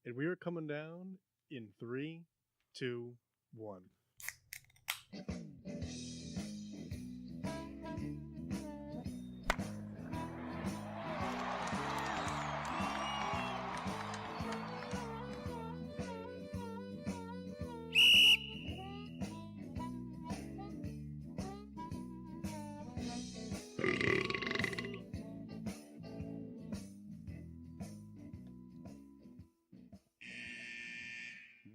And we are coming down in 3, 2, 1.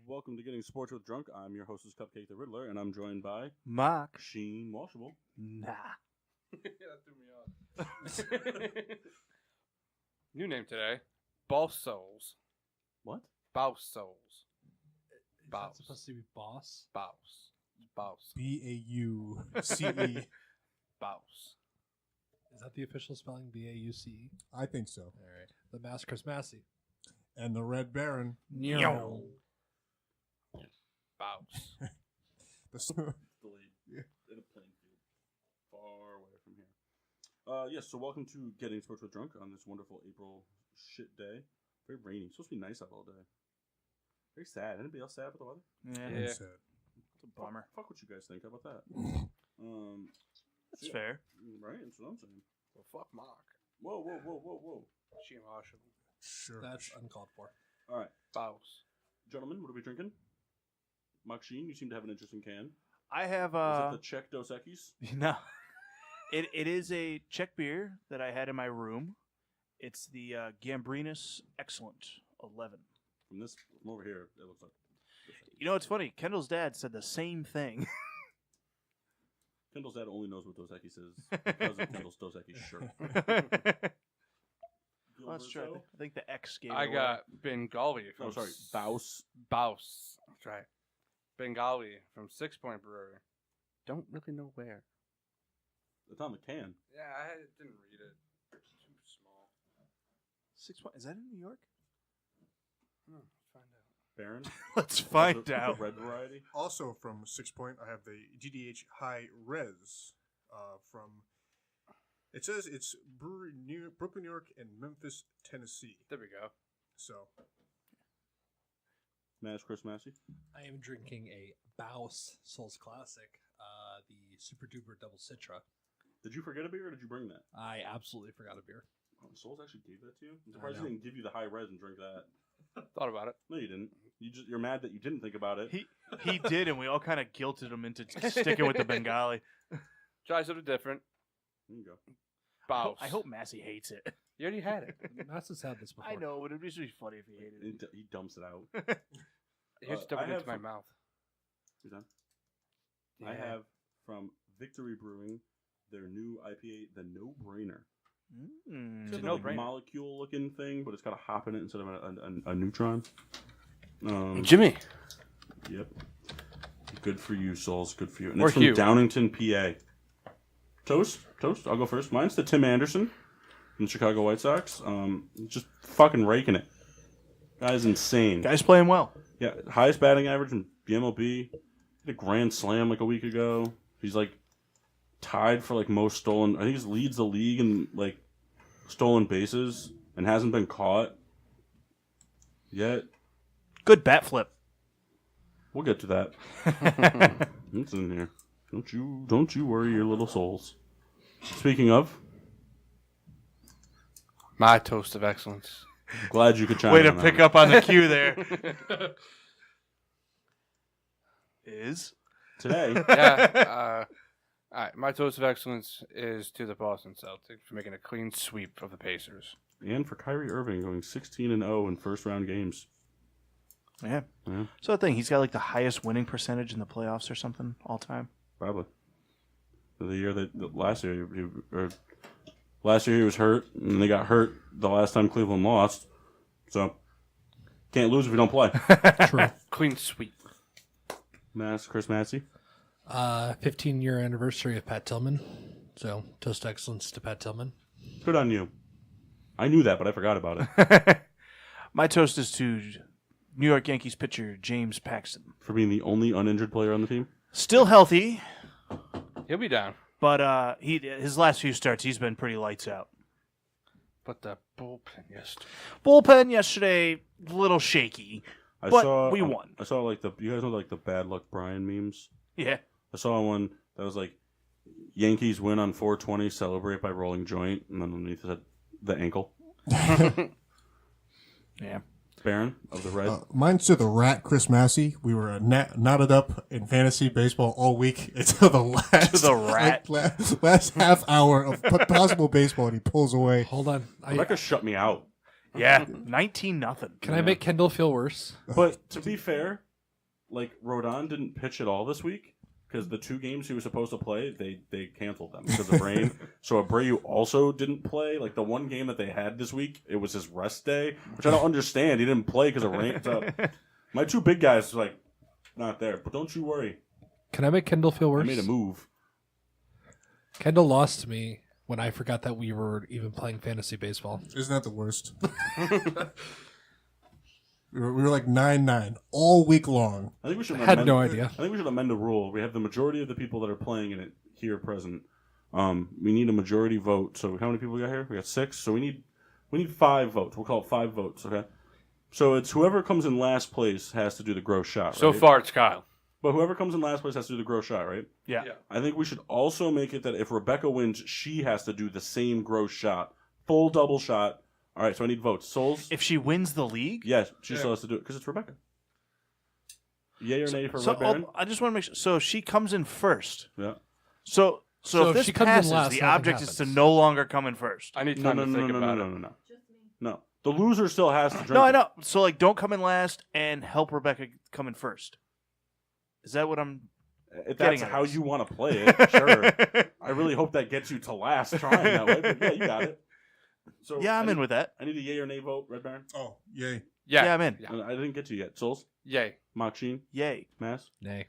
Welcome to Getting Sports with Drunk. I'm your hostess, Cupcake the Riddler, and I'm joined by Mark. Sheen Washable. Nah. That threw me off. New name today. Boss Souls. What? Boss Souls. Is Boss. that supposed to be boss? Boss. Boss. B-A-U-C-E. Boss. Is that the official spelling? B-A-U-C-E? I think so. All right. The Mass Chris Massey. And the Red Baron. No. Boss. Delete. In a plain field. Far away from here. Yes, so welcome to Getting Sports with Drunk on this wonderful April shit day. Very rainy. It's supposed to be nice out all day. Very sad. Anybody else sad with the weather? Yeah. It's a bummer. Fuck what you guys think. How about that? That's fair. Right? That's what I'm saying. Well, fuck Mark. Whoa. She and Marshall. Sure. That's uncalled for. All right. Boss. Gentlemen, what are we drinking? Mark Sheen, you seem to have an interesting can. I have Is it the Czech Dos Equis? no. It is a Czech beer that I had in my room. It's the Gambrinus Excellent 11. From over here, it looks like. You know, it's funny. Kendall's dad said the same thing. Kendall's dad only knows what Dos Equis is because of Kendall's Dos Equis shirt. Well, that's true. I think the X gave it I away. got Bengali from... Oh, sorry. Baus. Bouse. That's right. Bengali from 6 Point Brewery. Don't really know where. It's on the can. Yeah, I didn't read it. It's too small. 6 point. Is that in New York? Let's find out. Baron. Let's find The out. red variety. Also from 6 Point, I have the GDH High Res from... It says it's brewery near Brooklyn, New York, and Memphis, Tennessee. There we go. So, Mass Chris Massey. I am drinking a Baus Souls Classic, the Super Duper Double Citra. Did you forget a beer or did you bring that? I absolutely forgot a beer. Oh, Souls actually gave that to you? I'm I surprised know. he didn't give you the high res and drink that. Thought about it. No, you didn't. You're mad that you didn't think about it. He did, and we all kind of guilted him into sticking with the Bengali. Try something different. There you go. Bouse. I hope Massey hates it. You already had it. Mass has had this before. I know, but it'd just be funny if he hated it. He dumps it out. Here's I stuffing it have into my some- mouth. You done? Yeah. I have from Victory Brewing their new IPA, the No Brainer. Mm, It's no like brainer. molecule looking thing, but it's got a hop in it instead of a neutron. Jimmy. Yep. Good for you, Souls. Good for you. And Or it's from Hugh. Downingtown, PA. Toast. I'll go first. Mine's the Tim Anderson from the Chicago White Sox. Just fucking raking it. Guy's insane. Guy's playing well. Yeah, highest batting average in the MLB. Hit a grand slam like a week ago. He's like tied for like most stolen. I think he leads the league in like stolen bases and hasn't been caught yet. Good bat flip. We'll get to that. It's in here. Don't you worry your little souls. Speaking of, My toast of excellence. glad you could chime Way in to on pick that. up on the cue there. Is Today. Yeah. All right. My toast of excellence is to the Boston Celtics for making a clean sweep of the Pacers. And for Kyrie Irving going 16-0 in first round games. yeah. Yeah, So I think he's got like the highest winning percentage in the playoffs or something all time. probably. The year last year he was hurt, and they got hurt the last time Cleveland lost. So can't lose if we don't play. True. Clean sweep. Chris Massey. 15-year anniversary of Pat Tillman. So, toast excellence to Pat Tillman. Good on you. I knew that, but I forgot about it. My toast is to New York Yankees pitcher James Paxton. For being the only uninjured player on the team. Still healthy, He'll be down. but his last few starts he's been pretty lights out. But the bullpen yesterday. Bullpen yesterday, a little shaky. But we won. I saw like you guys know like the bad luck Brian memes. Yeah. I saw one that was like Yankees win on 420, celebrate by rolling joint, and then underneath it said the ankle. Yeah. Baron of the Red. Mine's to the rat, Chris Massey. We were knotted up in fantasy baseball all week until the last To the rat. last half hour of possible baseball, and he pulls away. Hold on. Rebecca shut me out. Yeah. 19-0. Can I make Kendall feel worse? But to be fair, like Rodon didn't pitch at all this week because the 2 games he was supposed to play, they canceled them because of rain. So Abreu also didn't play. Like the one game that they had this week, it was his rest day, which I don't understand. He didn't play because of rain. So my 2 big guys like not there. But don't you worry. Can I make Kendall feel worse? I made a move. Kendall lost to me when I forgot that we were even playing fantasy baseball. Isn't that the worst? We were like 9-9 all week long. I think we should. I had no idea. I think we should amend the rule. We have the majority of the people that are playing in it here present. We need a majority vote. So how many people we got here? We got 6. So we need 5 votes. We'll call it 5 votes. Okay. So it's whoever comes in last place has to do the gross shot. Right? So far, it's Kyle. But whoever comes in last place has to do the gross shot, right? Yeah. I think we should also make it that if Rebecca wins, she has to do the same gross shot, full double shot. All right, so I need votes. Souls? If she wins the league? Yes, she still has to do it because it's Rebecca. Yay or nay for Red So Baron? I just want to make sure. So if she comes in first. Yeah. So So if if this she comes in passes, last, the nothing object is to happens. no longer come in first. I need No, time no, to no, think no, no, about no, it. no, no. No. The loser still has to drink. No, I it. know. So like, don't come in last and help Rebecca come in first. Is that what I'm? If Getting that's at how this. you want to play it, sure. I really hope that gets you to last trying that way. But yeah, you got it. So Yeah, I'm I in with that. I need a yay or nay vote, Red Baron. Oh, yay. Yeah. Yeah, I'm in. Yeah. I didn't get to you yet. Souls, Yay. Machine, Yay. Mass. Nay.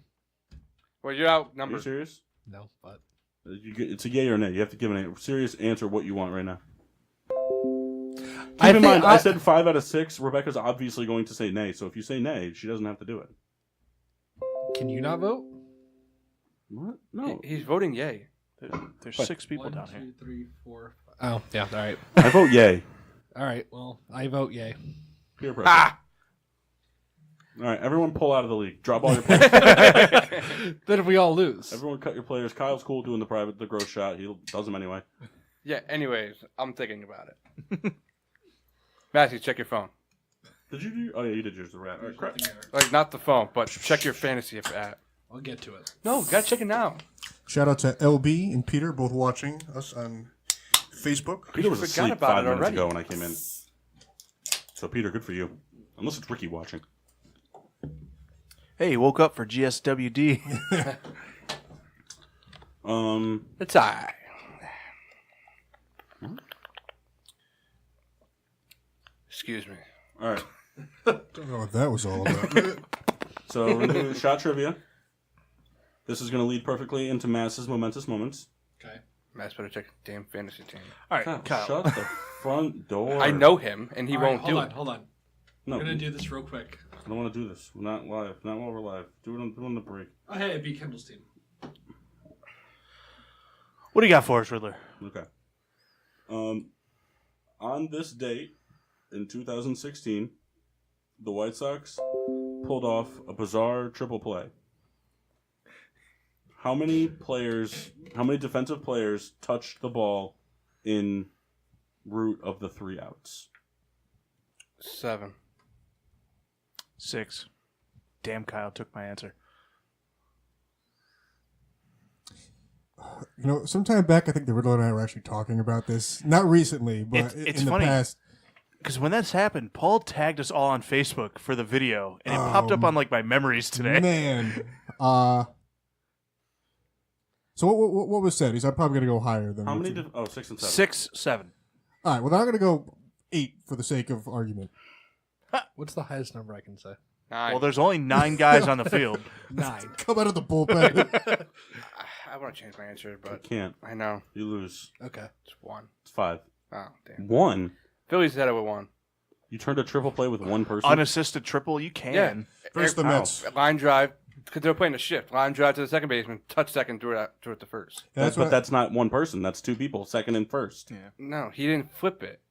Well, you're Are you outnumbered. serious? No, but It's a yay or nay. You have to give a serious answer what you want right now. I Keep in think mind, I said 5 out of 6. Rebecca's obviously going to say nay. So if you say nay, she doesn't have to do it. can you not vote? What? No. He's voting yay. There's But- 6 people 1, down 2, here. 3, 4. Oh, yeah. All right. I vote yay. All right. Well, I vote yay. Peer pressure. Ah! All right, everyone pull out of the league. Drop all your players. Then if we all lose. Everyone cut your players. Kyle's cool doing the gross shot. He does them anyway. Yeah, anyways, I'm thinking about it. Matthew, check your phone. Did you do? Oh yeah, you did yours. The rat. All right, crap. Like, not the phone, but check your fantasy app. I'll get to it. No, gotta check it now. Shout out to LB and Peter, both watching us on Facebook. Peter was forgot asleep about 5 it minutes already. ago when I came in. So Peter, good for you. Unless it's Ricky watching. Hey, woke up for GSWD. It's alright. Excuse me. All right. Don't know what that was all about. So we're gonna do shot trivia. This is gonna lead perfectly into Mass's momentous moments. Okay. Matt's better check the damn fantasy team. All right, Kyle, Kyle. shut the front door. I know him, and he All right, won't do it. Hold on. No, We're gonna do this real quick. I don't want to do this. We're not live. Not while we're live. Do it on the break. Oh, hey, beat Kendall's team. What do you got for us, Riddler? Okay. On this date in 2016, the White Sox pulled off a bizarre triple play. How many defensive players touched the ball in route of the 3 outs? 7. 6. Damn, Kyle took my answer. You know, sometime back, I think the Riddler and I were actually talking about this. Not recently, but It's in the funny. past. Because when this happened, Paul tagged us all on Facebook for the video, and it popped up on like my memories today. Man. So what was said? He's probably going to go higher than... How what many? you- 6 and 7. 6, 7. All right, well, then I'm going to go 8 for the sake of argument. What's the highest number I can say? 9. Well, there's only 9 guys on the field. 9. Come out of the bullpen. I want to change my answer, You but can't. I know. You lose. Okay. It's 1. It's 5. Oh, damn. 1. Phillies had it with 1. You turned a triple play with one person. Unassisted triple, you can. Yeah. First the How? Mets. Line drive, because they were playing a shift. Line drive to the second baseman, touch second, threw it to first. That's but what that's not one person. That's 2 people, second and first. Yeah. No, he didn't flip it.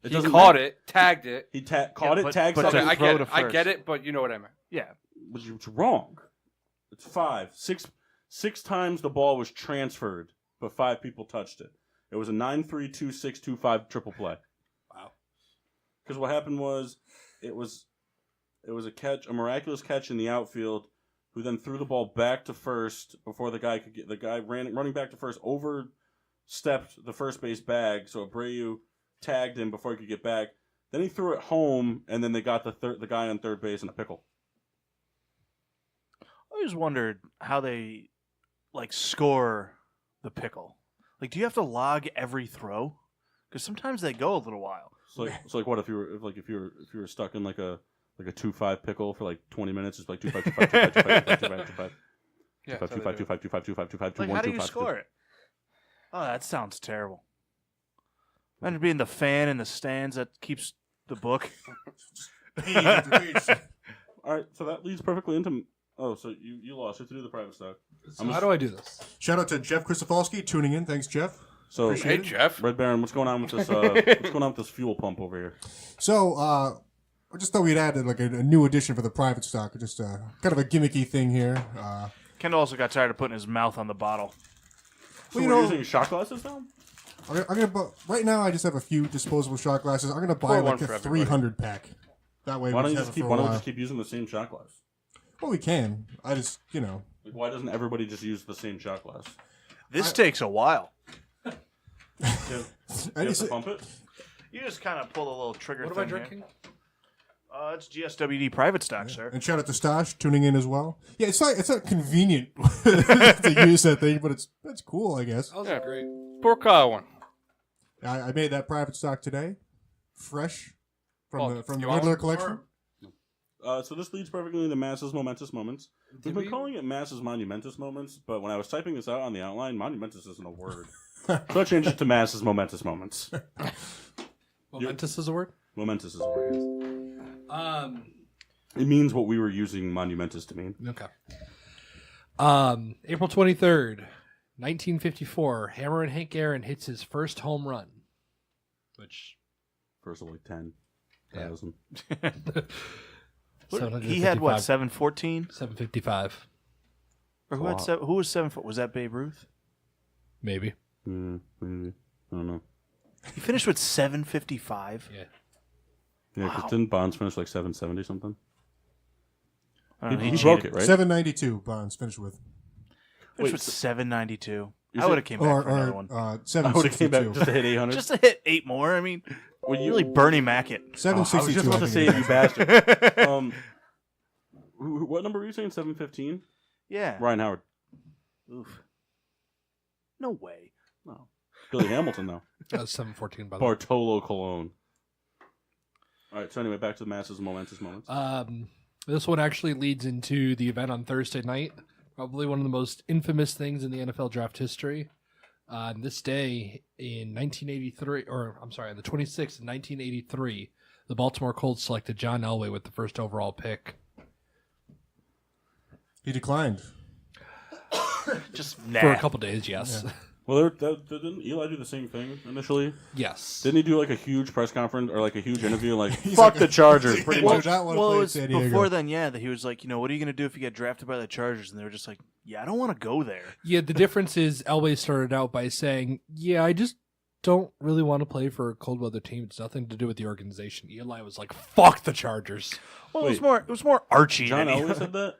It He doesn't caught matter. it, tagged it. He caught it, tagged but something. to I throw get to it. I first. get it, but you know what I meant. Yeah. It's wrong. It's 5. 6 times the ball was transferred, but 5 people touched it. It was a 9-3-2-6-2-5 triple play. Wow. Because what happened was, it was a catch, a miraculous catch in the outfield, who then threw the ball back to first before the guy could get. The guy running back to first overstepped the first base bag, so Abreu tagged him before he could get back. Then he threw it home, and then they got the guy on third base in a pickle. I always wondered how they score the pickle. Like, do you have to log every throw? Because sometimes they go a little while. So like what if you were stuck in like a 2-5 pickle for like 20 minutes? It's like 2-5, 2-5, 2-5, 2-5, 2-5, 2-5, 2-5. Yeah, 2-5, 2-5, 2-5, 2-5, 2-5, 2-5, 2-1, Like, how do 2-5, you 2-5. score it? Oh, that sounds terrible. Imagine being the fan in the stands that keeps the book. Page after page. All right, so that leads perfectly into. Oh, so you lost. You have to do the private stock. So how do I do this? Shout out to Jeff Kristofalski tuning in. Thanks, Jeff. So Appreciate Hey, Jeff. Red Baron, what's going on with this? What's going on with this fuel pump over here? So, I just thought we'd added like a new addition for the private stock. Just kind of a gimmicky thing here. Kendall also got tired of putting his mouth on the bottle. So Well, you we're know- using shot glasses now. I'm gonna right now. I just have a few disposable shot glasses. I'm gonna buy Pour one like a for everybody. 300 pack. That way, Why we don't you just just have keep? it for Why a don't we while. just keep using the same shot glass? Well, we can. I just, Like, why doesn't everybody just use the same shot glass? This takes a while. You I have just- to pump it. You just kind of pull the little trigger What thing am I here. drinking? It's GSWD private stock, sir. And shout out to Stash tuning in as well. Yeah, it's not convenient to use that thing, but it's cool, I guess. That was Yeah. great. Pour Kyle one. I made that private stock today, fresh from the you want regular some collection. So this leads perfectly into Mass's momentous moments. We've Did been we- calling it Mass's monumentous moments, but when I was typing this out on the outline, monumentous isn't a word. So I changed it to Mass's momentous moments. Momentous is a word? Momentous is a word. Yes. It means what we were using monumentous to mean. Okay. April 23rd, 1954, Hammer and Hank Aaron hits his first home run. Which First of like 10,000. He had what, 714? 755, Or who Wow. had who was 7? Was that Babe Ruth? maybe. Maybe. I don't know. He finished with 755. Yeah. Yeah, because Wow. didn't Bonds finish like 770 something? I don't know, He cheated. broke it, right? 792 Bonds finished with, Finished Wait, with so- 792. You I said- would have came back for another or one. I would have came 762. back just to hit 800. Just to hit 8 more. I mean, Well, you really Bernie Mac it. Oh, I was 762. just about to I say think it, it you is. bastard. What number were you saying? 715? Yeah. Ryan Howard. Oof. No way. No. Billy Hamilton, though. That was 714, by the way. Bartolo Colon. All right, so anyway, back to the Masses momentous moments. This one actually leads into the event on Thursday night. Probably one of the most infamous things in the NFL draft history. On this day in 1983, or I'm sorry, on the 26th in 1983, the Baltimore Colts selected John Elway with the first overall pick. He declined. Just For a couple days, yes. Well, didn't Eli do the same thing initially? Yes. Didn't he do like a huge press conference or like a huge interview? Like, He's fuck like- the Chargers, pretty Well, much. not want to Well, play it in was San Diego. before then, yeah, that he was like, what are you going to do if you get drafted by the Chargers? And they were just like, I don't want to go there. Yeah, the difference is Elway started out by saying, I just don't really want to play for a cold weather team. It's nothing to do with the organization. Eli was like, fuck the Chargers. Well, Wait. it was more Archie. John than always said that,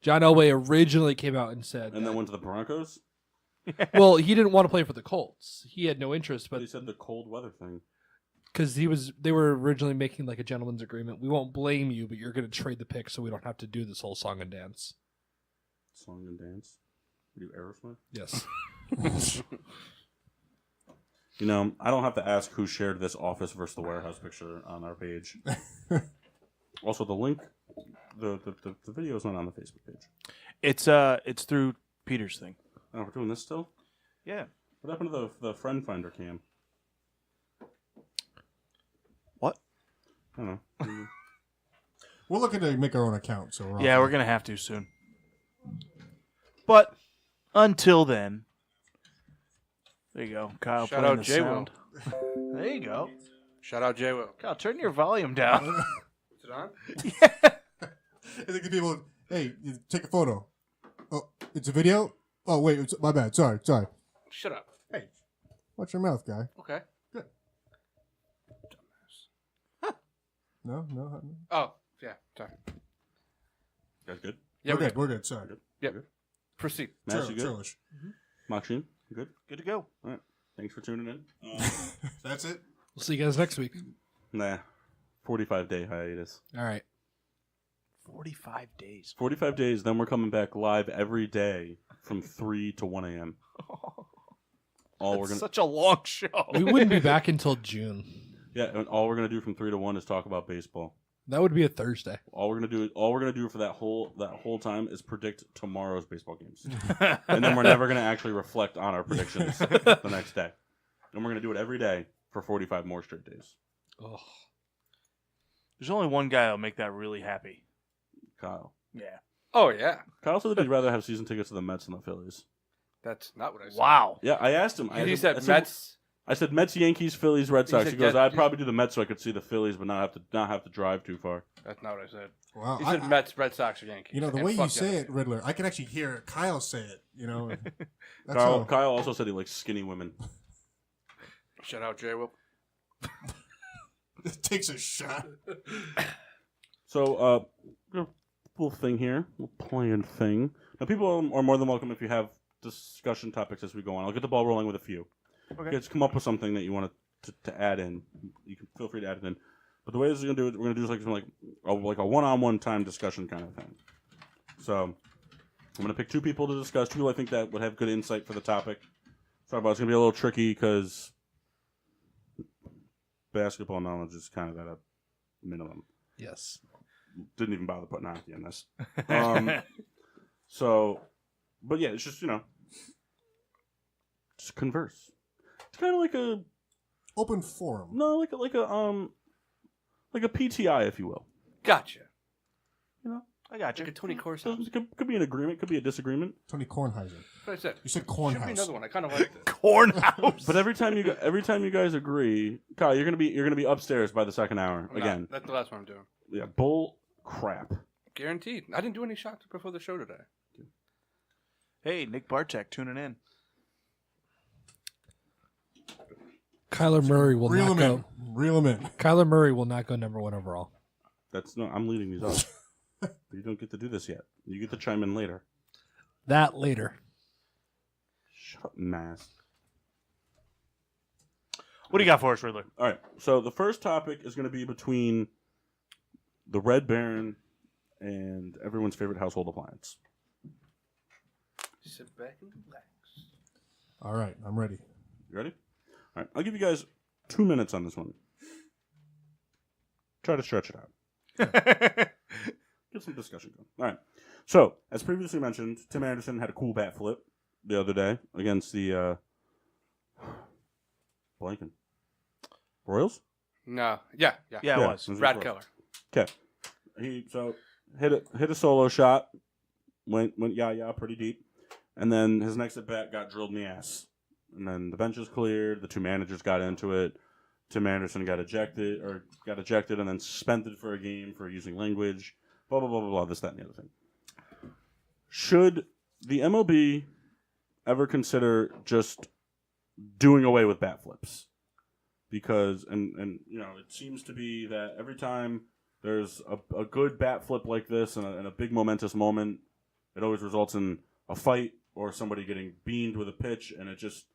John Elway originally came out and said, and then went to the Broncos. well, he didn't want to play for the Colts. He had no interest, But but he said the cold weather thing. because they were originally making like a gentleman's agreement. We won't blame you, but you're going to trade the pick so we don't have to do this whole song and dance. Song and dance. We do Aerosmith. Yes. You know, I don't have to ask who shared this Office versus the Warehouse picture on our page. Also, the link, the video is not on the Facebook page. It's through Peter's thing. Oh, we're doing this still? Yeah. What happened to the friend finder cam? What? I don't know. We're looking to make our own account, so Yeah, we're going to have to soon. But until then, there you go. Kyle Shout playing out the J-Will. sound. There you go. Shout out J. Will. Kyle, turn your volume down. Is it on? It's like the people, hey, you take a photo. Oh, it's a video? Oh, wait, my bad. Sorry. Shut up. Hey, watch your mouth, guy. Okay. Good. Dumbass. No. Oh, yeah. Sorry. You guys good? Yeah, We're good. Sorry. Yep. Proceed. Max, you good? Churlish. Maxine, you good? Good to go. All right. Thanks for tuning in. That's it? We'll see you guys next week. Nah. 45-day hiatus. All right. 45 days. 45 days, then we're coming back live every day from 3 to 1 a.m. Such a long show. We wouldn't be back until June. Yeah, and all we're gonna do from 3 to 1 is talk about baseball. That would be a Thursday. All we're gonna do for that whole time is predict tomorrow's baseball games, and then we're never gonna actually reflect on our predictions the next day. And we're gonna do it every day for 45 more straight days. Oh, There's only one guy that'll make that really happy. Kyle. Yeah. Oh, yeah. Kyle said that he'd rather have season tickets to the Mets than the Phillies. That's not what I said. Wow. Yeah, I asked him. He said Mets. I said Mets, Yankees, Phillies, Red He Sox. said He goes, yeah, I'd probably do the Mets so I could see the Phillies, but not have to drive too far. That's not what I said. Wow. He said Mets, Red Sox, or Yankees. You know, the And way you fuck say the it, Riddler, I can actually hear Kyle say it, you know. That's Kyle how also said he likes skinny women. Shout out J. Will. it takes a shot. So, little thing here, little plan thing. Now, people are more than welcome if you have discussion topics as we go on. I'll get the ball rolling with a few. Okay. Just come up with something that you want to add in. You can feel free to add it in. But the way this is gonna do it, we're gonna do like a one-on-one time discussion kind of thing. So I'm gonna pick two people to discuss. Two people I think that would have good insight for the topic. Talk about it's gonna be a little tricky because basketball knowledge is kind of at a minimum. yes. Didn't even bother putting hockey in this. But yeah, it's just just converse. It's kind of like a Open forum. no, like a PTI, if you will. Gotcha. I got you. Like a Tony So Corso. it could be an agreement, could be a disagreement. Tony Kornheiser. That's what I said. You said Should be Kornhouse. another one. I kind of like this. Cornhouse. But every time you guys agree, Kyle, you're gonna be upstairs by the second hour I'm not. again. That's the last one I'm doing. Yeah, bull crap. Guaranteed. I didn't do any shots before the show today. Hey, Nick Bartek tuning in. Kyler Murray will Reel not him go. in. Reel him in. Kyler Murray will not go number one overall. I'm leading these off. You don't get to do this yet. You get to chime in later. That later. Shut up, Mass. What do you got for us, Riddler? All right. So the first topic is going to be between the Red Baron and everyone's favorite household appliance. Sit back and relax. All right, I'm ready. You ready? All right. I'll give you guys 2 minutes on this one. Try to stretch it out. Get some discussion going. All right. So, as previously mentioned, Tim Anderson had a cool bat flip the other day against the blanking Royals. No. Yeah. Yeah, it was. Brad Royals. Keller. Okay. He hit a solo shot, went pretty deep, and then his next at bat got drilled in the ass. And then the bench was cleared. The two managers got into it. Tim Anderson got ejected, and then suspended for a game for using language. Blah blah blah blah blah. This, that, and the other thing. Should the MLB ever consider just doing away with bat flips? Because and it seems to be that every time there's a good bat flip like this and a big momentous moment, it always results in a fight or somebody getting beamed with a pitch, and it just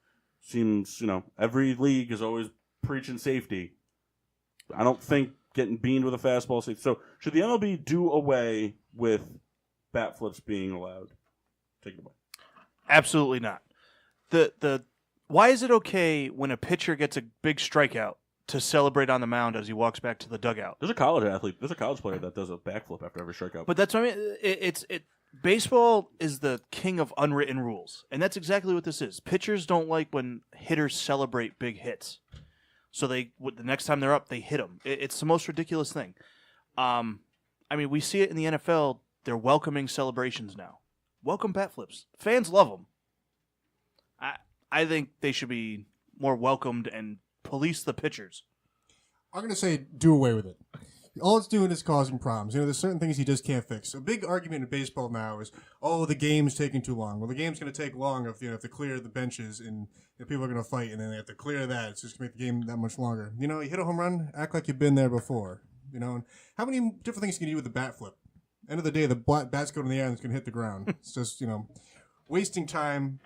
seems, every league is always preaching safety. I don't think getting beamed with a fastball is safe. So should the MLB do away with bat flips being allowed? Take it away. Absolutely not. Why is it okay when a pitcher gets a big strikeout to celebrate on the mound as he walks back to the dugout? There's a college player that does a backflip after every strikeout. But that's what I mean. Baseball is the king of unwritten rules, and that's exactly what this is. Pitchers don't like when hitters celebrate big hits, so the next time they're up, they hit them. It's the most ridiculous thing. We see it in the NFL. They're welcoming celebrations now. Welcome bat flips. Fans love them. I think they should be more welcomed and police the pitchers. I'm going to say do away with it. All it's doing is causing problems. There's certain things you just can't fix. A big argument in baseball now is, the game's taking too long. Well, the game's going to take long if if they clear the benches and people are going to fight, and then they have to clear that. It's just going to make the game that much longer. You hit a home run, act like you've been there before. And how many different things can you do with the bat flip? End of the day, the bat's going in the air and it's going to hit the ground. It's just, wasting time.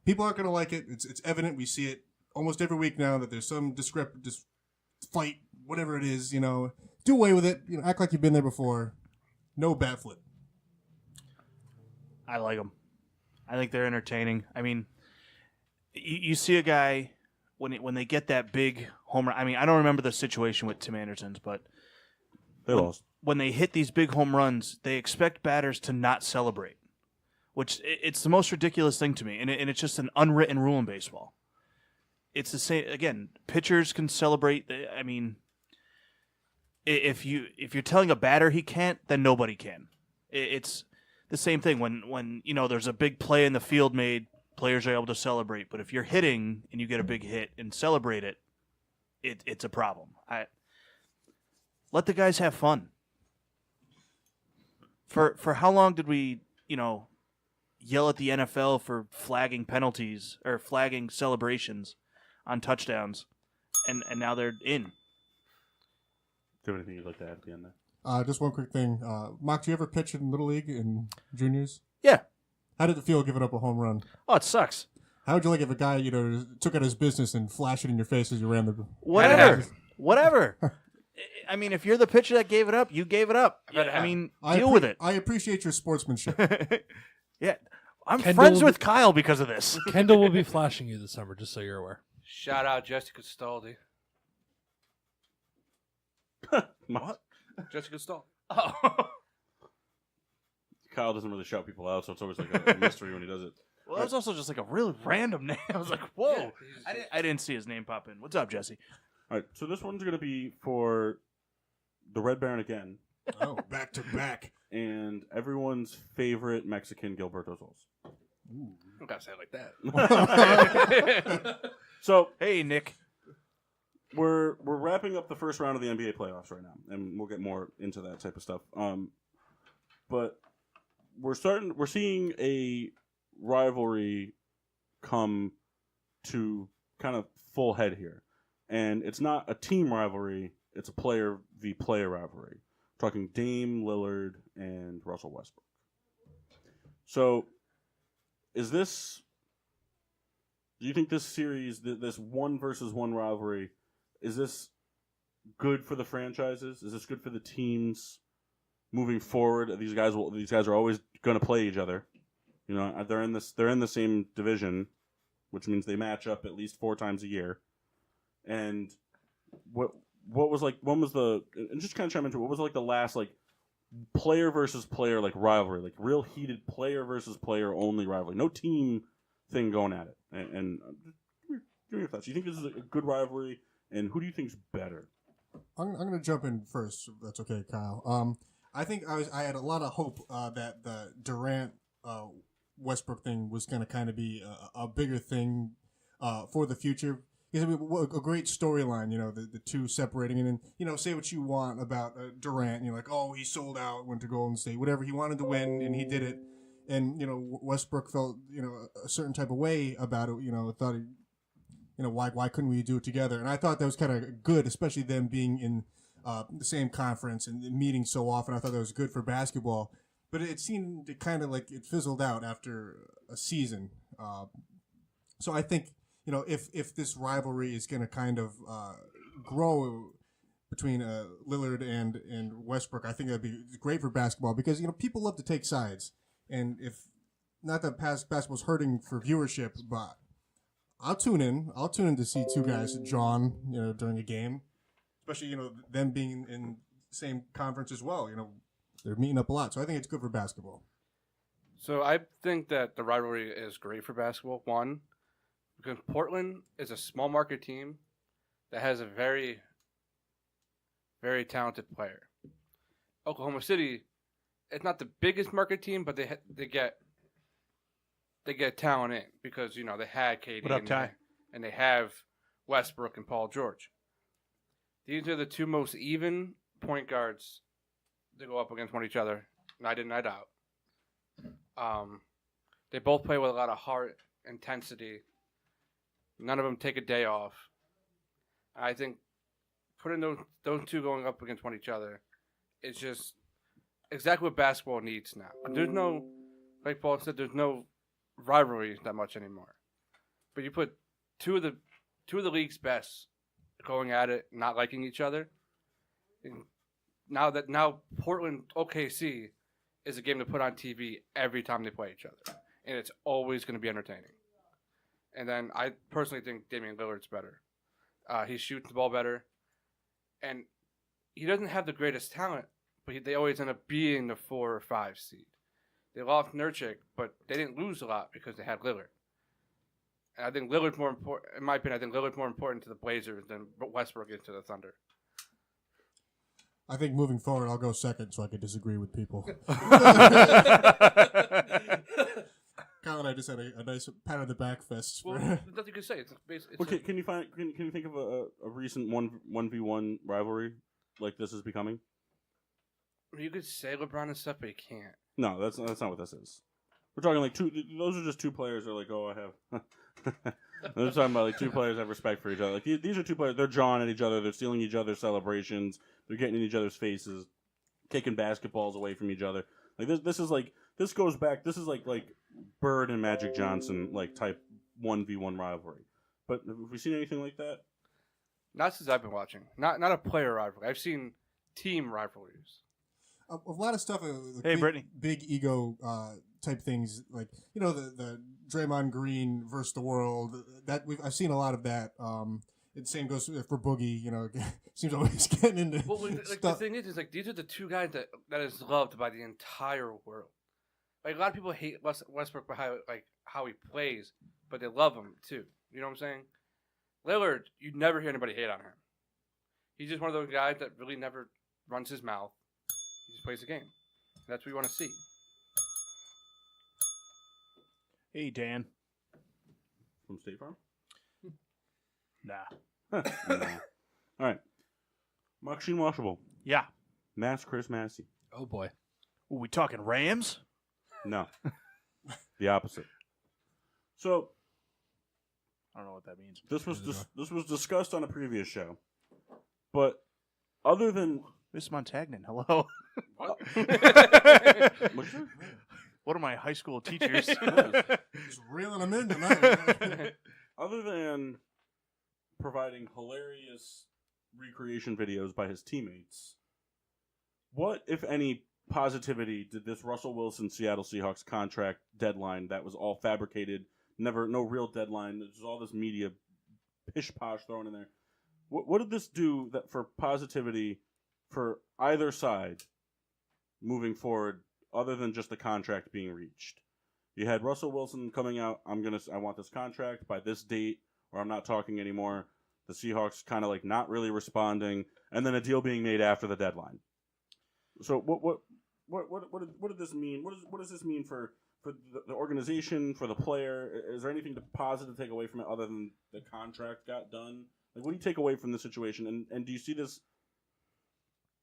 People aren't going to like it. It's evident. We see it almost every week now that there's some fight, whatever it is, do away with it. Act like you've been there before. No bat flip. I like them. I think they're entertaining. I mean, you see a guy when they get that big home run. I mean, I don't remember the situation with Tim Anderson's, but They lost. When they hit these big home runs, they expect batters to not celebrate, which it's the most ridiculous thing to me, and it's just an unwritten rule in baseball. It's the same again. Pitchers can celebrate. I mean, if you're telling a batter he can't, then nobody can. It's the same thing when there's a big play in the field made. Players are able to celebrate, but if you're hitting and you get a big hit and celebrate it, it's a problem. Let the guys have fun. For how long did we, yell at the NFL for flagging penalties or flagging celebrations on touchdowns, and now they're in? Do you have anything you'd like to add at the end there? Just one quick thing. Mark, do you ever pitch in Little League in juniors? Yeah. How did it feel giving up a home run? Oh, it sucks. How would you like if a guy, took out his business and flashed it in your face as you ran the... Whatever. I mean, if you're the pitcher that gave it up, you gave it up. I mean, deal with it. I appreciate your sportsmanship. Yeah. I'm Kendall friends with Kyle because of this. Kendall will be flashing you this summer, just so you're aware. Shout out Jessica Staldy. What? Jessica Staldy. Oh. Kyle doesn't really shout people out, so it's always like a mystery when he does it. Well, that was also just like a really random name. I was like, whoa. Yeah, I didn't see his name pop in. What's up, Jesse? All right, so this one's going to be for the Red Baron again, Oh, back to back. and everyone's favorite Mexican Gilberto Sols. Don't gotta say it like that. So Hey, Nick. we're wrapping up the first round of the NBA playoffs right now, and we'll get more into that type of stuff. But we're seeing a rivalry come to kind of full head here, and it's not a team rivalry; it's a player v player rivalry. We're talking Dame, Lillard, and Russell Westbrook. So, do you think this series, this 1-versus-1 rivalry, is this good for the franchises? Is this good for the teams moving forward? These guys are always going to play each other. They're in the same division, which means they match up at least 4 times a year. And and just kind of chime into what was like the last like player versus player like rivalry, like real heated player versus player only rivalry, no team thing going at it. And give me your thoughts. Do you think this is a good rivalry, and who do you think's better? I'm going to jump in first. If that's okay, Kyle. I think I had a lot of hope that the Durant Westbrook thing was going to kind of be a bigger thing for the future. Because a great storyline, the two separating, and then say what you want about Durant. You're like, oh, he sold out, went to Golden State, whatever. He wanted to win, and he did it. And Westbrook felt a certain type of way about it. Thought he, why couldn't we do it together? And I thought that was kind of good, especially them being in the same conference and meeting so often. I thought that was good for basketball. But it seemed to kind of like it fizzled out after a season. So I think, if this rivalry is going to kind of grow between Lillard and Westbrook, I think that'd be great for basketball because, people love to take sides. And if not that basketball's hurting for viewership, but I'll tune in to see two guys drawn, during a game, especially, them being in the same conference as well. They're meeting up a lot. So I think it's good for basketball. So I think that the rivalry is great for basketball. One, because Portland is a small market team that has a very, very talented player. Oklahoma City, it's not the biggest market team, but they get talent in because they had KD What up, Ty? and they have Westbrook and Paul George. These are the two most even point guards to go up against each other, night in, night out. They both play with a lot of heart, intensity. None of them take a day off. I think putting those two going up against each other is just exactly what basketball needs now. There's no, like Paul said, there's no rivalry that much anymore. But you put two of the league's best going at it, not liking each other. Now Portland OKC is a game to put on TV every time they play each other, and it's always going to be entertaining. And then I personally think Damian Lillard's better. He shoots the ball better, and he doesn't have the greatest talent, but they always end up being the 4 or 5 seed. They lost Nurkic, but they didn't lose a lot because they had Lillard. And I think Lillard's more important. In my opinion, I think Lillard's more important to the Blazers than Westbrook is to the Thunder. I think moving forward, I'll go second so I can disagree with people. Kyle and I just had a nice pat on the back fest. Well, nothing you can say. Can you think of a recent 1v1 rivalry like this is becoming? You could say LeBron and stuff, but you can't. No, that's not what this is. We're talking like two. Those are just two players. That are like, oh, I have. They're talking about like two players that have respect for each other. Like these are two players. They're jawing at each other. They're stealing each other's celebrations. They're getting in each other's faces, kicking basketballs away from each other. Like this goes back. This is like Bird and Magic Johnson like type 1v1 rivalry. But have we seen anything like that? Not since I've been watching. Not a player rivalry. I've seen team rivalries. A lot of stuff. Hey, Brittany. Big ego type things, like the Draymond Green versus the world. I've seen a lot of that. The same goes for Boogie. Seems always getting into. Well, the thing is like these are the two guys that is loved by the entire world. Like a lot of people hate Westbrook for how he plays, but they love him too. You know what I'm saying? Lillard, you never hear anybody hate on him. He's just one of those guys that really never runs his mouth. He just plays the game. That's what we want to see. Hey, Dan. From State Farm? Nah. No. All right. Machine Washable. Yeah. Mass Chris Massey. Oh boy. Are we talking Rams? No. The opposite. So I don't know what that means. this was discussed on a previous show. But other than Miss Montagnan, hello. What? what's that? One of my high school teachers. Just reeling them in tonight. Other than providing hilarious recreation videos by his teammates, what, if any, positivity did this Russell Wilson Seattle Seahawks contract deadline that was all fabricated, no real deadline, there's all this media pish-posh thrown in there. What did this do that for positivity for either side moving forward, other than just the contract being reached? You had Russell Wilson coming out, I want this contract by this date, or I'm not talking anymore. The Seahawks kind of like not really responding, and then a deal being made after the deadline. So what did this mean? What does this mean for the organization, for the player? Is there anything positive to take away from it other than the contract got done? Like, what do you take away from the situation? And do you see this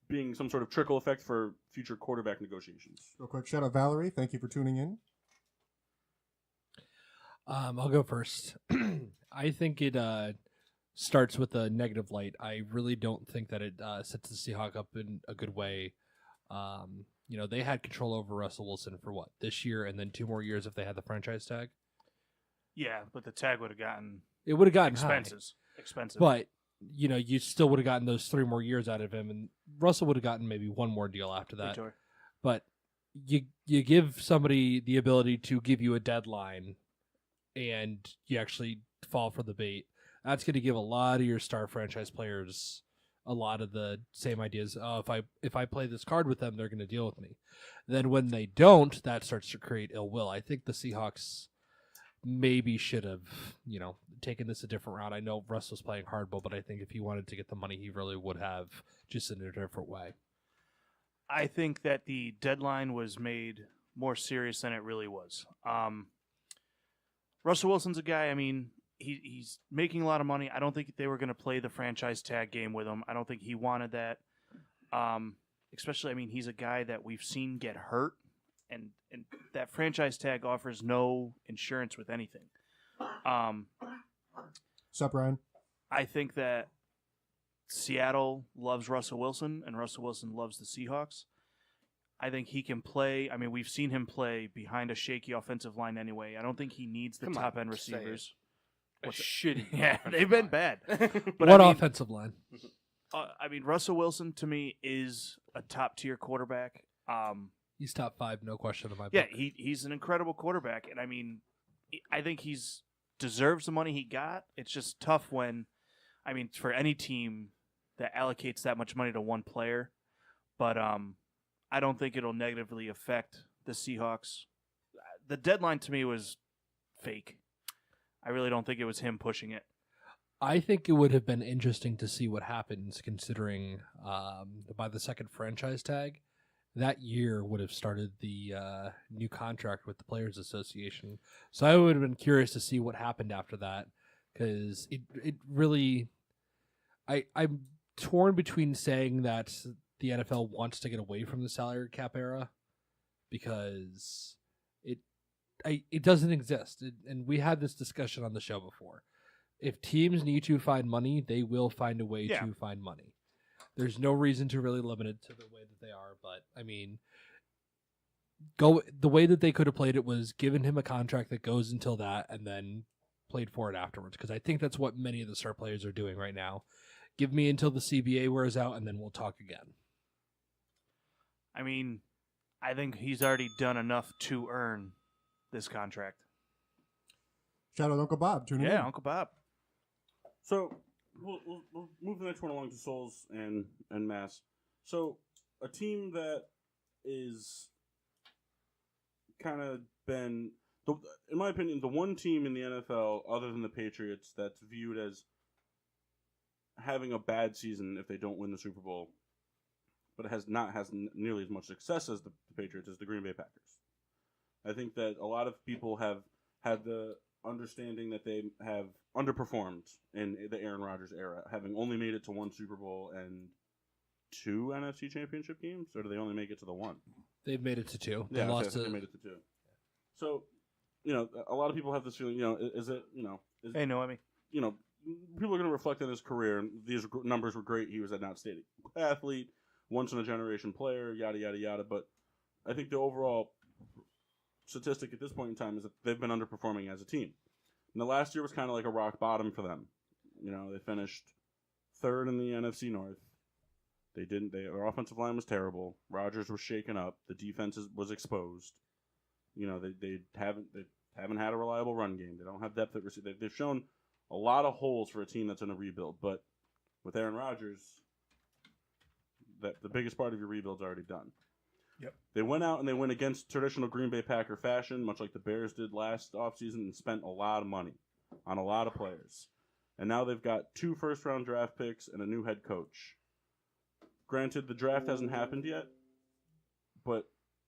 being some sort of trickle effect for future quarterback negotiations? Real quick, shout out Valerie. Thank you for tuning in. I'll go first. I think it starts with a negative light. I really don't think that it sets the Seahawks up in a good way. They had control over Russell Wilson for this year, and then 2 more years if they had the franchise tag. Yeah, but the tag would have gotten Expensive. Expensive. But you still would have gotten those 3 more years out of him, and Russell would have gotten maybe 1 more deal after that. Sure. But you give somebody the ability to give you a deadline, and you actually fall for the bait. That's going to give a lot of your star franchise players a lot of the same ideas. Oh, if I play this card with them, they're going to deal with me. Then when they don't, that starts to create ill will. I think the Seahawks maybe should have, taken this a different route. I know Russ was playing hardball, but I think if he wanted to get the money, he really would have, just in a different way. I think that the deadline was made more serious than it really was. Russell Wilson's a guy, he's making a lot of money. I don't think they were going to play the franchise tag game with him. I don't think he wanted that. Especially, I mean, he's a guy that we've seen get hurt, and that franchise tag offers no insurance with anything. Sup, Ryan? I think that Seattle loves Russell Wilson, and Russell Wilson loves the Seahawks. I think he can play. I mean, we've seen him play behind a shaky offensive line anyway. I don't think he needs the top-end receivers. What's shitty? Yeah, they've been bad. But What I mean, offensive line? I mean, Russell Wilson, to me, is a top-tier quarterback. He's top 5, no question in my book. Yeah, he's an incredible quarterback. And, I mean, I think he's deserves the money he got. It's just tough when, I mean, for any team that allocates that much money to one player. But I don't think it'll negatively affect the Seahawks. The deadline to me was fake. I really don't think it was him pushing it. I think it would have been interesting to see what happens, considering by the second franchise tag, that year would have started the new contract with the Players Association. So I would have been curious to see what happened after that, because it really, I'm torn between saying that the NFL wants to get away from the salary cap era, because it doesn't exist. And we had this discussion on the show before. If teams need to find money, they will find a way to find money. There's no reason to really limit it to the way that they are. But, I mean, the way that they could have played it was given him a contract that goes until that and then played for it afterwards. Because I think that's what many of the star players are doing right now. Give me until the CBA wears out, and then we'll talk again. I mean, I think he's already done enough to earn this contract. Shout out Uncle Bob. Tuning in. Yeah, Uncle Bob. So we'll move the next one along to Souls and Mass. So a team that is kind of been, in my opinion, the one team in the NFL other than the Patriots that's viewed as having a bad season if they don't win the Super Bowl, but it has nearly as much success as the Patriots, is the Green Bay Packers. I think that a lot of people have had the understanding that they have underperformed in the Aaron Rodgers era, having only made it to one Super Bowl and 2 NFC Championship games, or do they only make it to the one? They've made it to 2. Yeah, they made it to 2. So, a lot of people have this feeling, Hey, Noemi. People are going to reflect on his career, and these numbers were great. He was an outstanding athlete, once-in-a-generation player, yada, yada, yada. But I think the overall statistic at this point in time is that they've been underperforming as a team. And the last year was kind of like a rock bottom for them. They finished 3rd in the NFC North. Their offensive line was terrible. Rodgers was shaken up. The defense was exposed. They haven't had a reliable run game. They don't have depth at receiver. They've shown a lot of holes for a team that's in a rebuild. But with Aaron Rodgers, the biggest part of your rebuild's already done. Yep. They went out and they went against traditional Green Bay Packer fashion, much like the Bears did last offseason, and spent a lot of money on a lot of players. And now they've got 2 first-round draft picks and a new head coach. Granted, the draft hasn't happened yet, but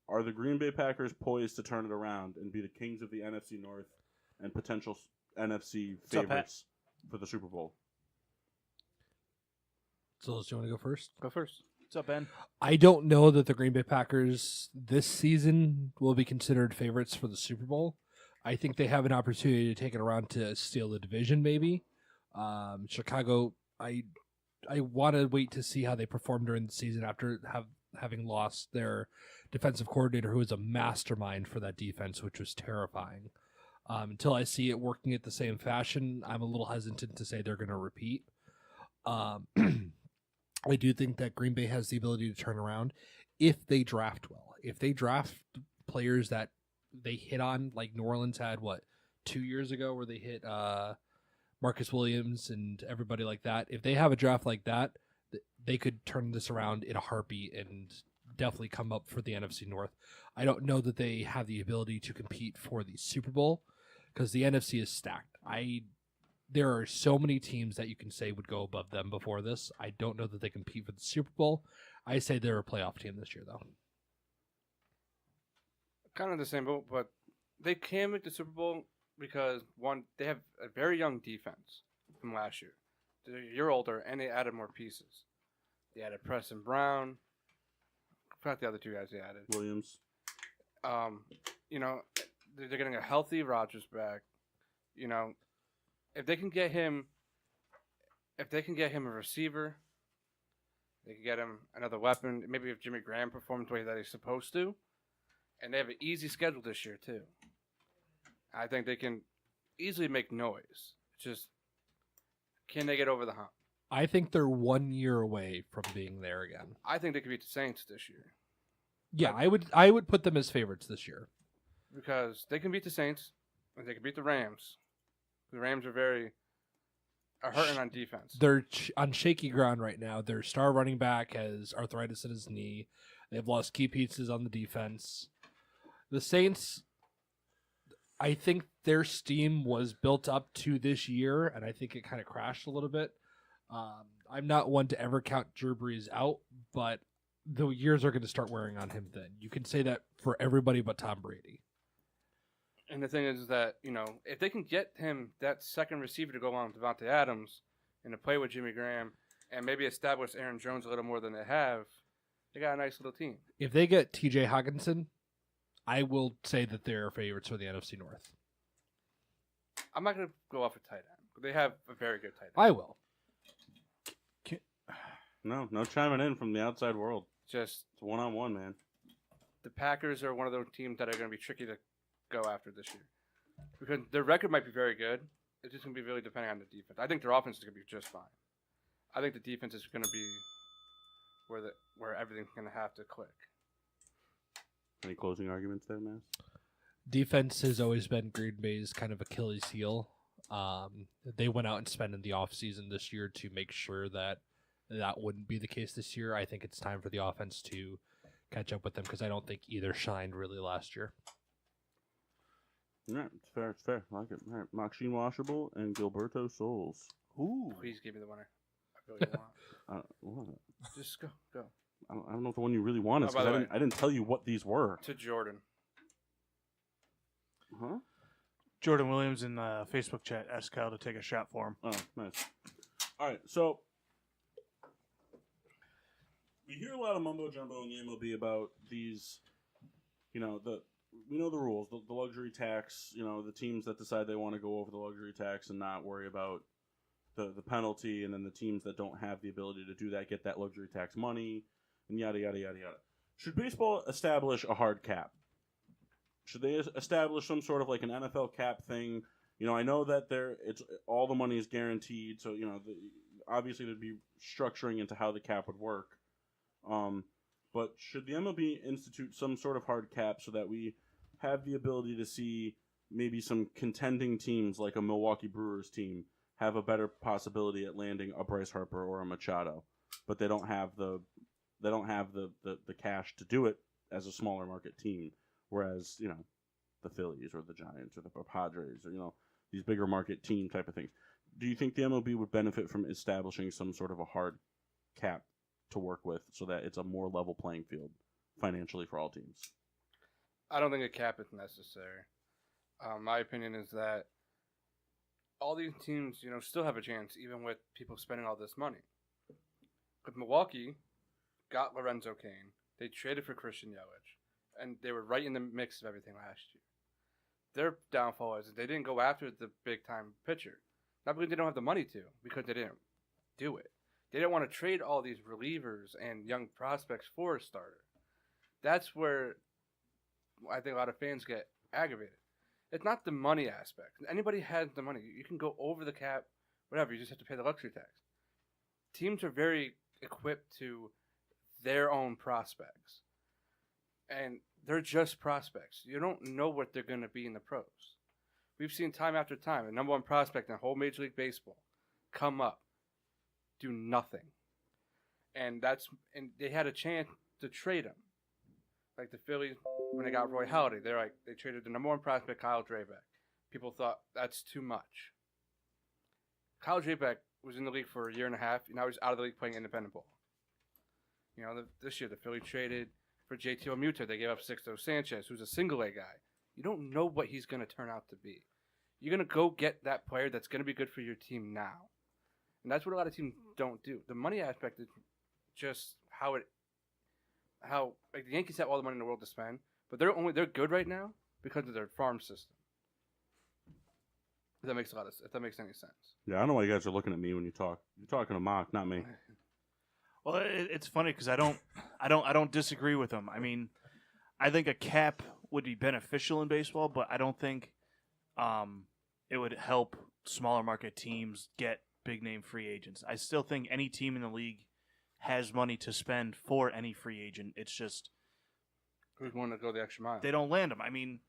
are the Green Bay Packers poised to turn it around and be the kings of the NFC North and potential NFC favorites for the Super Bowl? So, do you want to go first? Go first. What's up, Ben? I don't know that the Green Bay Packers this season will be considered favorites for the Super Bowl. I think they have an opportunity to take it around to steal the division, maybe. Chicago, I want to wait to see how they perform during the season after having lost their defensive coordinator, who was a mastermind for that defense, which was terrifying. Until I see it working at the same fashion, I'm a little hesitant to say they're going to repeat. I do think that Green Bay has the ability to turn around if they draft well. If they draft players that they hit on, like New Orleans had, 2 years ago, where they hit Marcus Williams and everybody like that. If they have a draft like that, they could turn this around in a heartbeat and definitely come up for the NFC North. I don't know that they have the ability to compete for the Super Bowl because the NFC is stacked. There are so many teams that you can say would go above them before this. I don't know that they compete for the Super Bowl. I say they're a playoff team this year, though. Kind of the same boat, but they can make the Super Bowl because one, they have a very young defense from last year. They're a year older, and they added more pieces. They added Preston Brown. I forgot the other two guys they added. Williams. You know, they're getting a healthy Rodgers back. You know, if they can get him a receiver, they can get him another weapon. Maybe if Jimmy Graham performs the way that he's supposed to, and they have an easy schedule this year too. I think they can easily make noise. Just can they get over the hump? I think they're 1 year away from being there again. I think they could beat the Saints this year. Yeah, I would put them as favorites this year. Because they can beat the Saints, and they can beat the Rams. The Rams are hurting on defense. They're on shaky ground right now. Their star running back has arthritis in his knee. They've lost key pieces on the defense. The Saints, I think their steam was built up to this year, and I think it kind of crashed a little bit. I'm not one to ever count Drew Brees out, but the years are going to start wearing on him then. You can say that for everybody but Tom Brady. And the thing is that, you know, if they can get him that second receiver to go along with Devontae Adams and to play with Jimmy Graham and maybe establish Aaron Jones a little more than they have, they got a nice little team. If they get TJ Hawkinson, I will say that they're favorites for the NFC North. I'm not going to go off a tight end, but they have a very good tight end. I will. No chiming in from the outside world. Just It's one-on-one, man. the Packers are one of those teams that are going to be tricky to go after this year. Because their record might be very good. It's just going to be really depending on the defense. I think their offense is going to be just fine. I think the defense is going to be where everything's going to have to click. Any closing arguments there, Mass? Defense has always been Green Bay's kind of Achilles heel. They went out and spent in the offseason this year to make sure that wouldn't be the case this year. I think it's time for the offense to catch up with them because I don't think either shined really last year. All right, it's fair. I like it. All right, Maxine Washable and Gilberto Souls. Ooh. Please give me the winner. I really want. What? Just go. I don't know if the one you really want is Oh, by because the way. I didn't tell you what these were. To Jordan. Huh? Jordan Williams in the Facebook chat asked Kyle to take a shot for him. Oh, nice. All right, so we hear a lot of mumbo jumbo in the MLB about these. We know the rules, the luxury tax. The teams that decide they want to go over the luxury tax and not worry about the penalty, and then the teams that don't have the ability to do that get that luxury tax money, and yada yada yada yada. Should baseball establish a hard cap? Should they establish some sort of like an NFL cap thing? I know that it's all the money is guaranteed, so obviously there'd be structuring into how the cap would work. But should the MLB institute some sort of hard cap so that we have the ability to see maybe some contending teams like a Milwaukee Brewers team have a better possibility at landing a Bryce Harper or a Machado, but they don't have the cash to do it as a smaller market team, whereas the Phillies or the Giants or the Padres or these bigger market team type of things. Do you think the MLB would benefit from establishing some sort of a hard cap to work with so that it's a more level playing field financially for all teams? I don't think a cap is necessary. My opinion is that all these teams, still have a chance, even with people spending all this money. But Milwaukee got Lorenzo Cain. They traded for Christian Yelich, and they were right in the mix of everything last year. Their downfall is that they didn't go after the big-time pitcher. Not because they don't have the money to, because they didn't do it. They didn't want to trade all these relievers and young prospects for a starter. That's where I think a lot of fans get aggravated. It's not the money aspect. Anybody has the money. You can go over the cap, whatever. You just have to pay the luxury tax. Teams are very equipped to their own prospects. And they're just prospects. You don't know what they're going to be in the pros. We've seen time after time the number one prospect in the whole Major League Baseball come up, do nothing. And they had a chance to trade him. Like the Phillies, when they got Roy Halladay, they traded the number one prospect, Kyle Drabek. People thought that's too much. Kyle Drabek was in the league for a year and a half. Now he's out of the league playing independent ball. This year the Phillies traded for JT Realmuto. They gave up Sixto Sanchez, who's a single A guy. You don't know what he's going to turn out to be. you're going to go get that player that's going to be good for your team now. And that's what a lot of teams don't do. The money aspect is just how like the Yankees have all the money in the world to spend, but they're good right now because of their farm system. If that makes any sense. Yeah, I don't know why you guys are looking at me when you talk. You're talking to Mock, not me. Well, it's funny because I don't disagree with him. I mean, I think a cap would be beneficial in baseball, but I don't think it would help smaller market teams get big name free agents. I still think any team in the league has money to spend for any free agent. It's just who's willing to go the extra mile. They don't land them. I mean,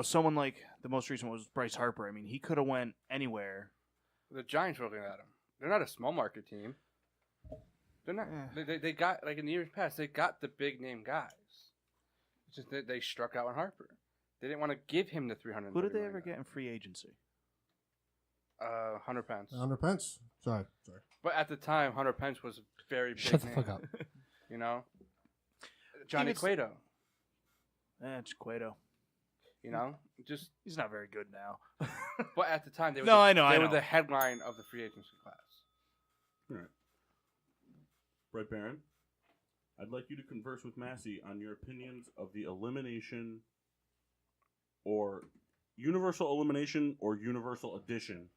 someone like the most recent was Bryce Harper. I mean, he could have went anywhere. The Giants were looking at him. They're not a small market team. They're not. Yeah. They got, like in the years past, they got the big name guys. It's just that they struck out on Harper. They didn't want to give him the $300. Who did they ever get in free agency? Hunter Pence. Hunter Pence. Sorry. But at the time, Hunter Pence was a very big Shut the name. fuck up. You know? Johnny Cueto. It's Cueto. You know? Just he's not very good now. But at the time, they were I know. the headline of the free agency class. All right. Brett Barron, I'd like you to converse with Massey on your opinions of the elimination or universal elimination or universal addition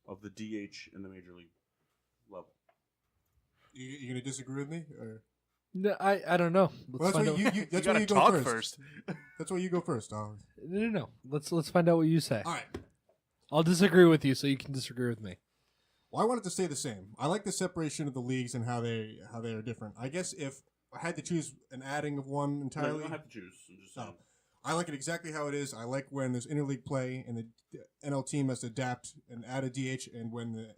of the DH in the major league level. You gonna disagree with me? Or? No, I don't know. Well, that's why that's why you go talk first. That's why you go first. No. Let's find out what you say. All right. I'll disagree with you, so you can disagree with me. Well, I wanted to stay the same. I like the separation of the leagues and how they are different. I guess if I had to choose an adding of one entirely, No, you don't have to choose. I'm just saying. I like it exactly how it is. I like when there's interleague play and the NL team has to adapt and add a DH, and when the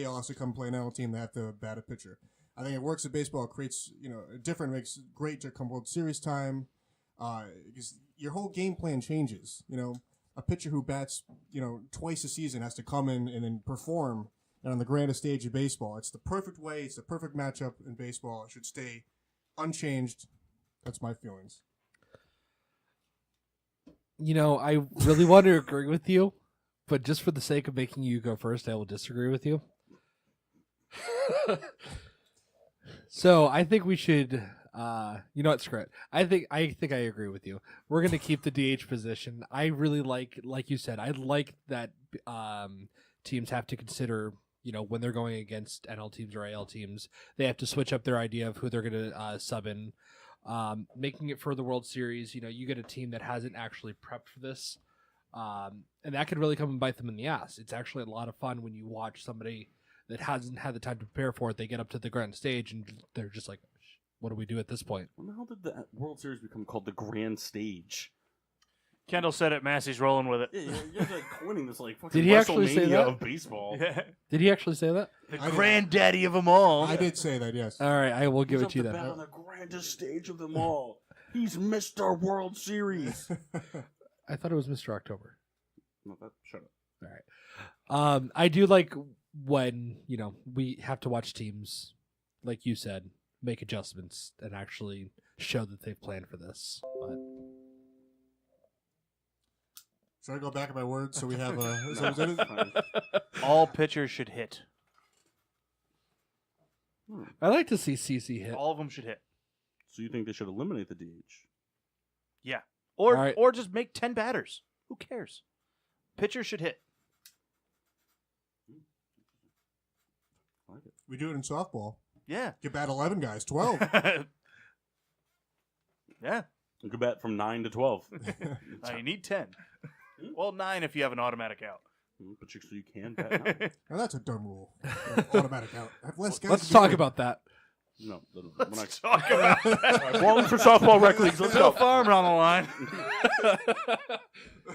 AL has to come play an NL team, they have to bat a pitcher. I think it works in baseball. It creates, makes great to come World Series time. Because your whole game plan changes. A pitcher who bats, twice a season has to come in and then perform on the grandest stage of baseball. It's the perfect way. It's the perfect matchup in baseball. It should stay unchanged. That's my feelings. I really want to agree with you, but just for the sake of making you go first, I will disagree with you. So I think we should. Screw it. I think I agree with you. We're gonna keep the DH position. I really like you said. I like that teams have to consider. When they're going against NL teams or AL teams, they have to switch up their idea of who they're gonna sub in. Making it for the World Series, you get a team that hasn't actually prepped for this, and that could really come and bite them in the ass. It's actually a lot of fun when you watch somebody that hasn't had the time to prepare for it. They get up to the grand stage and they're just like, what do we do at this point? When the hell did the World Series become called the grand stage? Kendall said it. Massey's rolling with it. Yeah, you guys are coining this like fucking Did he actually say WrestleMania that? of baseball. Yeah. Did he actually say that? The granddaddy of them all. I did say that, yes. All right, I will give it to you He's then. up to bat on the grandest stage of them all. He's Mr. World Series. I thought it was Mr. October. No, shut up. All right. I do like when, we have to watch teams, like you said, make adjustments and actually show that they've planned for this. But should I go back at my words so we have All pitchers should hit. I like to see CC hit. All of them should hit. So you think they should eliminate the DH? Yeah. Or All right. or just make 10 batters. Who cares? Pitchers should hit. I like it. We do it in softball. Yeah. You bat 11 guys, 12. Yeah. You could bet from 9 to 12. You need 10. Well, 9 if you have an automatic out. But you can bet 9. Now that's a dumb rule. Automatic out. Have less guys Let's to talk do. about that. No, we're Let's not. talk about that. All right, Bowling for softball rec leagues. Let's No go. farm on the line.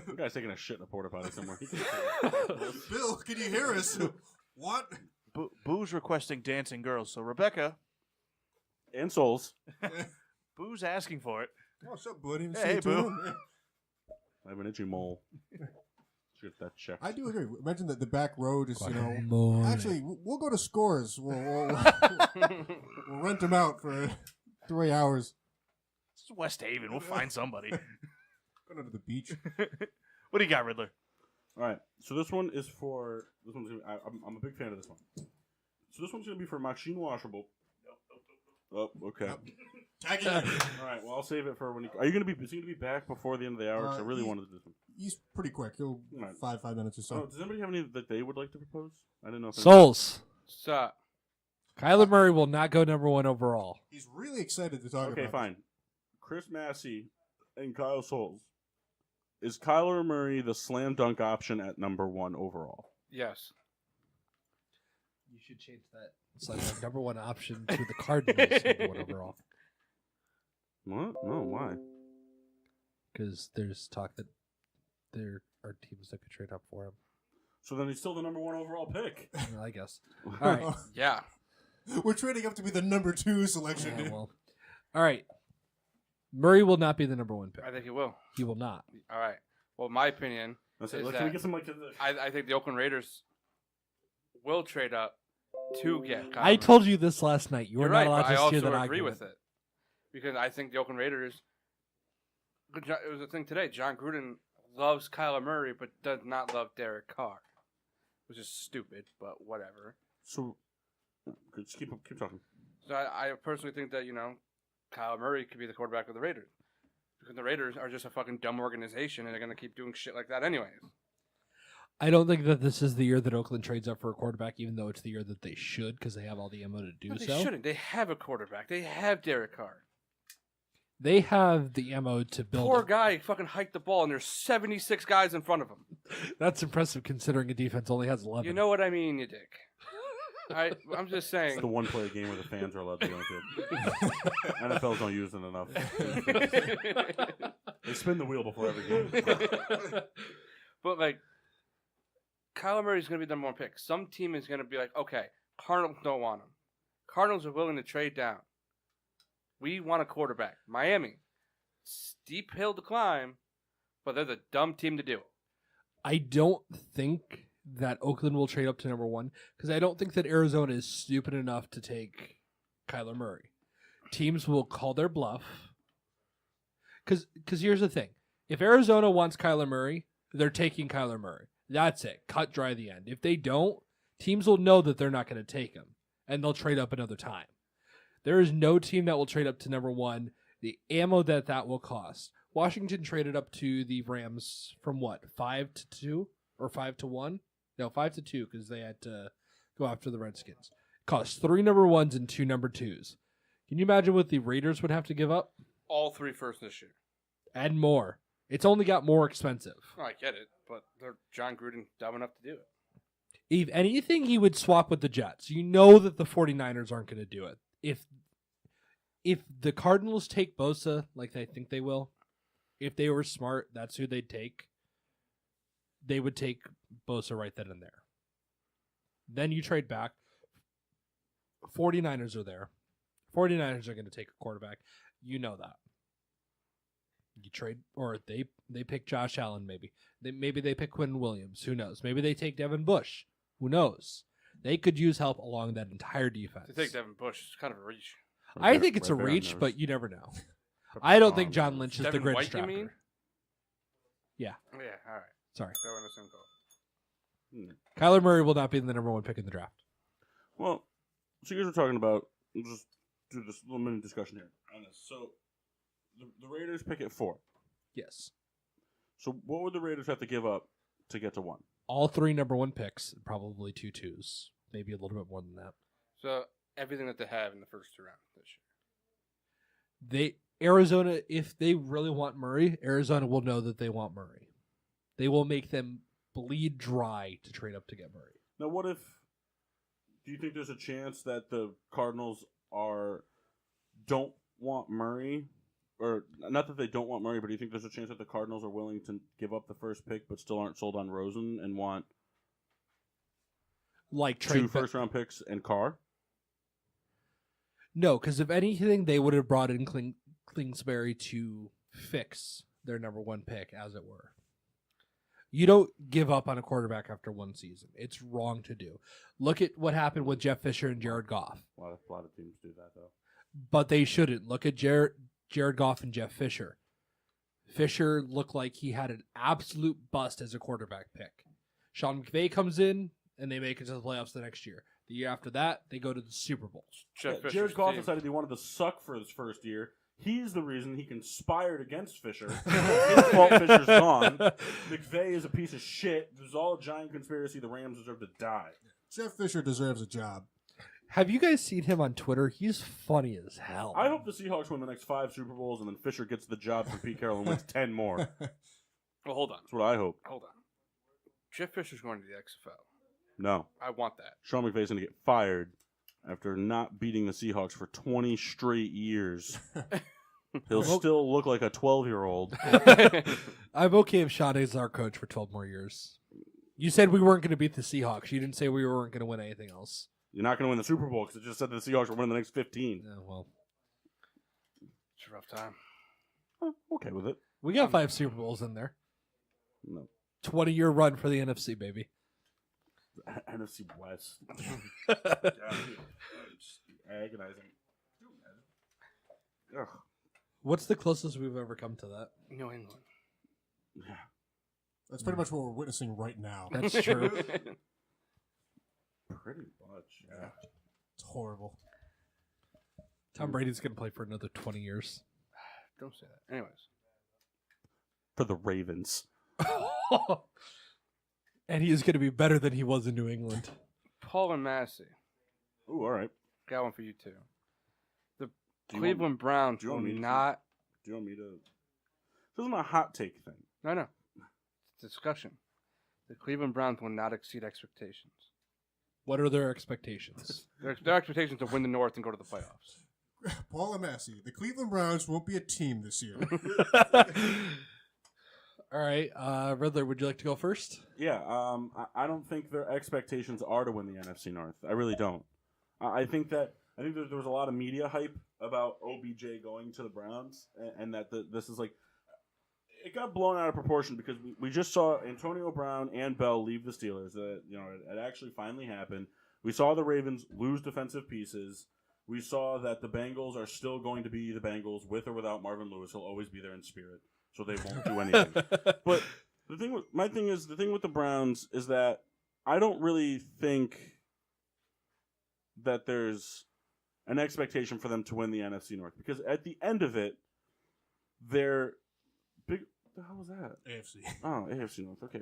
The guy's taking a shit in a porta potty somewhere. Bill, can you hear us? What? Boo's requesting dancing girls. So, Rebecca, And souls. Boo's asking for it. Oh, what's up, buddy? Hey, Boo. I have an itchy mole. Should get that checked. I do agree. Imagine that the back road is, Morning. Actually, we'll go to Scores. We'll rent them out for 3 hours. This is West Haven. We'll find somebody. Go Going to the beach. What do you got, Riddler? All right. So this one is for. This one's. I'm a big fan of this one. So this one's gonna be for Maxine Washable. Oh, okay. Tag in. All right. Well, I'll save it for when. Are you gonna be? Is he gonna be back before the end of the hour? Because I really wanted to do this one. He's pretty quick. He'll Right. 5 minutes or so. Oh, does anybody have any that they would like to propose? I didn't know. If Souls. So, Kyler Murray will not go number 1 overall. He's really excited to talk about Okay, it. fine. Chris Massey and Kyle Souls. Is Kyler Murray the slam dunk option at number 1 overall? yes. You should change that. It's like our number 1 option to the Cardinals number 1 overall. What? No, why? Because there's talk that there are teams that could trade up for him. So then he's still the number 1 overall pick. I guess. All right. Yeah. We're trading up to be the number 2 selection. Yeah, dude. well. All right. Murray will not be the number 1 pick. I think he will. He will not. All right. Well, my opinion That's is it. Like, that can we get some like? I think the Oakland Raiders will trade up to get Kyler I Murray. told you this last night. You were You're not right, allowed but to I steer also that agree argument. with it because I think the Oakland Raiders. It was a thing today. John Gruden loves Kyler Murray, but does not love Derek Carr, which is stupid, but whatever. So, just keep talking. So I personally think that Kyler Murray could be the quarterback of the Raiders because the Raiders are just a fucking dumb organization and they're gonna keep doing shit like that anyways. I don't think that this is the year that Oakland trades up for a quarterback, even though it's the year that they should, because they have all the ammo to do But they so. shouldn't. They have a quarterback. They have Derek Carr. They have the ammo to build Poor it. guy fucking hiked the ball and there's 76 guys in front of him. That's impressive considering a defense only has 11. You know what I mean, you dick. I'm just saying. It's the one-player game where the fans are allowed to go on the field. NFLs don't use it enough. They spin the wheel before every game. But like, Kyler Murray's going to be the number 1 pick. Some team is going to be like, okay, Cardinals don't want him. Cardinals are willing to trade down. We want a quarterback. Miami, steep hill to climb, but they're the dumb team to do it. I don't think that Oakland will trade up to number 1, because I don't think that Arizona is stupid enough to take Kyler Murray. Teams will call their bluff. Because here's the thing. If Arizona wants Kyler Murray, they're taking Kyler Murray. That's it. Cut dry the end. If they don't, teams will know that they're not going to take him, and they'll trade up another time. There is no team that will trade up to number 1. The ammo that will cost. Washington traded up to the Rams from what? 5-2 or 5-1? No, 5-2 because they had to go after the Redskins. It cost 3 number 1s and 2 number 2s. Can you imagine what the Raiders would have to give up? All 3 first this year. And more. It's only got more expensive. Oh, I get it, but they're John Gruden dumb enough to do it. If anything, he would swap with the Jets. You know that the 49ers aren't going to do it. If the Cardinals take Bosa, like they think they will, if they were smart, that's who they'd take. They would take Bosa right then and there. Then you trade back. 49ers are there. 49ers are going to take a quarterback. You know that. You trade, or they pick Josh Allen maybe. Maybe they pick Quentin Williams. Who knows? Maybe they take Devin Bush. Who knows? They could use help along that entire defense. To take Devin Bush is kind of a reach. I think it's a reach, but you never know. I don't think John Lynch is Devin the greatest White, drafter. you mean? Yeah. Oh, yeah, all right. Sorry. They're in the same boat. Kyler Murray will not be the number 1 pick in the draft. Well, so you guys were talking about. We'll just do this little mini discussion here on this. So, the Raiders pick at 4. Yes. So, what would the Raiders have to give up to get to 1? All 3 number 1 picks, probably 2 2s, maybe a little bit more than that. So everything that they have in the first 2 rounds this year. Arizona, if they really want Murray, Arizona will know that they want Murray. They will make them bleed dry to trade up to get Murray. Now, what if? Do you think there's a chance that the Cardinals don't want Murray, or not that they don't want Murray, but do you think there's a chance that the Cardinals are willing to give up the first pick, but still aren't sold on Rosen and want Like 2 first-round picks and Carr? No, because if anything, they would have brought in Kingsbury to fix their number 1 pick, as it were. You don't give up on a quarterback after 1 season. It's wrong to do. Look at what happened with Jeff Fisher and Jared Goff. A lot of teams do that, though. But they shouldn't. Look at Jared Goff and Jeff Fisher. Fisher looked like he had an absolute bust as a quarterback pick. Sean McVay comes in, and they make it to the playoffs the next year. The year after that, they go to the Super Bowl. Jared Goff decided he wanted to suck for his first year. He's the reason he conspired against Fisher. His fault Fisher's gone. McVay is a piece of shit. This is all a giant conspiracy. The Rams deserve to die. Jeff Fisher deserves a job. Have you guys seen him on Twitter? He's funny as hell. I hope the Seahawks win the next 5 Super Bowls and then Fisher gets the job for Pete Carroll and wins 10 more. Well, hold on. That's what I hope. Hold on. Jeff Fisher's going to the XFL. No. I want that. Sean McVay's going to get fired after not beating the Seahawks for 20 straight years. He'll still look like a 12-year-old. I'm okay if Sean is our coach for 12 more years. You said we weren't going to beat the Seahawks. You didn't say we weren't going to win anything else. You're not going to win the Super Bowl because it just said the Seahawks are winning the next 15. Yeah, well, It's a rough time. Okay with it. we got 5 Super Bowls in there. No. 20-year run for the NFC, baby. NFC West. Agonizing. Ugh. What's the closest we've ever come to that? New England. Yeah. That's pretty much what we're witnessing right now. That's true. Pretty much, yeah. It's horrible. Tom Brady's going to play for another 20 years. Don't say that. Anyways. For the Ravens. And he is going to be better than he was in New England. Paul and Massey. Ooh, all right. Got one for you, too. The Do you Cleveland Browns do you will want me to- not... Do you want me to... This isn't a hot take thing. No. It's a discussion. The Cleveland Browns will not exceed expectations. What are their expectations? Their expectations to win the North and go to the playoffs. Paul Massey, the Cleveland Browns won't be a team this year. All right. Riddler, would you like to go first? Yeah, I don't think their expectations are to win the NFC North. I really don't. I think there was a lot of media hype about OBJ going to the Browns, and that this is like it got blown out of proportion because we just saw Antonio Brown and Bell leave the Steelers. It actually finally happened. We saw the Ravens lose defensive pieces. We saw that the Bengals are still going to be the Bengals with or without Marvin Lewis. He'll always be there in spirit, so they won't do anything. But the thing with the Browns is that I don't really think that there's an expectation for them to win the NFC North because at the end of it, they're big. What the hell was that? AFC. Oh, AFC North. Okay,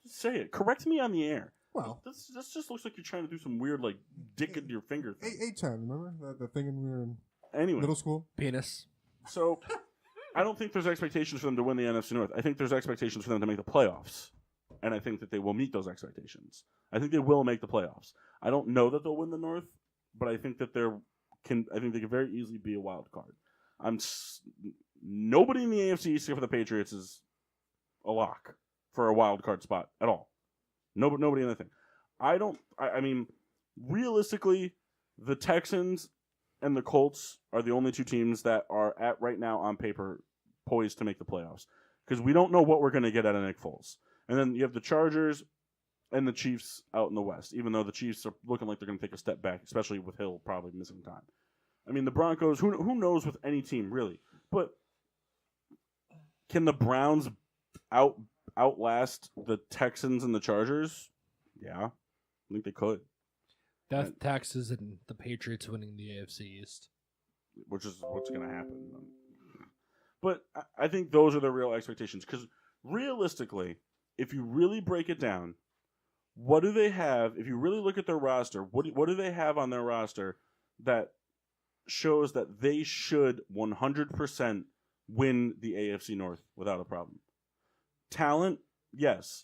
just say it. Correct me on the air. Well, This just looks like you're trying to do some weird like dick into your finger thing. A-10, remember? The thing when we were in Anyway, middle school? Penis. so I don't think there's expectations for them to win the NFC North. I think there's expectations for them to make the playoffs, and I think that they will meet those expectations. I think they will make the playoffs. I don't know that they'll win the North, but I think that I think they could very easily be a wild card. Nobody in the AFC except for the Patriots is a lock for a wild card spot at all. Nobody in the thing. I mean, realistically, the Texans and the Colts are the only 2 teams that are at right now on paper poised to make the playoffs because we don't know what we're going to get out of Nick Foles. And then you have the Chargers and the Chiefs out in the West, even though the Chiefs are looking like they're going to take a step back, especially with Hill probably missing time. I mean, the Broncos, who knows with any team, really. But can the Browns outlast the Texans and the Chargers? Yeah, I think they could. Death taxes and the Patriots winning the AFC East. Which is what's going to happen. But I think those are the real expectations. Because realistically, if you really break it down, what do they have? If you really look at their roster, what do they have on their roster that shows that they should 100% win the AFC North without a problem? Talent, yes.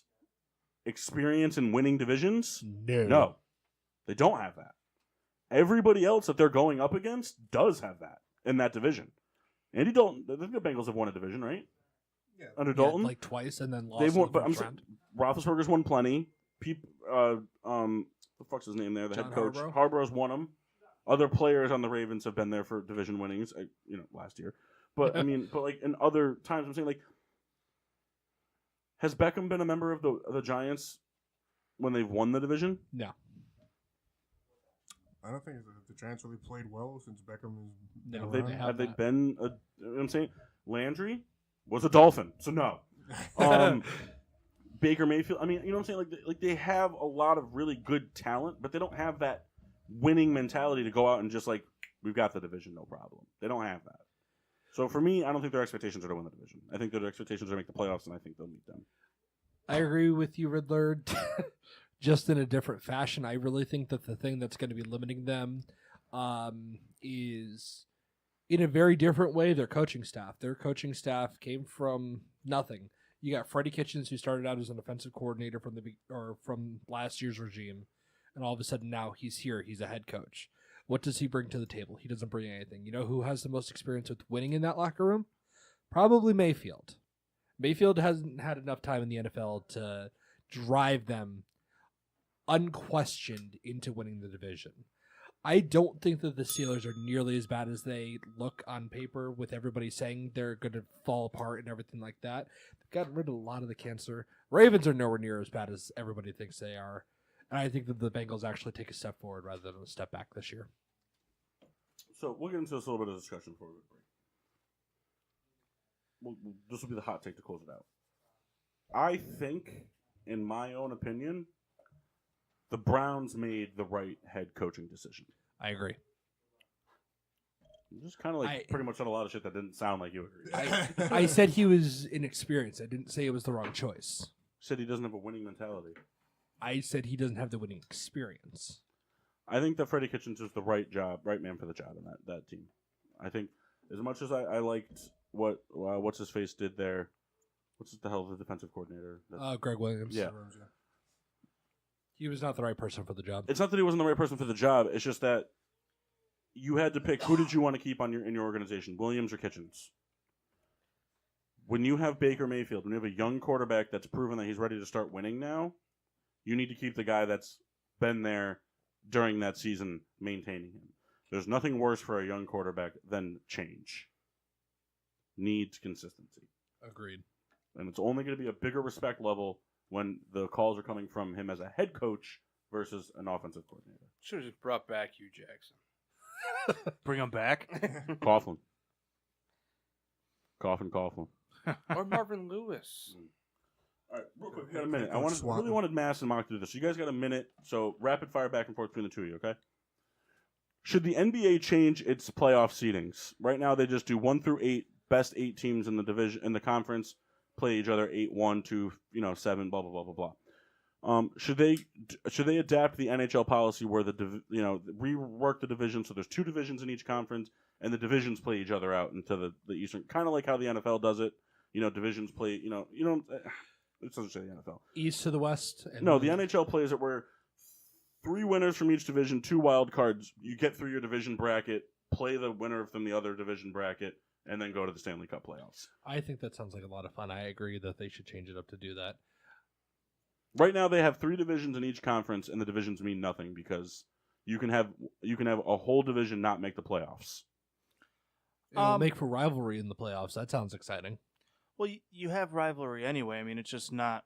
Experience in winning divisions? No. They don't have that. Everybody else that they're going up against does have that in that division. Andy Dalton, I think the Bengals have won a division, right? Yeah. Under Dalton? like twice and then lost They've in won, the but I'm first saying round. Roethlisberger's won plenty. The fuck's his name there? The John head coach. Harbaugh? Harbaugh's won them. Other players on the Ravens have been there for division winnings, last year. But I mean, like in other times, I'm saying like, has Beckham been a member of the Giants when they've won the division? No. I don't think the Giants really played well since Beckham is No, been they around. have Have they that. been? You know what I'm saying Landry was a Dolphin, so no. Baker Mayfield. I mean, you know what I'm saying? Like they have a lot of really good talent, but they don't have that winning mentality to go out and just like, we've got the division, no problem. They don't have that. So for me, I don't think their expectations are to win the division. I think their expectations are to make the playoffs, and I think they'll meet them. I agree with you, Riddler, just in a different fashion. I really think that the thing that's going to be limiting them is, in a very different way, their coaching staff. Their coaching staff came from nothing. You got Freddie Kitchens, who started out as an offensive coordinator from last year's regime, and all of a sudden now he's here. He's a head coach. What does he bring to the table? He doesn't bring anything. You know who has the most experience with winning in that locker room? Probably Mayfield. Mayfield hasn't had enough time in the NFL to drive them unquestioned into winning the division. I don't think that the Steelers are nearly as bad as they look on paper, with everybody saying they're going to fall apart and everything like that. They've gotten rid of a lot of the cancer. Ravens are nowhere near as bad as everybody thinks they are. And I think that the Bengals actually take a step forward rather than a step back this year. So we'll get into this a little bit of discussion before we break. This will be the hot take to close it out. I think, in my own opinion, the Browns made the right head coaching decision. I agree. You just kind of pretty much said a lot of shit that didn't sound like you agreed. I said he was inexperienced. I didn't say it was the wrong choice. Said he doesn't have a winning mentality. I said he doesn't have the winning experience. I think that Freddie Kitchens is the right man for the job in that team. I think as much as I liked what what's his face did there, what's the hell the defensive coordinator? Greg Williams. Yeah. He was not the right person for the job. It's not that he wasn't the right person for the job. It's just that you had to pick who did you want to keep in your organization, Williams or Kitchens. When you have Baker Mayfield, when you have a young quarterback that's proven that he's ready to start winning now, you need to keep the guy that's been there during that season maintaining him. There's nothing worse for a young quarterback than change. Needs consistency. Agreed. And it's only going to be a bigger respect level when the calls are coming from him as a head coach versus an offensive coordinator. Should have just brought back Hugh Jackson. Bring him back. Coughlin. Coughlin. Or Marvin Lewis. All right, real quick, we got a minute. I really wanted Mass and Mock to do this. You guys got a minute, so rapid fire back and forth between the two of you, okay? Should the NBA change its playoff seedings? Right now, they just do 1 through 8, best 8 teams in the division in the conference play each other 8-1 to 7, blah blah blah blah blah. Should they adapt the NHL policy where rework the division so there's 2 divisions in each conference and the divisions play each other out into the Eastern, kind of like how the NFL does it. Divisions play. It doesn't say the NFL. East to the West. No, the NHL plays it where 3 winners from each division, 2 wild cards. You get through your division bracket, play the winner from the other division bracket, and then go to the Stanley Cup playoffs. I think that sounds like a lot of fun. I agree that they should change it up to do that. Right now, they have 3 divisions in each conference, and the divisions mean nothing because you can have a whole division not make the playoffs. It'll make for rivalry in the playoffs. That sounds exciting. Well, you have rivalry anyway. I mean, it's just not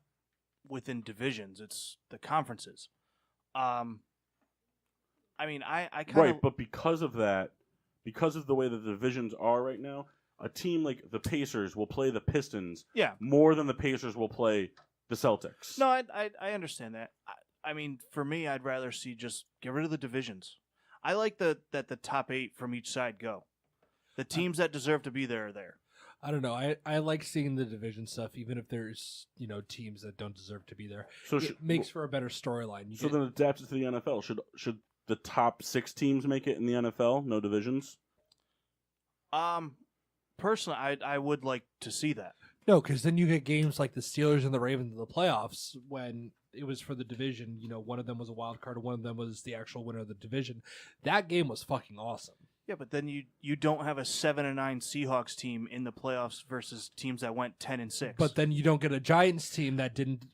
within divisions. It's the conferences. I mean, I kind of... Right, but because of that, because of the way that the divisions are right now, a team like the Pacers will play the Pistons more than the Pacers will play the Celtics. No, I understand that. I mean, for me, I'd rather see just get rid of the divisions. I like that the top 8 from each side go. The teams that deserve to be there are there. I don't know. I like seeing the division stuff, even if there's teams that don't deserve to be there. So it makes for a better storyline. Then adapt it to the NFL. Should the top 6 teams make it in the NFL? No divisions. Personally, I would like to see that. No, because then you get games like the Steelers and the Ravens in the playoffs when it was for the division. One of them was a wild card, and one of them was the actual winner of the division. That game was fucking awesome. Yeah, but then you don't have a 7-9 Seahawks team in the playoffs versus teams that went 10-6. But then you don't get a Giants team that didn't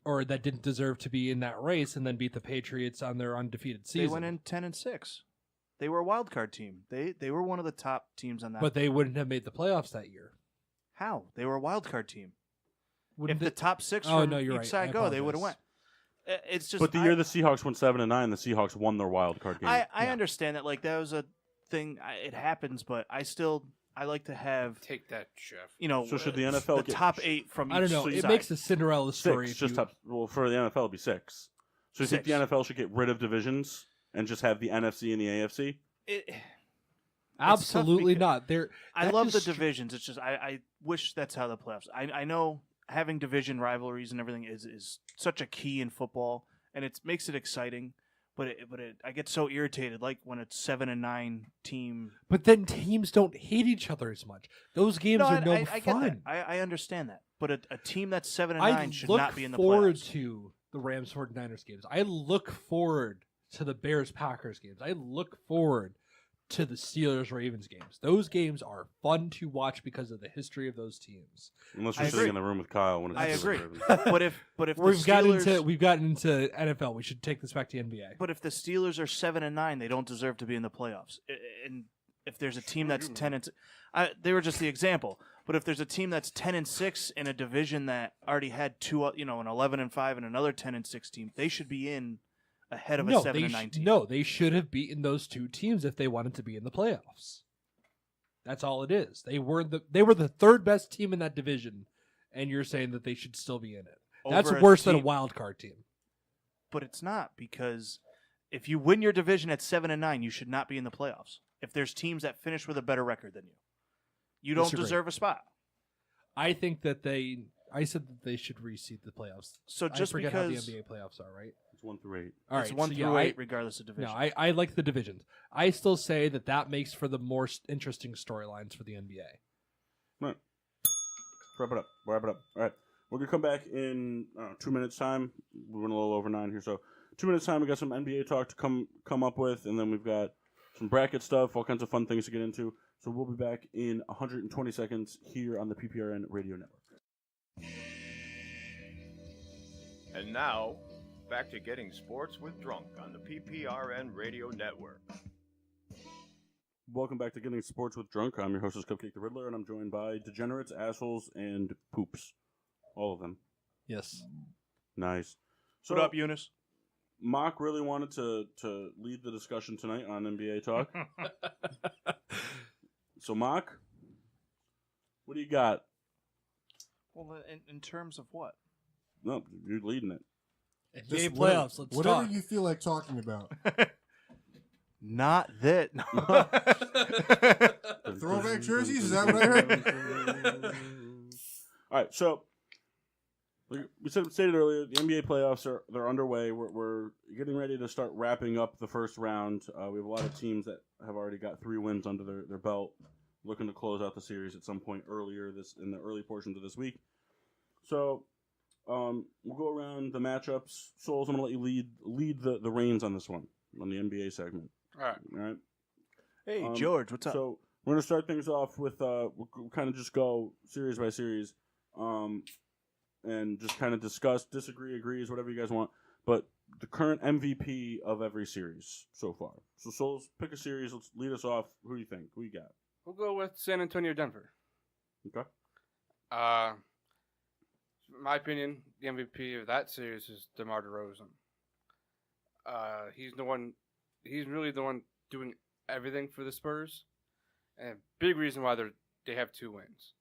deserve to be in that race and then beat the Patriots on their undefeated season. They went in 10-6. They were a wild card team. They were one of the top teams on that. But they wouldn't have made the playoffs that year. How? They were a wild card team. Wouldn't the top 6 from each side go, they would have went. It's just. But the year the Seahawks went 7-9, the Seahawks won their wild card game. I understand that. Like that was a thing. It happens, but I I like to have Take that, Jeff. So should the NFL the get top 8 from each I don't know. So It side. makes a Cinderella story. six? If Just you, top. For the NFL, it'd be 6. So you think the 6. NFL should get rid of divisions and just have the NFC and the AFC? absolutely because- not. They're I that love the just- divisions. It's just I wish that's how the playoffs. I know having division rivalries and everything is such a key in football, and it makes it exciting. But I get so irritated, like when it's 7 and 9 team. But then teams don't hate each other as much. Those games are no I fun. get that. I understand that. But a team that's 7 and I 9 should look not be in the forward playoffs. to the Rams 49ers games. I look forward to the Bears Packers games. I look forward to the Steelers Ravens games. Those games are fun to watch because of the history of those teams. Unless I you're sitting agree. in the room with Kyle. When it's I Steelers agree. Ravens. but if We've Steelers, gotten into NFL. We should take this back to NBA. But if the Steelers are 7 and 9, they don't deserve to be in the playoffs. And if there's a team that's 10 and they were just the example. But if there's a team that's 10 and 6 in a division that already had two, an 11 and 5 and another 10 and 6 team, they should be in ahead of a 7 and 9 team. No, they should have beaten those two teams if they wanted to be in the playoffs. That's all it is. They were the third best team in that division, and you're saying that they should still be in it. That's Over a worse than a team- wild card team. But it's not, because if you win your division at 7 and 9, you should not be in the playoffs. If there's teams that finish with a better record than you, you don't Disagree. deserve a spot. I think that I said that they should reseed the playoffs. So just I forget because how the NBA playoffs are, right? It's 1 through 8. All it's right, 1 so through yeah, 8, regardless of division. No, I like the divisions. I still say that makes for the more interesting storylines for the NBA. Right. Wrap it up. All right. We're going to come back in 2 minutes' time. We're running a little over 9 here. So 2 minutes' time, we got some NBA talk to come up with, and then we've got some bracket stuff, all kinds of fun things to get into. So we'll be back in 120 seconds here on the PPRN Radio Network. And now, back to Getting Sports with Drunk on the PPRN Radio Network. Welcome back to Getting Sports with Drunk. I'm your hostess, Cupcake the Riddler, and I'm joined by degenerates, assholes, and poops. All of them. Yes. Nice. So, What up, Eunice? Mock really wanted to lead the discussion tonight on NBA talk. So, Mock, what do you got? Well, in terms of what? No, you're leading it. NBA Just playoffs. Let's whatever talk. you feel like talking about. Not that. Throwback jerseys? Is that what I heard? All right, so we stated earlier, the NBA playoffs they're underway. We're getting ready to start wrapping up the first round. We have a lot of teams that have already got 3 wins under their belt, looking to close out the series at some point in the early portions of this week. So we'll go around the matchups. Souls, I'm going to let you lead the reins on this one, on the NBA segment. All right. Hey, George, what's up? So we're going to start things off with we'll kind of just go series by series, and just kind of discuss, disagree, agrees, whatever you guys want. But the current MVP of every series so far. So Souls, pick a series. Let's lead us off. Who do you think? Who you got? We'll go with San Antonio, Denver. Okay. In my opinion, the MVP of that series is DeMar DeRozan. He's really the one doing everything for the Spurs, and a big reason why they have 2 wins.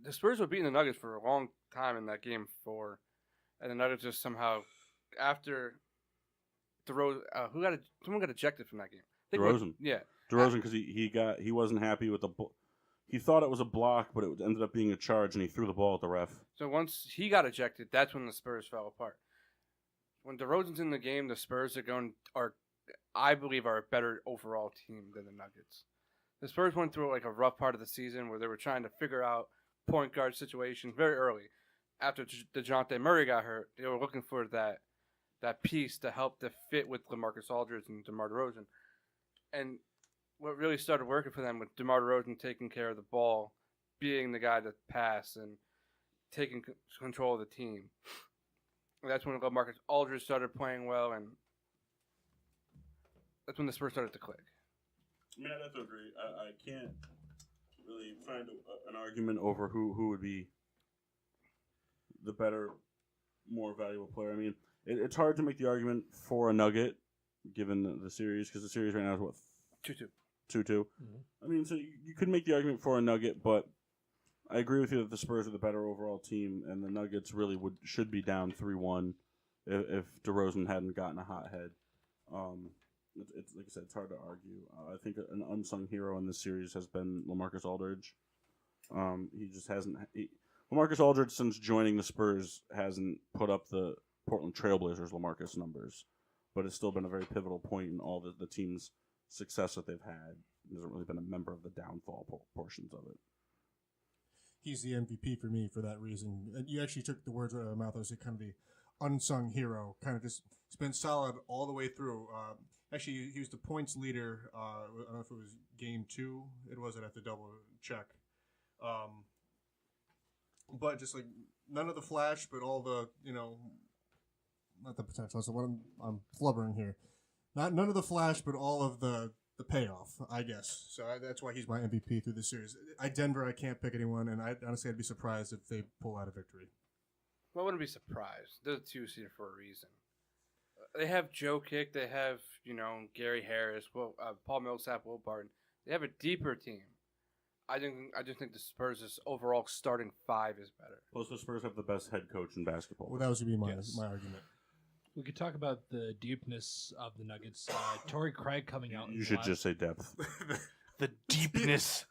The Spurs were beating the Nuggets for a long time in that game 4, and the Nuggets just somehow, after DeRozan, someone got ejected from that game. I think DeRozan. Yeah. DeRozan, because he wasn't happy with he thought it was a block, but it ended up being a charge, and he threw the ball at the ref. So once he got ejected, that's when the Spurs fell apart. When DeRozan's in the game, the Spurs I believe, are a better overall team than the Nuggets. The Spurs went through like a rough part of the season where they were trying to figure out point guard situation very early. After DeJounte Murray got hurt, they were looking for that piece to help to fit with LaMarcus Aldridge and DeMar DeRozan. And what really started working for them with DeMar DeRozan taking care of the ball, being the guy to pass and taking control of the team. And that's when LaMarcus Aldridge started playing well, and that's when the Spurs started to click. I mean, I'd have to agree. I can't really find an argument over who would be the better, more valuable player. I mean, it's hard to make the argument for a Nugget, given the series, because the series right now is what? 2-2. 2-2. I mean, so you could make the argument for a Nugget, but I agree with you that the Spurs are the better overall team, and the Nuggets really should be down 3-1 if DeRozan hadn't gotten a hot head. It's like I said, it's hard to argue. I think an unsung hero in this series has been LaMarcus Aldridge. He just hasn't. LaMarcus Aldridge, since joining the Spurs, hasn't put up the Portland Trailblazers LaMarcus numbers, but it's still been a very pivotal point in all the team's success that they've had. He hasn't really been a member of the downfall portions of it. He's the MVP for me for that reason. And you actually took the words right out of my mouth. I was kind of the unsung hero. Kind of just it's been solid all the way through. Actually, he was the points leader. I don't know if it was game 2. It wasn't at the double check. But just like none of the flash, but all the not the potential. So what I'm flubbering here. None of the flash, but all of the payoff, I guess. So that's why he's my MVP through this series. Denver, I can't pick anyone, and honestly, I'd be surprised if they pull out a victory. Well, I wouldn't be surprised. They're the 2 seed for a reason. They have Joe Kick. They have Gary Harris, Paul Millsap, Will Barton. They have a deeper team. I just think the Spurs' overall starting 5 is better. Plus, the Spurs have the best head coach in basketball. Well, that was going to be my argument. We could talk about the deepness of the Nuggets. Torrey Craig coming out. You should just say depth. The deepness.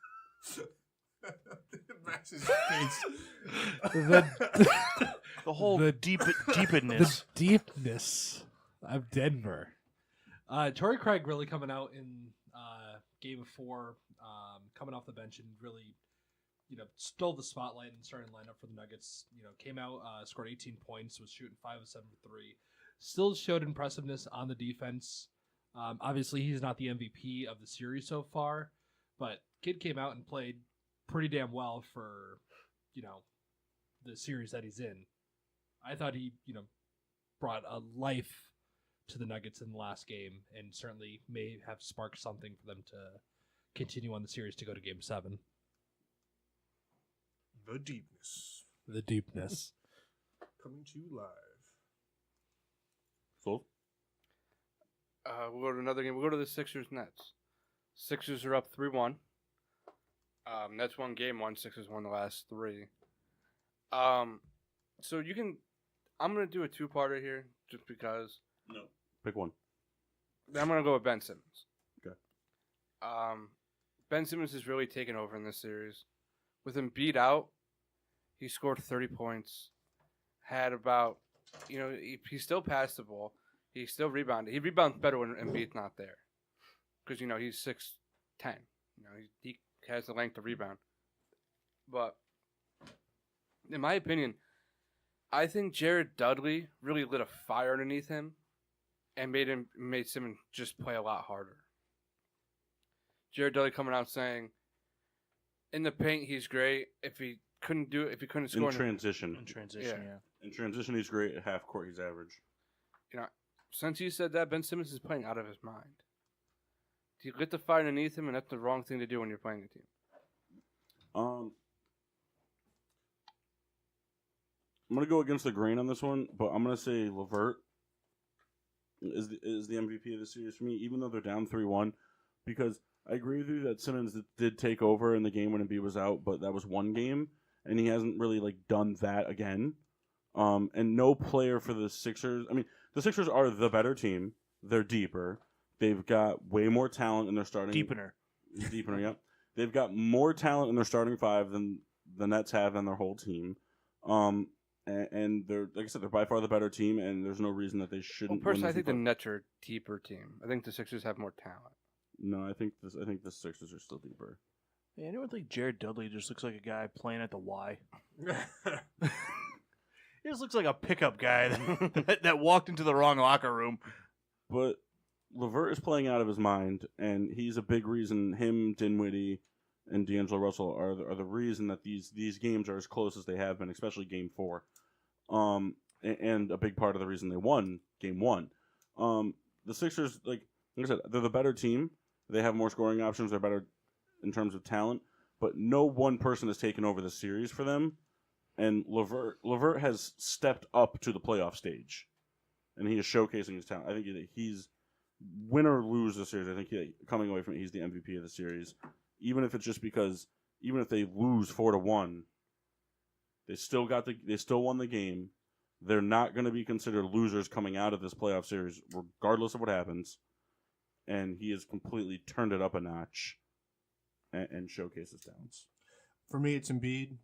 Max's face. The whole deepness. The deepness of Denver. Torrey Craig really coming out in game 4, coming off the bench and really, stole the spotlight and starting lineup for the Nuggets. Came out, scored 18 points, was shooting 5 of 7 for 3. Still showed impressiveness on the defense. Obviously, he's not the MVP of the series so far, but kid came out and played pretty damn well for, the series that he's in. I thought he, brought a life to the Nuggets in the last game and certainly may have sparked something for them to continue on the series to go to Game 7. The deepness. The deepness. Coming to you live. So? We'll go to another game. We'll go to the Sixers-Nets. Sixers are up 3-1. Nets won game 1. Sixers won the last 3. So you can... I'm going to do a 2-parter here just because... No. Pick one. I'm going to go with Ben Simmons. Okay. Ben Simmons has really taken over in this series. With him beat out, he scored 30 points. Had about... he still passed the ball. He still rebounded. He rebounds better when Embiid's not there. Because, he's 6'10". He has the length to rebound. But, in my opinion, I think Jared Dudley really lit a fire underneath him and made Simmons just play a lot harder. Jared Dudley coming out saying, in the paint, he's great. If he couldn't score in transition. In transition, yeah. In transition, he's great. At half court, he's average. Since you said that, Ben Simmons is playing out of his mind. He lit the fire underneath him, and that's the wrong thing to do when you're playing a team. I'm going to go against the grain on this one, but I'm going to say LeVert is the MVP of the series for me, even though they're down 3-1, because I agree with you that Simmons did take over in the game when Embiid was out, but that was one game, and he hasn't really done that again. And no player for the Sixers. I mean, the Sixers are the better team. They're deeper. They've got way more talent in their starting. Deepener, yeah. They've got more talent in their starting 5 than the Nets have in their whole team. And they're, like I said, they're by far the better team, and there's no reason that they shouldn't. Well, personally, I think the Nets are a deeper team. I think the Sixers have more talent. No, I think the Sixers are still deeper. Yeah, anyone think Jared Dudley just looks like a guy playing at the Y? He just looks like a pickup guy that walked into the wrong locker room. But LeVert is playing out of his mind, and he's a big reason. Him, Dinwiddie, and D'Angelo Russell are the reason that these games are as close as they have been, especially Game 4. And a big part of the reason they won Game 1. The Sixers, like I said, they're the better team. They have more scoring options. They're better in terms of talent. But no one person has taken over the series for them. And LeVert has stepped up to the playoff stage. And he is showcasing his talent. I think he's win or lose the series, I think coming away from it, he's the MVP of the series. Even if it's just because, even if they lose 4-1, they still won the game. They're not going to be considered losers coming out of this playoff series, regardless of what happens. And he has completely turned it up a notch and showcased his talents. For me, it's Embiid,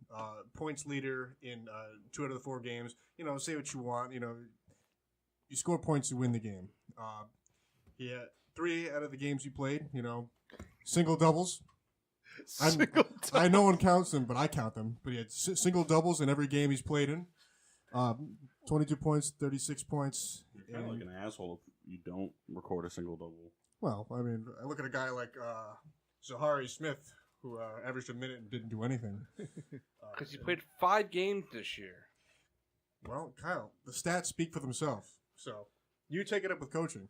points leader in 2 out of the 4 games. Say what you want. You score points, you win the game. He had 3 out of the games he played. Single doubles. I no one counts them, but I count them. But he had single doubles in every game he's played in. 22 points, 36 points. You're kind of like an asshole if you don't record a single double. Well, I mean, I look at a guy like Zahari Smith, who averaged a minute and didn't do anything. Because he played 5 games this year. Well, Kyle, the stats speak for themselves. So you take it up with coaching.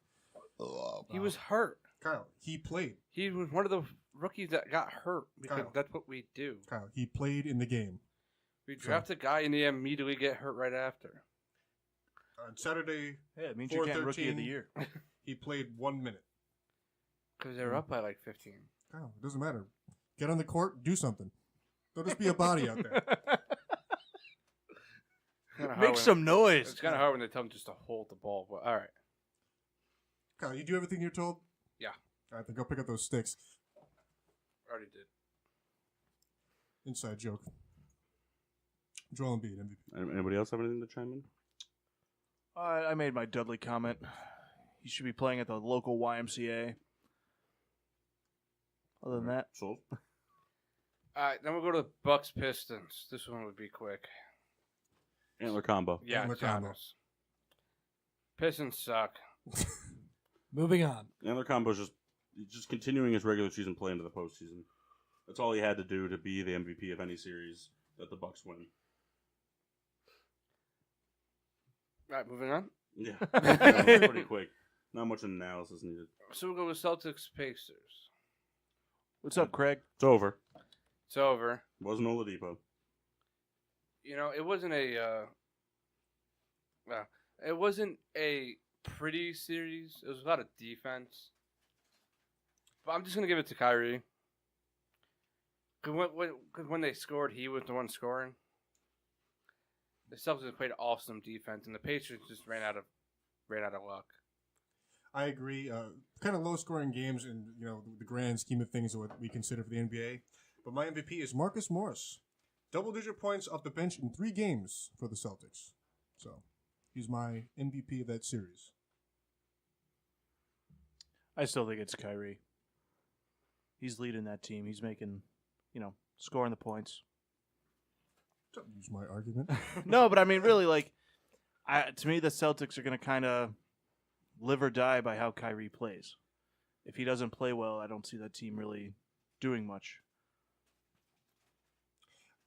He was hurt. Kyle, he played. He was one of the rookies that got hurt because Kyle. that's what we do. Kyle, he played in the game. We draft a guy and they immediately get hurt right after. On Saturday, Yeah, it means you're getting Rookie of the 4-13, Year. he played 1 minute. Because they were up by like 15. Kyle, it doesn't matter. Get on the court, do something. Don't just be a body out there. Make some noise. It's kind of hard when they tell him just to hold the ball. But all right. Kyle, you do everything you're told? Yeah. All right, then go pick up those sticks. Already did. Inside joke. Joel Embiid, MVP. Anybody else have anything to chime in? I made my Dudley comment. He should be playing at the local YMCA. Other than that, Sold. All right, then we'll go to the Bucks Pistons. This one would be quick. Antler combo. Yeah, Antler combo. Giannis. Pistons suck. Moving on. Antler combo is just continuing his regular season play into the postseason. That's all he had to do to be the MVP of any series that the Bucks win. All right, moving on. Yeah, that was pretty quick. Not much analysis needed. So we'll go with Celtics Pacers. what's up, Craig? It's over. It's over. Wasn't Oladipo. It wasn't a pretty series. It was a lot of defense. But I'm just gonna give it to Kyrie. Because when they scored, he was the one scoring. The Celtics played awesome defense, and the Pacers just ran out of luck. I agree. Kind of low-scoring games in the grand scheme of things of what we consider for the NBA. But my MVP is Marcus Morris. Double-digit points off the bench in 3 games for the Celtics. So he's my MVP of that series. I still think it's Kyrie. He's leading that team. He's making, scoring the points. Don't use my argument. No, but I mean, really, to me, the Celtics are going to kind of live or die by how Kyrie plays. If he doesn't play well, I don't see that team really doing much.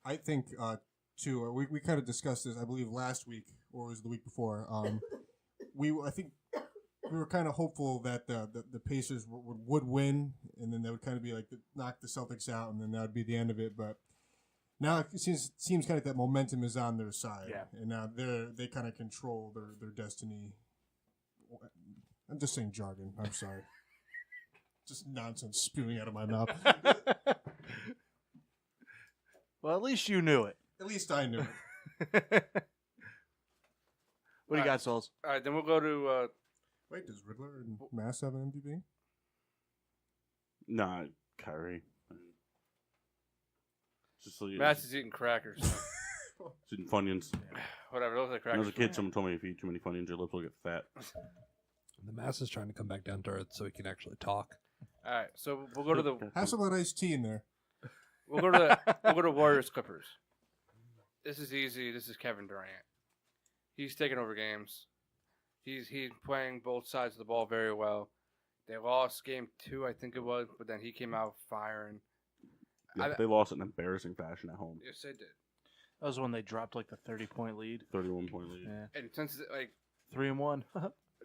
I think, too, we kind of discussed this, I believe, last week, or it was the week before. I think we were kind of hopeful that the Pacers would win, and then they would kind of be like, knock the Celtics out, and then that would be the end of it. But now it seems kind of like that momentum is on their side. Yeah. And now they kind of control their destiny. I'm just saying jargon. I'm sorry. Just nonsense spewing out of my mouth. Well, at least you knew it. At least I knew it. What do you got, Souls? All right, then we'll go to Wait, does Riddler and Mass have an MVP? Nah, Kyrie. Just so Matt's is eating crackers. eating Funyuns. Whatever, those are When I crackers. was a kid, someone told me if you eat too many Funyuns, your lips will get fat. The mass is trying to come back down to earth so he can actually talk. All right, so we'll go to the Have some of that iced tea in there. we'll go to Warriors Clippers. This is easy. This is Kevin Durant. He's taking over games. He's playing both sides of the ball very well. They lost game 2, I think it was, but then he came out firing. Yeah, they lost in embarrassing fashion at home. Yes, they did. That was when they dropped the 30-point lead. 31-point lead. Yeah. And since 3-1.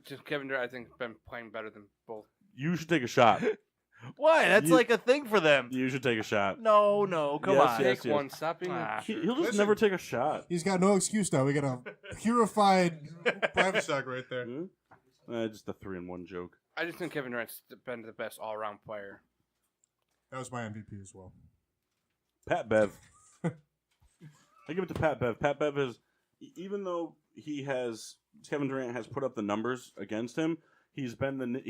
just Kevin Durant, I think, been playing better than both. You should take a shot. Why? That's a thing for them. You should take a shot. No, come Yes, on. yes. Take one. Stop being. He'll just Listen. never take a shot. He's got no excuse now. We got a purified private stock right there. Just a 3-1 joke. I just think Kevin Durant's been the best all-around player. That was my MVP as well. Pat Bev. I give it to Pat Bev. Pat Bev has, even though Kevin Durant has put up the numbers against him, he's been the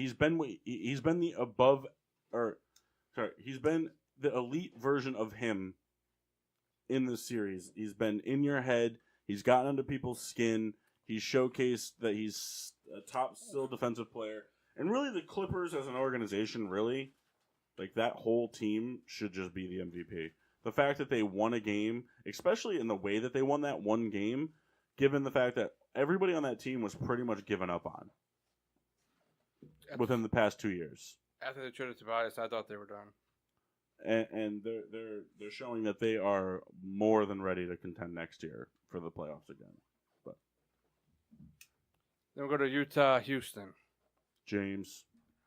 elite version of him in this series. He's been in your head. He's gotten under people's skin. He's showcased that he's a top still defensive player. And really, the Clippers as an organization, really, like that whole team should just be the MVP. The fact that they won a game, especially in the way that they won that one game, given the fact that everybody on that team was pretty much given up on within the past 2 years. After they traded Tobias, I thought they were done. And they're showing that they are more than ready to contend next year for the playoffs again. But then we'll go to Utah, Houston. James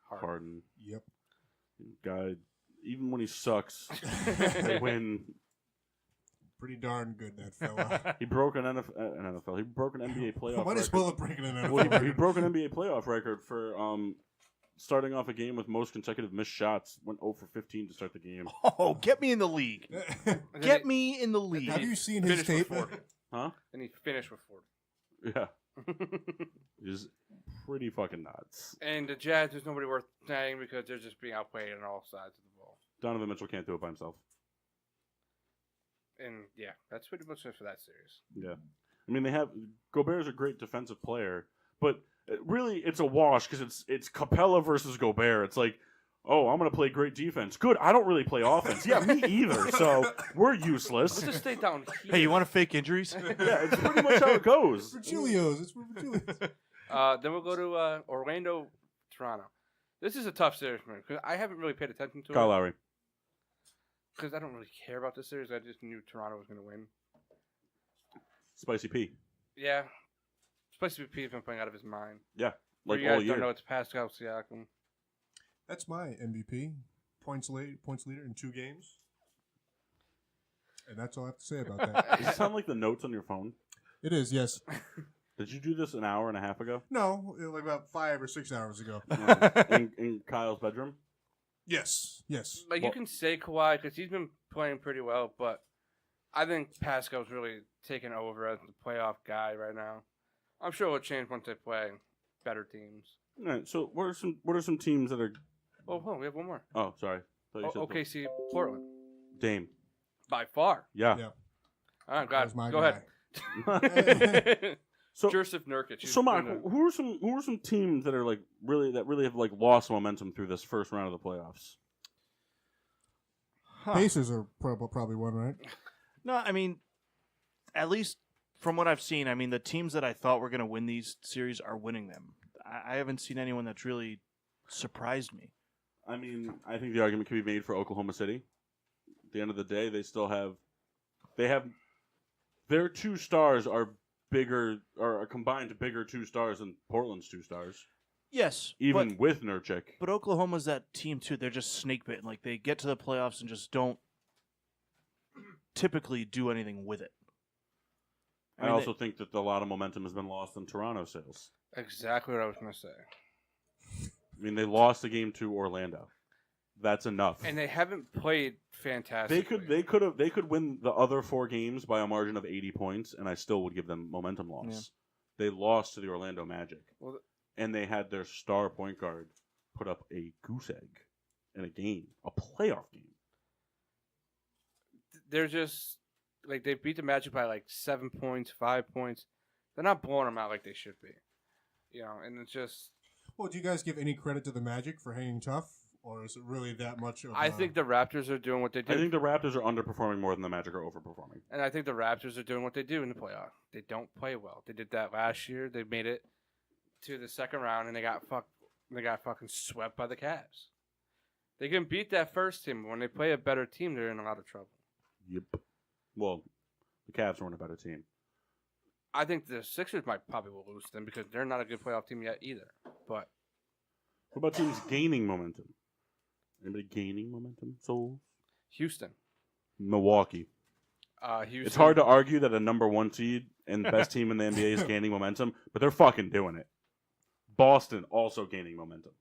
Harden. Yep. Guy, even when he sucks, they win. Pretty darn good, that fella. He broke an NFL. He broke an NBA playoff Might as record. well have broken an NFL Well, he record. broke an NBA playoff record for starting off a game with most consecutive missed shots. Went 0 for 15 to start the game. Oh, get me in the league. Get me in the league. Have you seen his Finished tape? with 40. Huh? And he finished with 40. Yeah. Is pretty fucking nuts. And the Jazz, there's nobody worth saying because they're just being outplayed on all sides of the ball. Donovan Mitchell can't do it by himself. And yeah, that's pretty much it for that series. Yeah. I mean, Gobert's a great defensive player, but really it's a wash because it's Capella versus Gobert. It's like, oh, I'm going to play great defense. Good. I don't really play offense. Yeah, me either. So we're useless. Let's just stay down here. Hey, you want to fake injuries? Yeah, it's pretty much how it goes. Virgilio's. It's for Virgilio's. Then we'll go to Orlando, Toronto. This is a tough series, man, because I haven't really paid attention to Kyle it. Lowry. Because I don't really care about this series. I just knew Toronto was going to win. Spicy P. Yeah. Spicy P's been playing out of his mind. Yeah, For like you guys all year. don't know, it's Pascal Siakam. That's my MVP. Points leader in 2 games. And that's all I have to say about that. Does it sound like the notes on your phone? It is, yes. Did you do this an hour and a half ago? No, like about 5 or 6 hours ago. In Kyle's bedroom? Yes, yes. Like, you can say Kawhi because he's been playing pretty well, but I think Pascal's really taken over as the playoff guy right now. I'm sure it'll change once they play better teams. All right, so what are some teams that are... Oh, hold on, we have one more. Oh, sorry. Thought you said OKC, Portland. Dame. By far. Yeah. Yeah. All right, That God, was my go guy. ahead. So, Joseph Nurkic. he's so Mark, been a- who are some teams that are really have lost momentum through this first round of the playoffs? Pacers are probably one, right? No, I mean, at least from what I've seen, I mean, the teams that I thought were going to win these series are winning them. I haven't seen anyone that's really surprised me. I mean, I think the argument can be made for Oklahoma City. At the end of the day, their 2 stars are bigger, or are combined to bigger 2 stars than Portland's 2 stars, Yes, even with Nurkic. but Oklahoma's that team too. They're just snake bitten. Like they get to the playoffs and just don't typically do anything with it. I also think that a lot of momentum has been lost in Toronto sales. Exactly what I was going to say. I mean, they lost the game to Orlando. That's enough. And they haven't played fantastic. They could win the other 4 games by a margin of 80 points, and I still would give them momentum loss. They lost to the Orlando Magic, and they had their star point guard put up a goose egg in a game, a playoff game. They're just like they beat the Magic by like 7 points, 5 points. They're not blowing them out like they should be, And it's just. Well, do you guys give any credit to the Magic for hanging tough? Or is it really that much of I think the Raptors are doing what they do. I think the Raptors are underperforming more than the Magic are overperforming. And I think the Raptors are doing what they do in the playoff. They don't play well. They did that last year. They made it to the second round, and they got fucking swept by the Cavs. They can beat that first team, but when they play a better team, they're in a lot of trouble. Yep. Well, the Cavs weren't a better team. I think the Sixers probably will lose them because they're not a good playoff team yet either. But what about teams gaining momentum? Anybody gaining momentum? So Houston. Milwaukee. Houston. It's hard to argue that a number 1 seed and the best team in the NBA is gaining momentum, but they're fucking doing it. Boston also gaining momentum.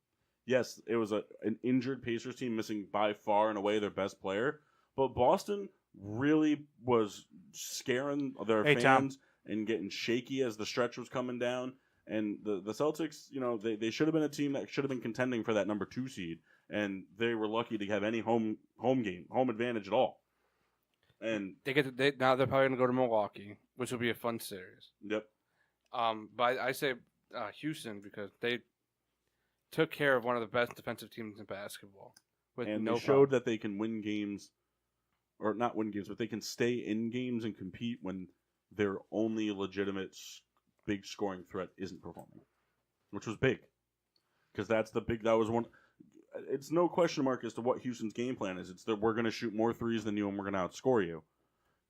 Yes, it was an injured Pacers team missing by far and away their best player, but Boston really was scaring their fans and getting shaky as the stretch was coming down. And the Celtics, they should have been a team that should have been contending for that number 2 seed, and they were lucky to have any home advantage at all. And now they're probably gonna go to Milwaukee, which will be a fun series. Yep. But I say Houston because they took care of one of the best defensive teams in basketball. And they showed that they can win games, or not win games, but they can stay in games and compete when their only legitimate big scoring threat isn't performing, which was big, because that was one. It's no question mark as to what Houston's game plan is. It's that we're going to shoot more threes than you, and we're going to outscore you.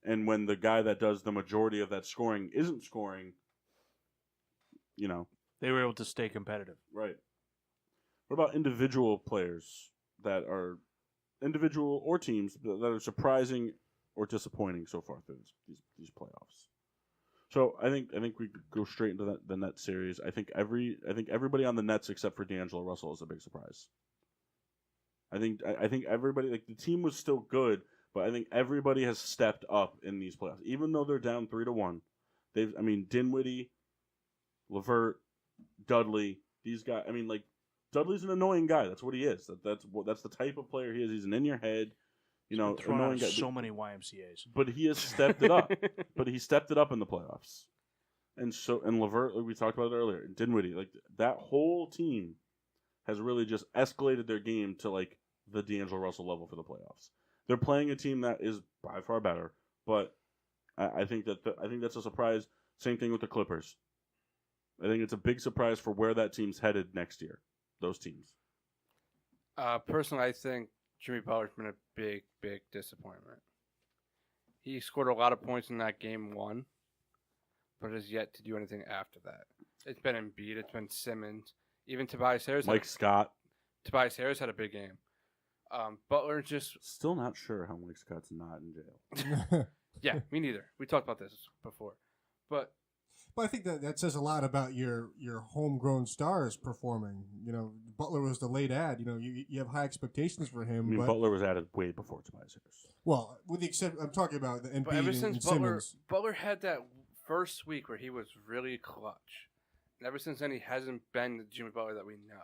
And when the guy that does the majority of that scoring isn't scoring, they were able to stay competitive. Right. What about individual players that are individual or teams that are surprising or disappointing so far through these playoffs? So I think we could go straight into the Nets series. I think everybody on the Nets except for D'Angelo Russell is a big surprise. I think everybody, like, the team was still good, but I think everybody has stepped up in these playoffs, even though they're down 3-1. Dinwiddie, LeVert, Dudley, these guys. Dudley's an annoying guy. That's what he is. That's the type of player he is. He's an in your head, annoying guy. So many YMCA's. But he has stepped it up. But he stepped it up in the playoffs. And LeVert, like we talked about it earlier, Dinwiddie, like, that whole team has really just escalated their game to, like, the D'Angelo Russell level for the playoffs. They're playing a team that is by far better, but I think that's a surprise. Same thing with the Clippers. I think it's a big surprise for where that team's headed next year. Those teams. Personally, I think Jimmy Butler's been a big, big disappointment. He scored a lot of points in that game 1, but has yet to do anything after that. It's been Embiid, it's been Simmons, even Tobias Harris. Scott. Tobias Harris had a big game. Butler just... Still not sure how Mike Scott's not in jail. Yeah, me neither. We talked about this before. But I think that says a lot about your homegrown stars performing. Butler was the late ad. You have high expectations for him. But Butler was added way before Tobias Harris. Well, with the exception, I'm talking about the Embiid but ever since and Simmons. Butler had that first week where he was really clutch. And ever since then, he hasn't been the Jimmy Butler that we know.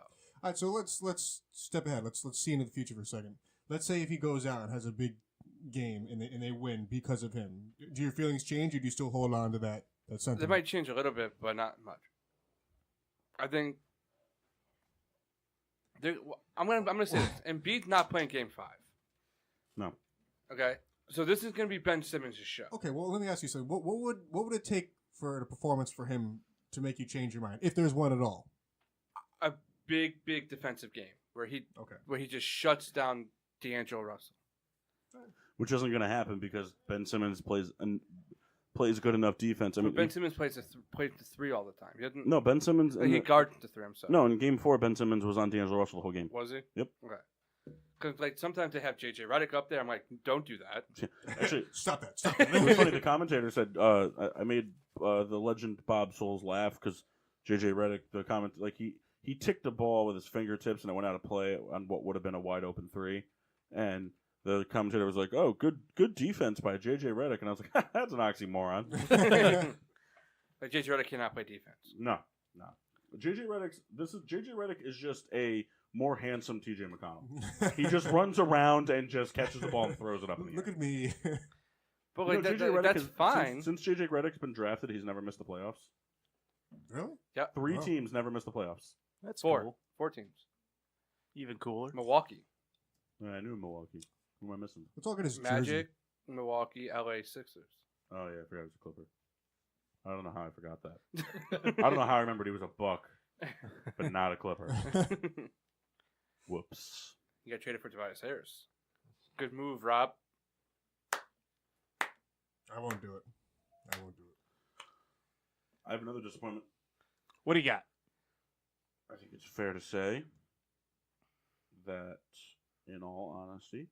All right, so let's step ahead. Let's see into the future for a second. Let's say if he goes out and has a big game and they win because of him, do your feelings change, or do you still hold on to that sentiment? They might change a little bit, but not much. I think I'm gonna say this: Embiid's not playing Game 5. No. Okay, so this is gonna be Ben Simmons' show. Okay, well, let me ask you something. What would it take for a performance for him to make you change your mind, if there's one at all? A big, big defensive game where he just shuts down D'Angelo Russell. Which isn't going to happen because Ben Simmons plays good enough defense. Ben Simmons plays the 3 all the time. He doesn't. No, Ben Simmons. He guards the 3. I'm sorry. No, in Game 4, Ben Simmons was on D'Angelo Russell the whole game. Was he? Yep. Okay. Because sometimes they have JJ Redick up there. I'm like, don't do that. Actually, stop that. It was funny. The commentator said, "I made the legend Bob Souls laugh because JJ Redick, the comment, like he ticked the ball with his fingertips and it went out of play on what would have been a wide open 3, and the commentator was like, "Oh, good defense by JJ Redick," and I was like, "That's an oxymoron." Like JJ Redick cannot play defense. No. JJ Redick is just a more handsome TJ McConnell. He just runs around and just catches the ball and throws it up in the air. Look at me. But like that's fine. Since JJ Redick's been drafted, he's never missed the playoffs. Really? Yeah. 3 teams never missed the playoffs. That's 4. cool. 4 teams. Even cooler. Milwaukee. Yeah, I knew Milwaukee. Who am I missing? Let's all get his Magic, jersey. Milwaukee, LA Sixers. Oh yeah, I forgot he was a Clipper. I don't know how I forgot that. I don't know how I remembered he was a Buck, but not a Clipper. Whoops. You got traded for Tobias Harris. Good move, Rob. I won't do it. I have another disappointment. What do you got? I think it's fair to say that, in all honesty,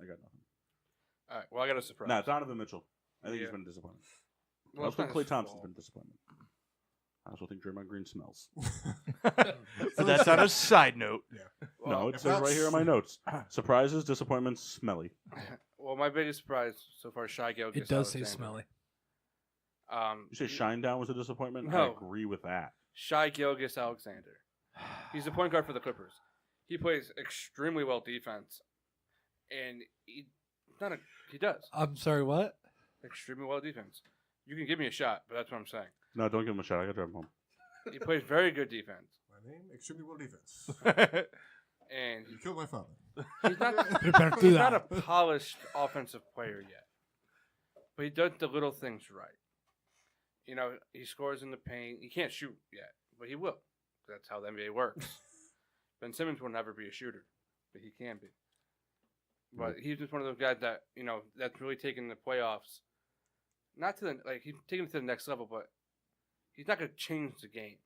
I got nothing. All right. Well, I got a surprise. Donovan Mitchell. I think Yeah. he's been a disappointment. Well, it's Also, not Klay his Thompson's fault. been a disappointment. I also think Draymond Green smells. But that's on a side note. No, it if says right that's- here in my notes. Surprises, disappointments, smelly. Well, my biggest surprise so far is Shai Gilgeous. It does say Alexander. smelly. You say Shinedown was a disappointment? I No. agree with that. Shai Gilgeous Alexander. He's the point guard for the Clippers. He plays extremely well defense, and he does I'm sorry, what? extremely well defense. You can give me a shot, but that's what I'm saying. No, don't give him a shot. I got to drive him home. He plays very good defense, My name, extremely well defense. and You killed my father. he's not You better do he's not a that. polished offensive player yet, but he does the little things right. You know, he scores in the paint. He can't shoot yet, but he will. That's how the NBA works. Ben Simmons will never be a shooter, but he can be. But he's just one of those guys that, you know, that's really taken the playoffs, not to the, like, he's taking it to the next level, but he's not going to change the game.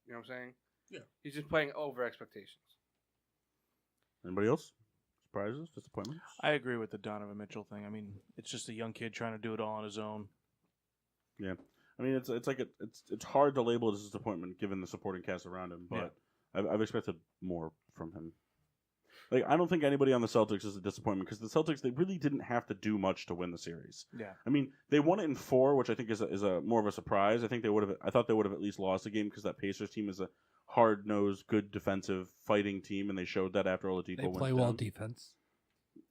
You know what I'm saying? Yeah. He's just playing over expectations. Anybody else? Surprises, disappointments? I agree with the Donovan Mitchell thing. I mean, it's just a young kid trying to do it all on his own. Yeah. I mean, it's like it's hard to label it as a disappointment given the supporting cast around him, but I've expected more from him. Like, I don't think anybody on the Celtics is a disappointment because the Celtics, they really didn't have to do much to win the series. Yeah. I mean, they won it in 4, which I think is a more of a surprise. I thought they would have at least lost the game because that Pacers team is a hard-nosed, good defensive fighting team, and they showed that after Oladipo They went play down. well defense.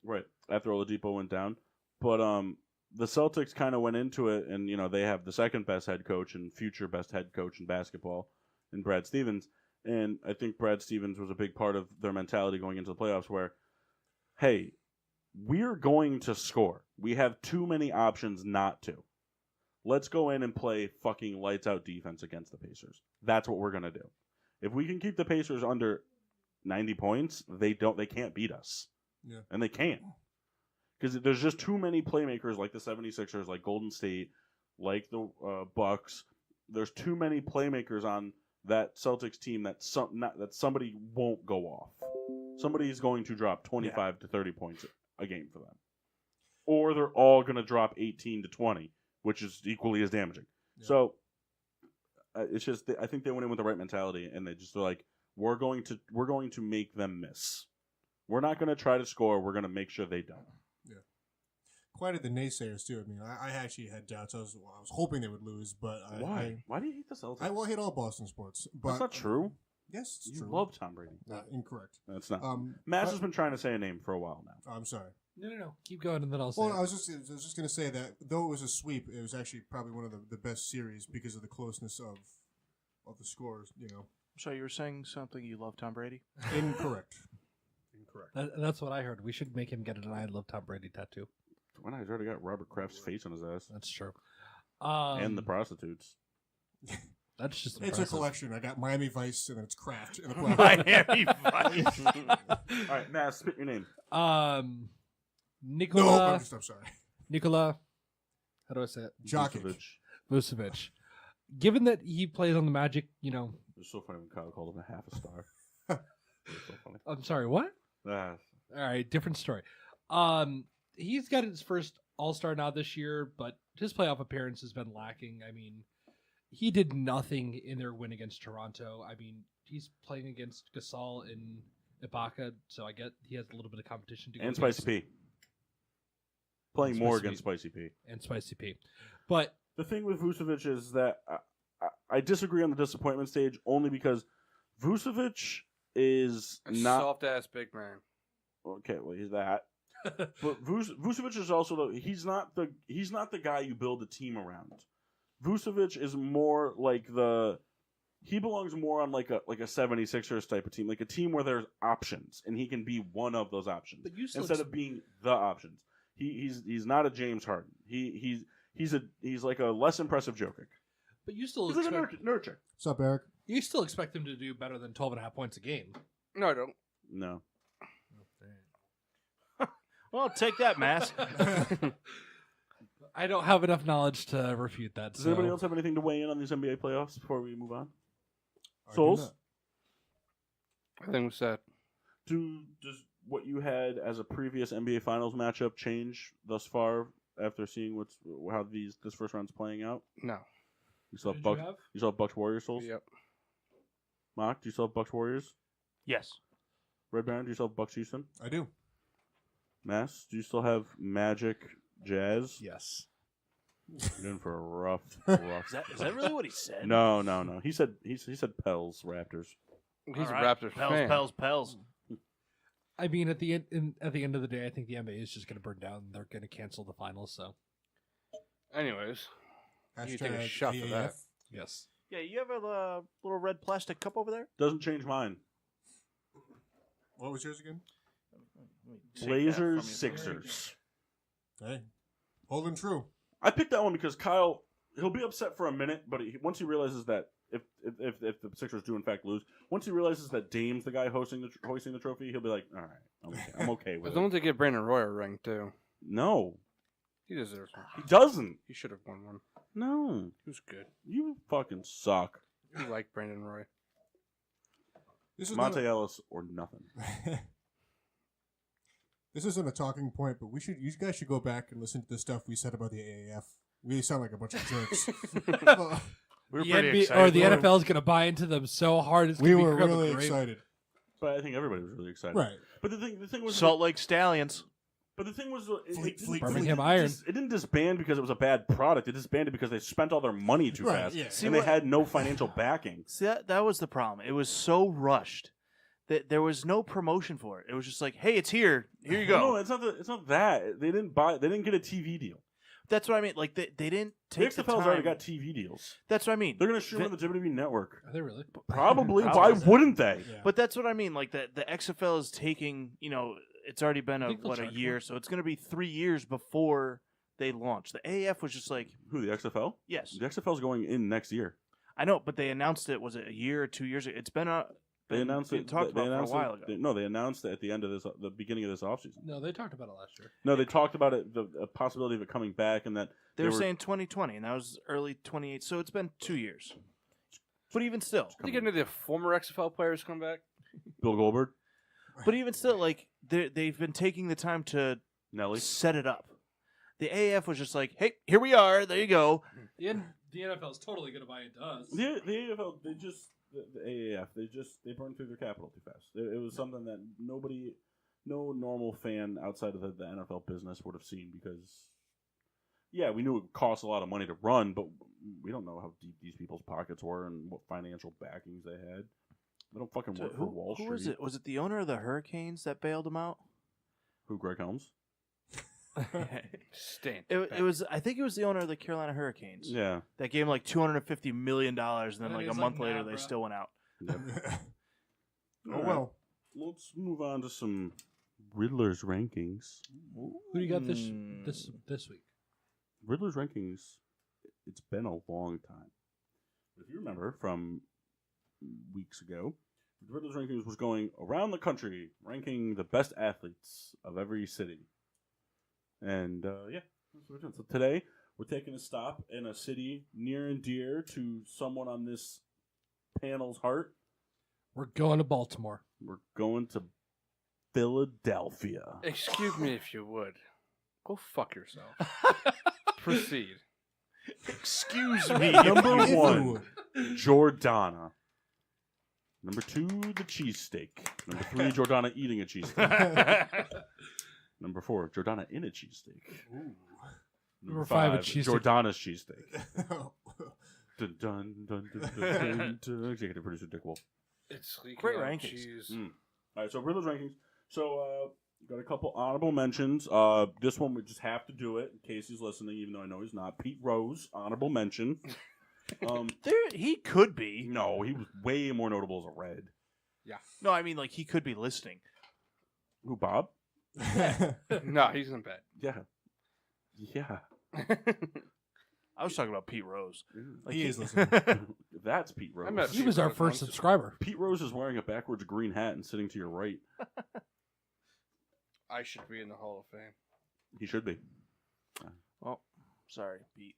Right, after Oladipo went down. But the Celtics kind of went into it, and, you know, they have the second best head coach and future best head coach in basketball in Brad Stevens. And I think Brad Stevens was a big part of their mentality going into the playoffs where, hey, we're going to score. We have too many options not to. Let's go in and play fucking lights out defense against the Pacers. That's what we're going to do. If we can keep the Pacers under 90 points, they can't beat us. Yeah. And they can't. Because there's just too many playmakers like the 76ers, like Golden State, like the Bucks. There's too many playmakers on that Celtics team that somebody won't go off. Somebody's going to drop 25 to 30 points a game for them. Or they're all going to drop 18 to 20, which is equally as damaging. Yeah. So it's just I think they went in with the right mentality, and they're like, we're going to make them miss. We're not going to try to score. We're going to make sure they don't. Quite at the naysayers too. I mean, I actually had doubts. I was hoping they would lose, but Why? Why do you hate the Celtics? I hate all Boston sports. But That's not true. Yes, it's You true. love Tom Brady. Incorrect. That's not. but- Mass has been trying to say a name for a while now. I'm sorry. No. Keep going, and then I'll say Well, it. I was just going to say that though it was a sweep, it was actually probably one of the best series because of the closeness of the scores. You know, So you were saying something you love Tom Brady? incorrect. That's what I heard. We should make him get an I Love Tom Brady tattoo. When I already got Robert Kraft's face on his ass. That's true. And the prostitutes. That's just It's a impressive. collection. I got Miami Vice and then it's Kraft. And Miami Vice. All right, Mass, spit your name. no, Nikola. I'm sorry. Nikola. How do I say it? Jokic. Vucevic. Vucevic. Given that he plays on the Magic, you know. It was so funny when Kyle called him a half a star. It was so funny. I'm sorry. What? Ah, All right, different story. He's got his first All-Star now this year, but his playoff appearance has been lacking. I mean, he did nothing in their win against Toronto. I mean, he's playing against Gasol and Ibaka, so I get he has a little bit of competition to go and against. Spicy P. Playing And more Spicy against Spicy P. And Spicy P. But The thing with Vucevic is that I disagree on the disappointment stage only because Vucevic is A not soft ass big man. okay. Well, he's that. But Vucevic is also he's not the guy you build a team around. Vucevic is more like he belongs more on like a 76ers type of team, like a team where there's options and he can be one of those options But you still instead of being the options. He's not a James Harden. He's like a less impressive Jokic. But you still He's like a expect, nurture. What's up, Eric? you still expect him to do better than 12.5 points a game. No, I don't. No. Well, take that, Mass. I don't have enough knowledge to refute that. Does so. anybody else have anything to weigh in on these NBA playoffs before we move on? I do Souls? not. I think we said. Does what you had as a previous NBA Finals matchup change thus far after seeing how this first round's playing out? No. You still Who have did you Bucks. have? You still have Bucks Warriors souls. Yep. Mock, do you still have Bucks Warriors? Yes. Red Baron, do you still have Bucks Houston? I do. Mass, do you still have Magic Jazz? Yes. You're in for a rough. Is that really what he said? No. He said Pels Raptors. He's All a right. Raptors fan. Pels. I mean, at the end of the day, I think the NBA is just going to burn down. They're going to cancel the finals. So Anyways, you take a Hashtag shot for that. AAF. yes, Yeah, you have a little red plastic cup over there? Doesn't change mine. What was yours again? Blazers Sixers. Hey, holding true. I picked that one because Kyle, he'll be upset for a minute, but once he realizes that if the Sixers do in fact lose, once he realizes that Dame's the guy hoisting the trophy, he'll be like, all right, I'm okay with As it. long as they give Brandon Roy a ring too, No, he deserves one. he doesn't. He should have won one. No, He was good. you fucking suck. You like Brandon Roy. This is Monte Ellis or nothing. This isn't a talking point, but you guys should go back and listen to the stuff we said about the AAF. We sound like a bunch of jerks. We were the pretty NBA excited. or the NFL is going to buy into them so hard. It's we gonna were become really great. excited. But I think everybody was really excited. Right. But the thing was, Salt Lake Stallions. But the thing was, Birmingham Iron. It didn't disband because it was a bad product. It disbanded because they spent all their money too Right, fast, yeah. See and they what- had no financial backing. See, that was the problem. It was so rushed that there was no promotion for it. It was just like, hey, it's here. Here you go. No, it's not that. They didn't get a TV deal. That's what I mean. Like, they didn't take the The XFL's time. already got TV deals. That's what I mean. They're going to stream on the WWE network. Are they really? Probably. Why Probably. wouldn't they? Yeah. But that's what I mean. Like, the XFL is taking, it's already been think they'll a charge year, more. so it's going to be 3 years before they launch. The AAF was just like, Who, the XFL? yes, The XFL's going in next year. I know, but they announced it. Was it a year or 2 years ago? It's been They announced been it. talked They about announced for a while it. ago. They announced it at the end of the beginning of this offseason. No, they talked about it last year. No, they talked about it, the possibility of it coming back, and that They were saying 2020, and that was early 28. So it's been 2 years. But even still, I think any of the former XFL players come back. Bill Goldberg, like they've been taking the time to Nelly. set it up. The AAF was just like, hey, here we are. There you go. The NFL is totally going to buy into us. The AFL, the AAF, they burned through their capital too fast. It was something that no normal fan outside of the NFL business would have seen because, yeah, we knew it cost a lot of money to run, but we don't know how deep these people's pockets were and what financial backings they had. They don't fucking work for Wall Street. Who was it? Was it the owner of the Hurricanes that bailed him out? Who, Greg Helms? Stand. It was. I think it was the owner of the Carolina Hurricanes. Yeah. That gave him like $250 million, and then And like a he's month like, later nah, they bro. still went out. Oh well. Let's move on to some Riddler's rankings. Who do you got this Hmm. this week? Riddler's rankings, it's been a long time. If you remember from weeks ago, Riddler's rankings was going around the country, ranking the best athletes of every city. And, yeah, that's what we're doing. So today, we're taking a stop in a city near and dear to someone on this panel's heart. We're going to Baltimore. We're going to Philadelphia. Excuse me if you would. Go fuck yourself. Proceed. Excuse me. Number If you one, would. Jordana. Number two, the cheesesteak. Number three, Jordana eating a cheesesteak. Number four, Jordana in a cheesesteak. Number five, a cheesesteak. Jordana's cheesesteak. Dun, dun, dun, dun, dun, dun, dun. Executive producer Dick Wolf. It's leaking Great out rankings. cheese. All right, so Riddler's rankings. So, got a couple honorable mentions. This one we just have to do it in case he's listening, even though I know he's not. Pete Rose, honorable mention. He could be. No, he was way more notable as a Red. No, I mean like he could be listening. Who, Bob? No, he's in bed. Yeah. Yeah. I was talking about Pete Rose. Like He is listening. That's Pete Rose. I met He Pete was our Rose first once. subscriber. Pete Rose is wearing a backwards green hat and sitting to your right. I should be in the Hall of Fame. He should be. Oh, sorry, Pete.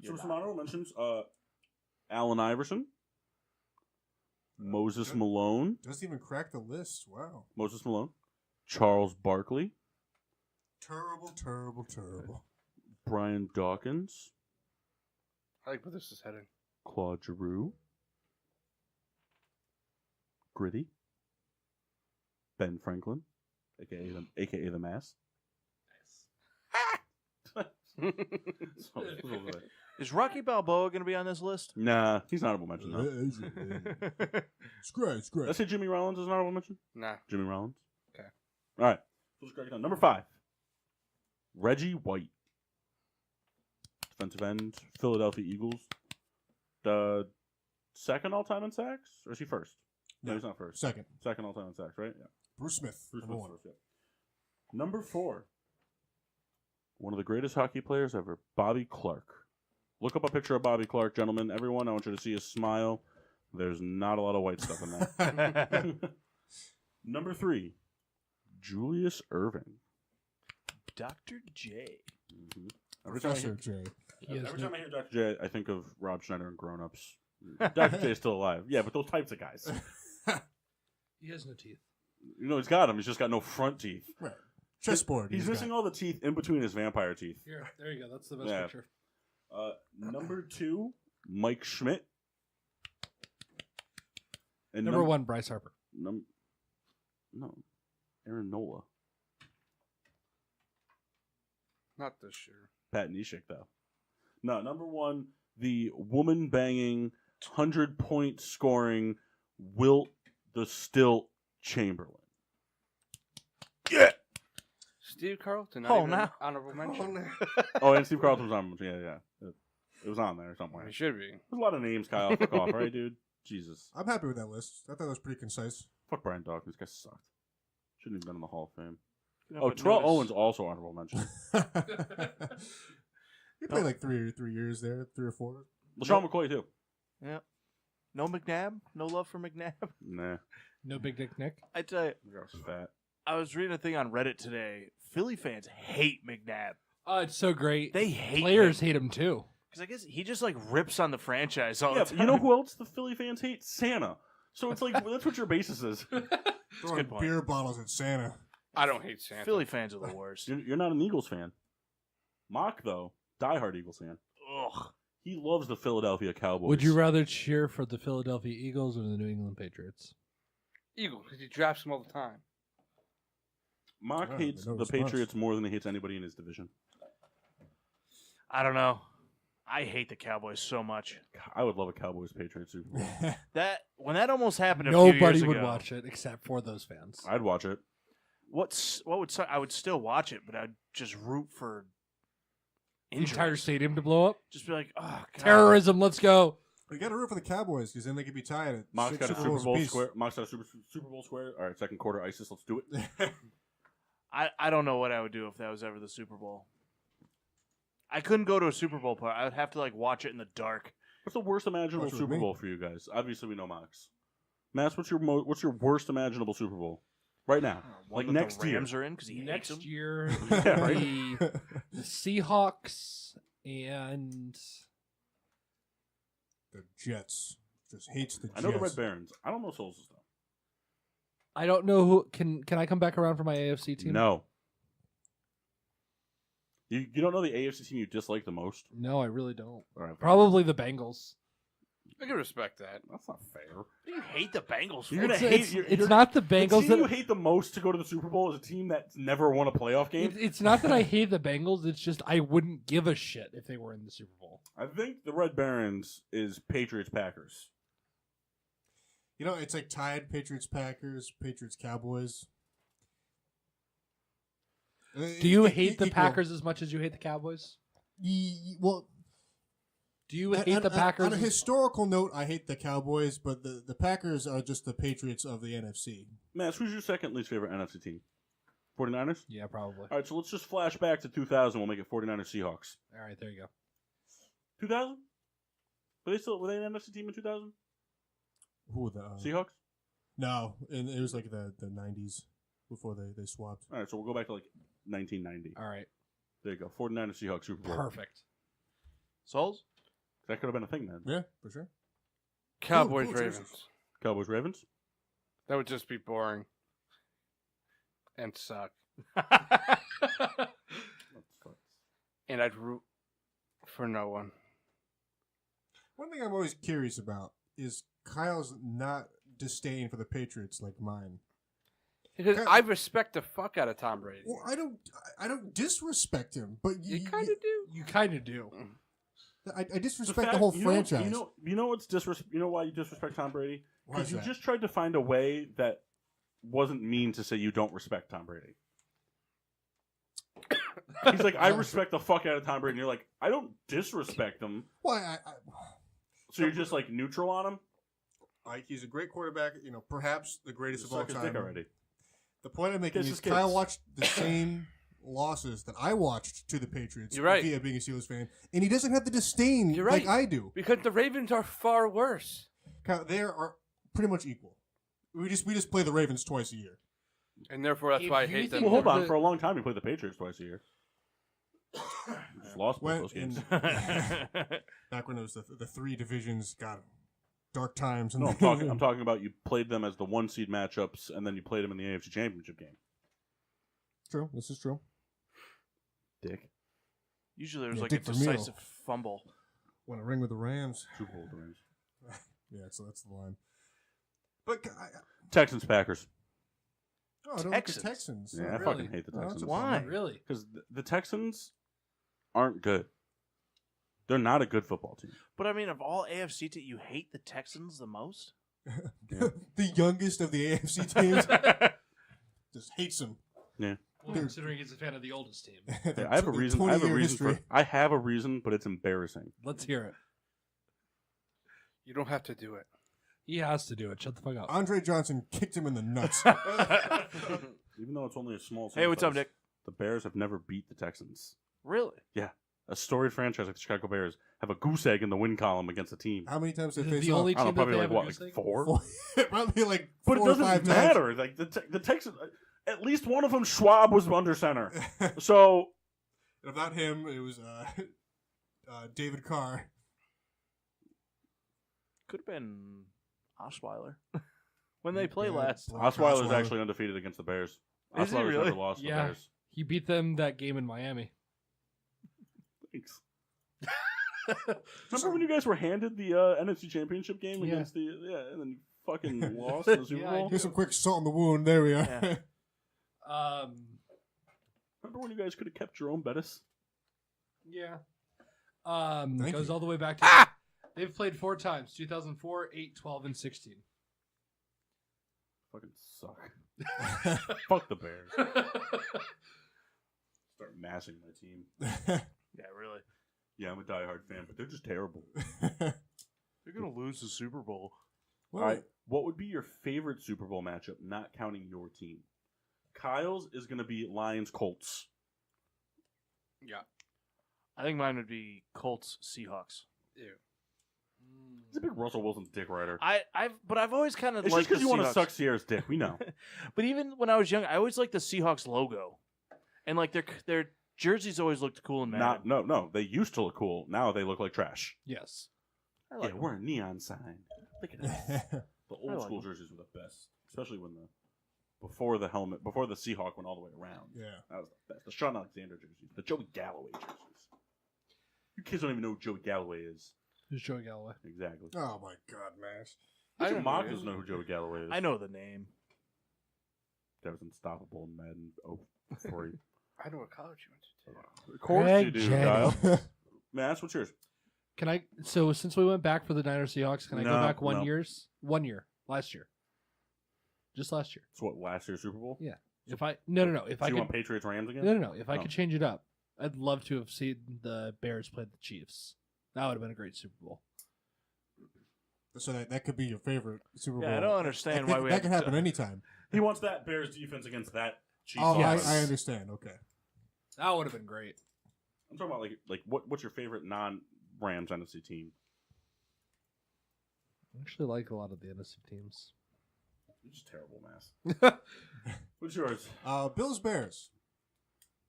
So some honorable mentions. Allen Iverson. Moses Malone. Doesn't even crack the list. Wow. Moses Malone. Charles Barkley. Terrible, terrible, terrible. Brian Dawkins. I like where this is heading. Claude Giroux. Gritty. Ben Franklin, aka the Mass. Is Rocky Balboa going to be on this list? Nah, he's not honorable mention though. It's great. Did I say Jimmy Rollins is an honorable mention? Nah. Jimmy Rollins. Okay. All right. Let's break it down. Number 5, Reggie White, defensive end, Philadelphia Eagles. The second all-time in sacks, or is he first? No, he's not first. Second. Second all-time in sacks, right? Yeah. Bruce Smith. Bruce number Smith's one. first, yeah. Number 4, one of the greatest hockey players ever, Bobby Clark. Look up a picture of Bobby Clark, gentlemen. Everyone, I want you to see his smile. There's not a lot of white stuff in that. Number 3, Julius Erving. Dr. J. Mm-hmm. Professor J. Every time I hear Dr. J, I think of Rob Schneider and Grown Ups. Dr. J is still alive. Yeah, but those types of guys. He has no teeth. You know, he's got them. He's just got no front teeth. Right. Chessboard. He's missing all the teeth in between his vampire teeth. Here, there you go. That's the best Yeah. picture. Number 2, Mike Schmidt. And Number 1, Bryce Harper. No, Aaron Nola. Not this year. Pat Neshek, though. No, number 1, the woman-banging, 100-point scoring Wilt the Stilt Chamberlain. Yeah! Steve Carlton. Oh, Not even now. honorable mention. Oh, and Steve Carlton was on. Yeah. It was on there somewhere. He should be. There's a lot of names, Kyle. Fuck off, right, dude? Jesus. I'm happy with that list. I thought it was pretty concise. Fuck Brian Dawkins. This guy sucked. Shouldn't even been in the Hall of Fame. No, Oh, but Terrell notice- Owens also honorable mention. He played like three years there, 3 or 4. LaShawn McCoy, too. Yeah. No McNabb? No love for McNabb? Nah. No Big Dick Nick. I tell you, The guy's fat. I was reading a thing on Reddit today. Philly fans hate McNabb. Oh, it's so great. They hate Players him. hate him too. Because I guess he just like rips on the franchise all Yeah, the but time. you know who else the Philly fans hate? Santa. So it's like, that's what your basis is. Throwing good point. beer bottles at Santa. I don't hate Santa. Philly fans are the worst. You're not an Eagles fan. Mock, though, diehard Eagles fan. Ugh. He loves the Philadelphia Cowboys. Would you rather cheer for the Philadelphia Eagles or the New England Patriots? Eagle, because he drafts him all the time. Mock Yeah, hates no the response. Patriots more than he hates anybody in his division. I don't know. I hate the Cowboys so much. I would love a Cowboys-Patriots Super Bowl. That when that almost happened a few years Nobody would ago, watch it except for those fans. I'd watch it. what would suck? I would still watch it, but I'd just root for The entire injuries. stadium to blow up. Just be like, oh, God. Terrorism. Let's go. We got to root for the Cowboys because then they could be tied at Mock's 6 got a Super Super Bowls Bowl apiece. square. Mock's got a Super Bowl square. All right, second quarter ISIS. Let's do it. I don't know what I would do if that was ever the Super Bowl. I couldn't go to a Super Bowl party. I would have to like watch it in the dark. What's the worst imaginable Watch it with Super me. Bowl for you guys? Obviously, we know Mox. Mass, what's your worst imaginable Super Bowl right now? One Like that next the year. Rams are in because he hates them. Next year, Yeah, right? the Seahawks and The Jets. Just hates the Jets. I know the Red Barons. I don't know Souls though. I don't know who can I come back around for my AFC team? No. You don't know the AFC team you dislike the most? No, I really don't. All right, fine. Probably the Bengals. I can respect that. That's not fair. You hate the Bengals. You're gonna It's, hate. it's, you're- it's you're- not the The Bengals team you that hate the most to go to the Super Bowl is a team that's never won a playoff game. it's not that I hate the Bengals. It's just I wouldn't give a shit if they were in the Super Bowl. I think the Red Barons is Patriots Packers. You know, it's like tied Patriots Packers, Patriots Cowboys. Do you hate the Packers as much as you hate the Cowboys? Well, Do you hate the Packers? On a historical note, I hate the Cowboys, but the Packers are just the Patriots of the NFC. Matt, who's your second least favorite NFC team? 49ers? Yeah, probably. All right, so let's just flash back to 2000. We'll make it 49ers Seahawks. All right, there you go. 2000? Were they an NFC team in 2000? Who the Seahawks? No, and it was like the 90s before they swapped. All right, so we'll go back to like 1990. All right, There you go. 49ers Seahawks Super Bowl. perfect. Souls? That could have been a thing then. Yeah, for sure. Cowboys, cool Ravens. choices. Cowboys Ravens? That would just be boring and suck. And I'd root for no one. One thing I'm always curious about is Kyle's not disdain for the Patriots like mine. Because I respect the fuck out of Tom Brady. Well, I don't disrespect him, but You kind of do. You kind of do. I disrespect the whole franchise. You know what's You know why you disrespect Tom Brady? Why Because is you that? just tried to find a way that wasn't mean to say you don't respect Tom Brady. He's like, I respect the fuck out of Tom Brady. And you're like, I don't disrespect him. Why? So you're just like neutral on him? He's a great quarterback. You know, perhaps the greatest of all Suck his time. dick already. The point I'm making Kiss is his Kyle kids. watched the same losses that I watched to the Patriots. You're right. Via being a Steelers fan, and he doesn't have the disdain You're right. like I do. Because the Ravens are far worse. Kyle, they are pretty much equal. We just play the Ravens twice a year. And therefore, that's If why I you hate them. think Well, hold on. the- For a long time, you played the Patriots twice a year. Just lost both When, those games. back when it was the three divisions, got dark times. And No, I'm talking about you played them as the 1 seed matchups, and then you played them in the AFC Championship game. True. This is true. Dick. Usually there's Yeah, like a Dick Vermeil. decisive fumble. Won a ring with the Rams. Super Bowl rings. Yeah, so that's the line. But Texans Packers. I don't like the Texans? Texans. Yeah, I really? fucking hate the Oh, that's Texans. a Why? Really? Because the Texans aren't good. They're not a good football team. But I mean, of all AFC teams, you hate the Texans the most? The youngest of the AFC teams just hates them. Yeah. Well, Dude. considering he's a fan of the oldest team. Yeah, I have a reason. I have a reason, but it's embarrassing. Let's hear it. You don't have to do it. He has to do it. Shut the fuck up. Andre Johnson kicked him in the nuts. Even though it's only a small Hey, what's up, sample size, Nick? The Bears have never beat the Texans. Really? A storied franchise like the Chicago Bears have a goose egg in the win column against a team. How many times Is have it they the faced only off? I don't know, team that probably they like have a what, goose like egg? 4? Probably like But 4 it or 5 doesn't times. matter. Like the Texans, at least one of them, Schwab was under center. So If not him, it was David Carr. Could have been Osweiler. When they play Yeah, last. Brock Osweiler's Osweiler. actually undefeated against the Bears. Is he Osweiler's really? never lost to the Yeah. Bears. He beat them that game in Miami. Thanks. Remember when you guys were handed the NFC Championship game Yeah. against and then you fucking lost in the Super Yeah, I Bowl? Here's some quick salt in the wound. There we are. Yeah. Remember when you guys could have kept Jerome Bettis? Yeah. Thank Goes you. all the way back to. They've played 4 times: 2004, 8, 12, and 16. Fucking suck. Fuck the Bears. Start mashing my team. Yeah, really. Yeah, I'm a diehard fan, but they're just terrible. They're going to lose the Super Bowl. Well, All right, what would be your favorite Super Bowl matchup, not counting your team? Kyle's is going to be Lions-Colts. Yeah. I think mine would be Colts Seahawks. Ew. He's a big Russell Wilson dick rider. But I've always kind of It's liked just because the you want to Seahawks. suck Sierra's dick. We know. But even when I was young, I always liked the Seahawks logo, and like their jerseys always looked cool and mad. No. They used to look cool. Now they look like trash. Yes. I like Yeah, 'em. we're a neon sign. Look at us. The I old like school 'em. jerseys were the best, especially when before the Seahawk went all the way around. yeah. That was the best. The Sean Alexander jerseys, the Joey Galloway jerseys. You kids don't even know who Joey Galloway is. Who's Joey Galloway? Exactly. Oh my God, Mash. I Mr. don't Mock know. doesn't know who Joey Galloway is. I know the name. That was unstoppable in Madden 03. I know what college you went to. Of course Greg you do, Jennings. Kyle. Mass, what's yours? Can I? So since we went back for the Niners Seahawks, can I go No, back 1 no. year? 1 year. Last year. Just last year. It's what, last year's Super Bowl? Yeah. If I no. If So I you could want Patriots Rams again? no. If I Oh. could change it up, I'd love to have seen the Bears play the Chiefs. That would have been a great Super Bowl. So that could be your favorite Super Bowl. Yeah, I don't understand that why we that had can to- happen anytime. He wants that Bears defense against that Chiefs Oh, offense. I understand. Okay. That would have been great. I'm talking about like what's your favorite non-Rams NFC team? I actually like a lot of the NFC teams. You're just terrible, Mass. What's yours? Bills Bears.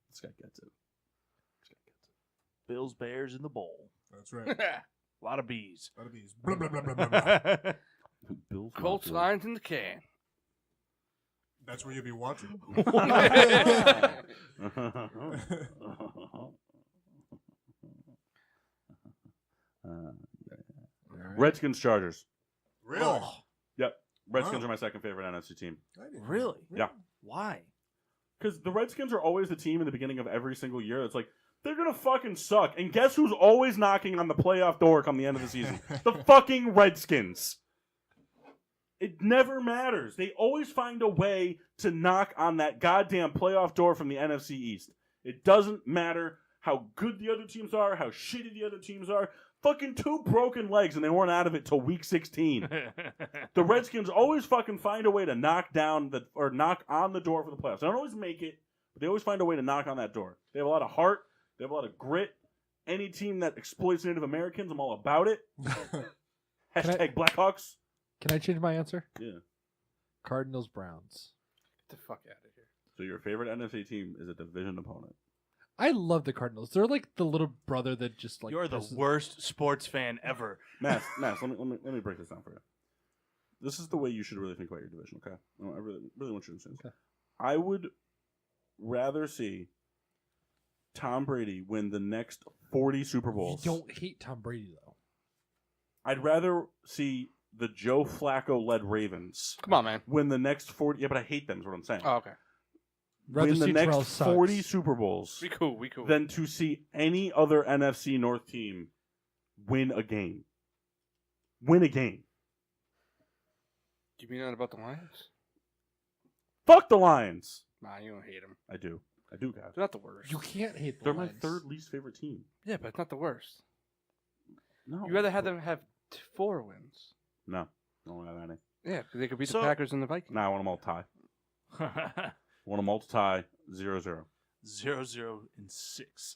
This guy gets it. Bills Bears in the bowl. That's right. A lot of bees. That'll be blah, blah, blah, blah, blah, blah. Bills. Colts Lions in the can. That's where you'll be watching. Redskins, Chargers. Really? Oh, Yep. Redskins Wow. are my second favorite NFC team. I didn't know. really? Yeah. Why? Because the Redskins are always the team in the beginning of every single year that's like, they're going to fucking suck. And guess who's always knocking on the playoff door come the end of the season? The fucking Redskins. It never matters. They always find a way to knock on that goddamn playoff door from the NFC East. It doesn't matter how good the other teams are, how shitty the other teams are. Fucking 2 broken legs, and they weren't out of it till week 16. The Redskins always fucking find a way to knock on the door for the playoffs. They don't always make it, but they always find a way to knock on that door. They have a lot of heart. They have a lot of grit. Any team that exploits Native Americans, I'm all about it. Hashtag Blackhawks. Can I change my answer? Yeah. Cardinals, Browns. Get the fuck out of here. So your favorite NFC team is a division opponent. I love the Cardinals. They're like the little brother that just like You're the pisses- worst sports fan ever. Mass, let me break this down for you. This is the way you should really think about your division, okay? I really want you to understand this. Okay. I would rather see Tom Brady win the next 40 Super You Bowls. don't hate Tom Brady though. I'd rather see the Joe Flacco-led Ravens Come on, man. win the next 40. Yeah, but I hate them is what I'm saying. Oh, okay. Rather Win the see Terrell next Suggs. 40 Super Bowls We cool. We cool. than to see any other NFC North team win a game. Win a game. You mean that about the Lions? Fuck the Lions. Nah, you don't hate them. I do, guys. They're not the worst. You can't hate the They're my Lions. third least favorite team. Yeah, but it's not the worst. No. You'd rather have them have 4 wins. No. I don't have any. Yeah, because they could beat So- the Packers and the Vikings. No, I want them all to tie. I want them all to tie 0-0. 0-0-6.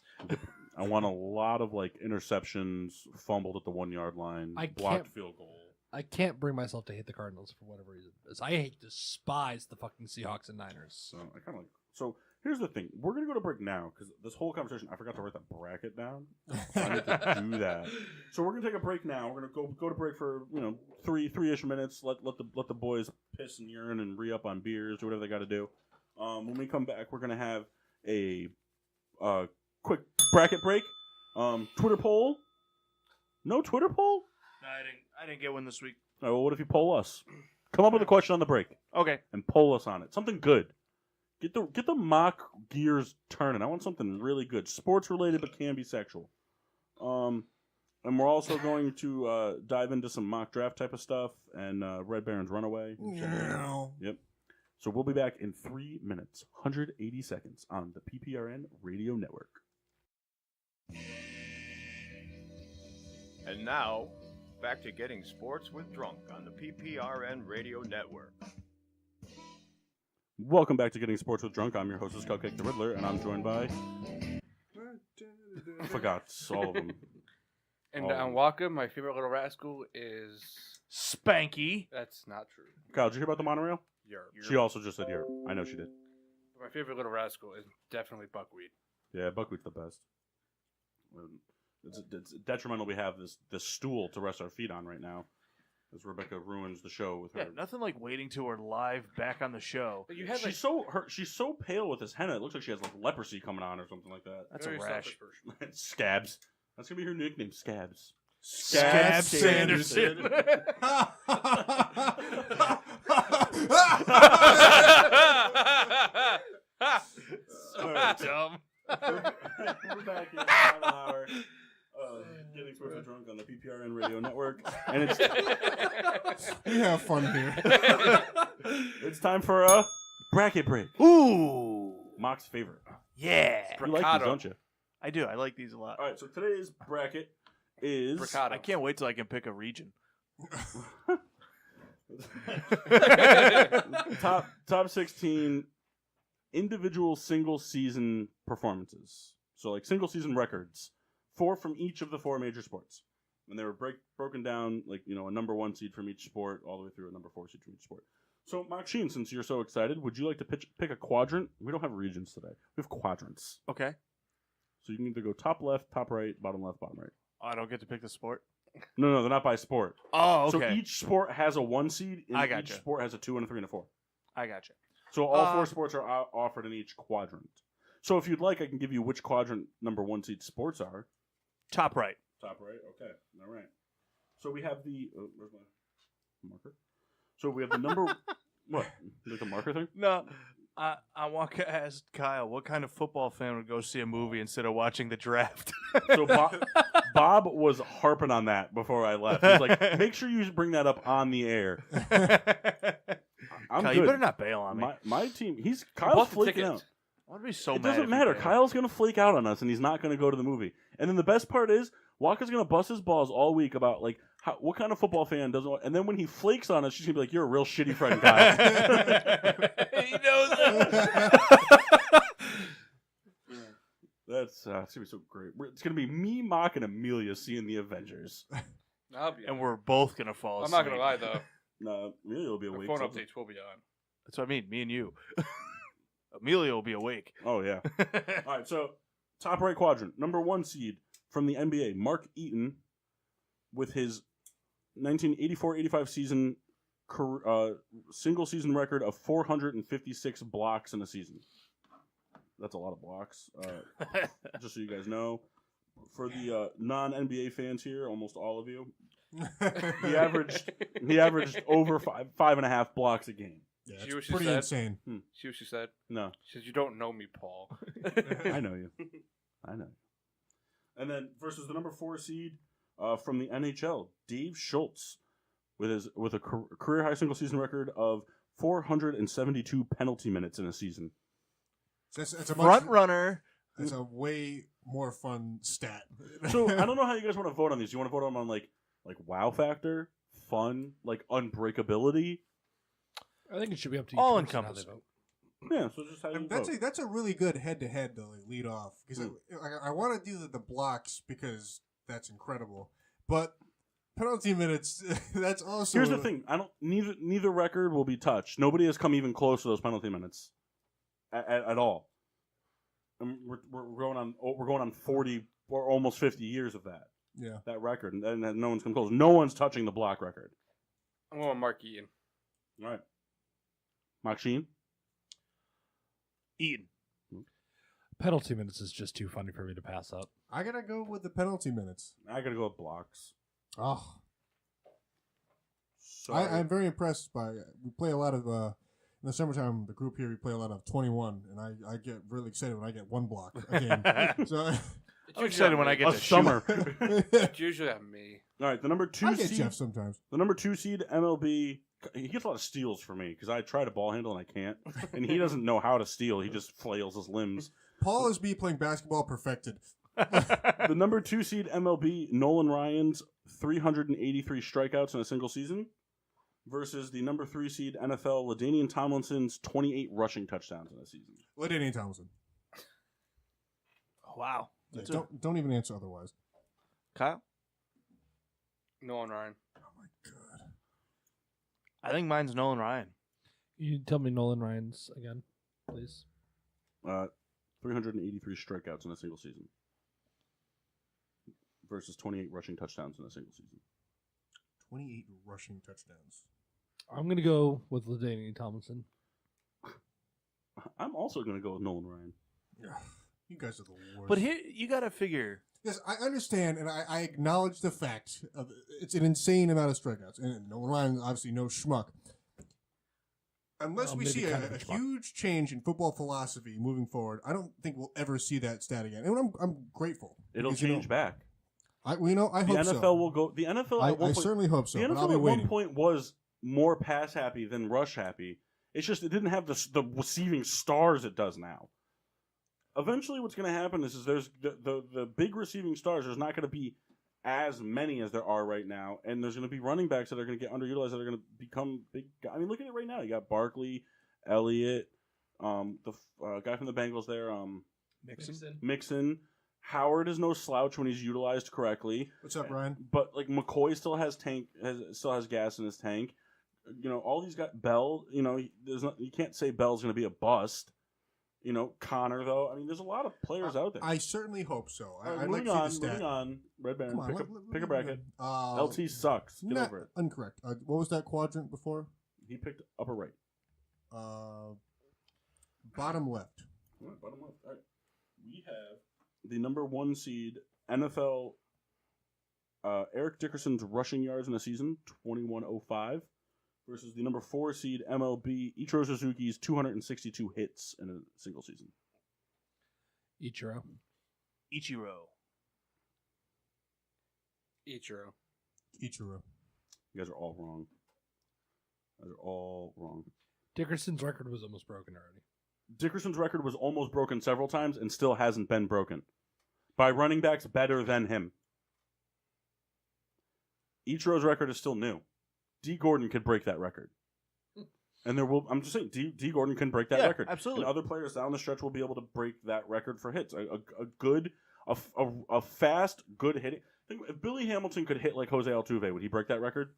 I want a lot of like interceptions, fumbled at the 1 yard line, I blocked can't- field goal. I can't bring myself to hate the Cardinals for whatever reason. Because I despise the fucking Seahawks and Niners. So I kind of like. So here's the thing: we're gonna go to break now because this whole conversation, I forgot to write that bracket down. So I need to do that. So we're gonna take a break now. We're gonna go to break for 3-ish minutes. Let the boys piss and urine and re up on beers or whatever they got to do. When we come back, we're gonna have a quick bracket break. Twitter poll. No Twitter poll. No, I didn't get one this week. All right, well, what if you poll us? Come up with a question on the break Okay. and poll us on it. Something good. Get the mock gears turning. I want something really good, sports related but can be sexual. And we're also going to dive into some mock draft type of stuff and Red Baron's Runaway. Yep. So we'll be back in 3 minutes, 180 seconds on the PPRN Radio Network. And now, back to getting sports with Drunk on the PPRN Radio Network. Welcome back to Getting Sports with Drunk. I'm your host, Cupcake the Riddler, and I'm joined by... I forgot all of them. And Oh. on Waka, my favorite little rascal is... Spanky. That's not true. Kyle, did you hear about the monorail? Europe. She also just said Europe. I know she did. My favorite little rascal is definitely buckwheat. Yeah, buckwheat's the best. It's detrimental we have this stool to rest our feet on right now, as Rebecca ruins the show with her. Yeah, nothing like waiting till we're live back on the show. But you had She's so pale with this henna. It looks like she has like leprosy coming on or something like that. That's very a rash. selfish person. Scabs. That's gonna be her nickname. Scabs. Scab Sanderson. So dumb. We're back in the final hour. Getting Sports with Drunk on the PPRN Radio Network, and We have fun here. it's time for a bracket break. Ooh. Mock's favorite. Yeah. You like these, don't you? I do. I like these a lot. All right, so today's bracket is Bricado. I can't wait till I can pick a region. top 16 individual single season performances. So like single season records, 4 from each of the 4 major sports, and they were broken down like a number 1 seed from each sport all the way through a number 4 seed from each sport. So Maxine, since you're so excited, would you like to pick a quadrant? We don't have regions today. We have quadrants. Okay. So you can either go top left, top right, bottom left, bottom right. I don't get to pick the sport. No, they're not by sport. Oh, So okay. each sport has a 1 seed, and I each gotcha. sport has a 2 and a 3 and a 4. I gotcha. So all 4 sports are offered in each quadrant. So if you'd like, I can give you which quadrant number 1 seed sports are. Top right. Top right? Okay. All right. So we have the where's my marker? So we have the number what? Like a marker thing? No, I want to ask Kyle, what kind of football fan would go see a movie instead of watching the draft? So Bob was harping on that before I left. He's like, make sure you bring that up on the air. I'm Kyle, good. you better not bail on me. My team. You Kyle's bought the flaking tickets. out. I would be so It mad. doesn't if matter. you bailed. Kyle's gonna flake out on us, and he's not gonna go to the movie. And then the best part is, Walker's gonna bust his balls all week about like what kind of football fan doesn't. And then when he flakes on us, she's gonna be like, "You're a real shitty friend, Kyle." He knows it. That's it's gonna be so great. It's gonna be me, Mock, and Amelia seeing the Avengers. And we're both gonna fall I'm asleep. not gonna lie though. No, Amelia will be The awake. phone sometime. updates will be on. That's what I mean. Me and you. Amelia will be awake. Oh yeah. All right, so top right quadrant, number 1 seed from the NBA, Mark Eaton, with his 1984-85 season single season record of 456 blocks in a season. That's a lot of blocks. Just so you guys know, for the non-NBA fans here, almost all of you, he averaged over 5.5 blocks a game. Yeah, See it's what she pretty said? insane. See what she said? No, She said, "You don't know me, Paul." I know you. I know. And then versus the number 4 seed from the NHL, Dave Schultz, with a career high single season record of 472 penalty minutes in a season. It's a Front runner. It's a way more fun stat. So I don't know how you guys want to vote on these. You want to vote on like wow factor, fun, like unbreakability? I think it should be up to each All person how they encompassing. vote. Yeah, so just how you And vote. that's a really good head to head to lead off because I want to do the blocks because that's incredible, but penalty minutes that's also. Here's the thing: neither record will be touched. Nobody has come even close to those penalty minutes at all. And we're going on 40 or almost 50 years of that record, and no one's come close. No one's touching the block record. I'm going Mark Eaton. All right, Maxine. Eaton. Penalty minutes is just too funny for me to pass up. I gotta go with the penalty minutes. I gotta go with blocks. Oh, Sorry. I'm very impressed by. We play a lot of in the summertime. The group here we play a lot of 21, and I get really excited when I get one block a game. So I'm excited when I get a to summer. It's usually at me. All right, the number 2 I get seed. Jeff sometimes. The number 2 seed MLB. He gets a lot of steals for me because I try to ball handle and I can't, and he doesn't know how to steal. He just flails his limbs. Paul is me playing basketball perfected. The number 2 seed MLB, Nolan Ryan's 383 strikeouts in a single season, versus the number 3 seed NFL, LaDainian Tomlinson's 28 rushing touchdowns in a season. LaDainian Tomlinson. Wow. Yeah, don't even answer otherwise. Kyle? Nolan Ryan. Oh my god. I think mine's Nolan Ryan. You tell me Nolan Ryan's again, please. 383 strikeouts in a single season versus 28 rushing touchdowns in a single season. 28 rushing touchdowns. I'm gonna go with LaDainian Tomlinson. I'm also going to go with Nolan Ryan. You guys are the worst. But here, you got to figure. Yes, I understand, and I acknowledge the fact of it's an insane amount of strikeouts, and Nolan Ryan obviously no schmuck. Unless Well, we maybe see kind a of a schmuck. huge change in football philosophy moving forward, I don't think we'll ever see that stat again. And I'm grateful. It'll because, change back. I hope The NFL so. will go. The NFL. I at one point, certainly hope so. the But I'll NFL be at one waiting. point was more pass happy than rush happy. It's just it didn't have the receiving stars it does now. Eventually, what's going to happen is there's the big receiving stars. There's not going to be as many as there are right now, and there's going to be running backs that are going to get underutilized that are going to become big. I mean, look at it right now. You got Barkley, Elliott, the guy from the Bengals there, Mixon. Howard is no slouch when he's utilized correctly. What's up, Ryan? But like McCoy still has gas in his tank. You know, all these guys. Bell. You know, you can't say Bell's going to be a bust. You know, Connor though. I mean, there's a lot of players out there. I certainly hope so. I'd like moving to on. see the Moving stat. on. Red Baron. Come on, Pick a bracket. LT sucks. Get not over it. incorrect. What was that quadrant before? He picked upper right. Bottom left. All right, bottom left. All right. We have the number 1 seed NFL Eric Dickerson's rushing yards in a season, 2105, versus the number 4 seed MLB Ichiro Suzuki's 262 hits in a single season. Ichiro. Ichiro. Ichiro. You guys are all wrong. Dickerson's record was almost broken already. Dickerson's record was almost broken several times and still hasn't been broken by running backs better than him. Ichiro's record is still new. D. Gordon could break that record. And I'm just saying, D. Gordon can break that record. Absolutely. And other players down the stretch will be able to break that record for hits. A fast, good hitting. Think, if Billy Hamilton could hit like Jose Altuve, would he break that record?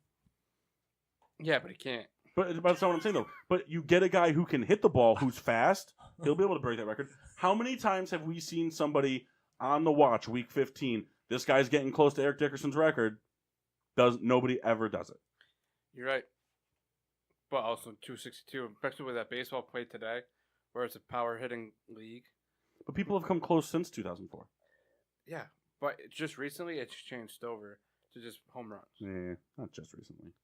Yeah, but he can't. But that's not what I'm saying, though. But you get a guy who can hit the ball, who's fast, he'll be able to break that record. How many times have we seen somebody on the watch, week 15, this guy's getting close to Eric Dickerson's record? Nobody ever does it. You're right. But also 262, especially with that baseball played today, where it's a power hitting league. But people have come close since 2004. Yeah, but just recently it's changed over to just home runs. Yeah, not just recently.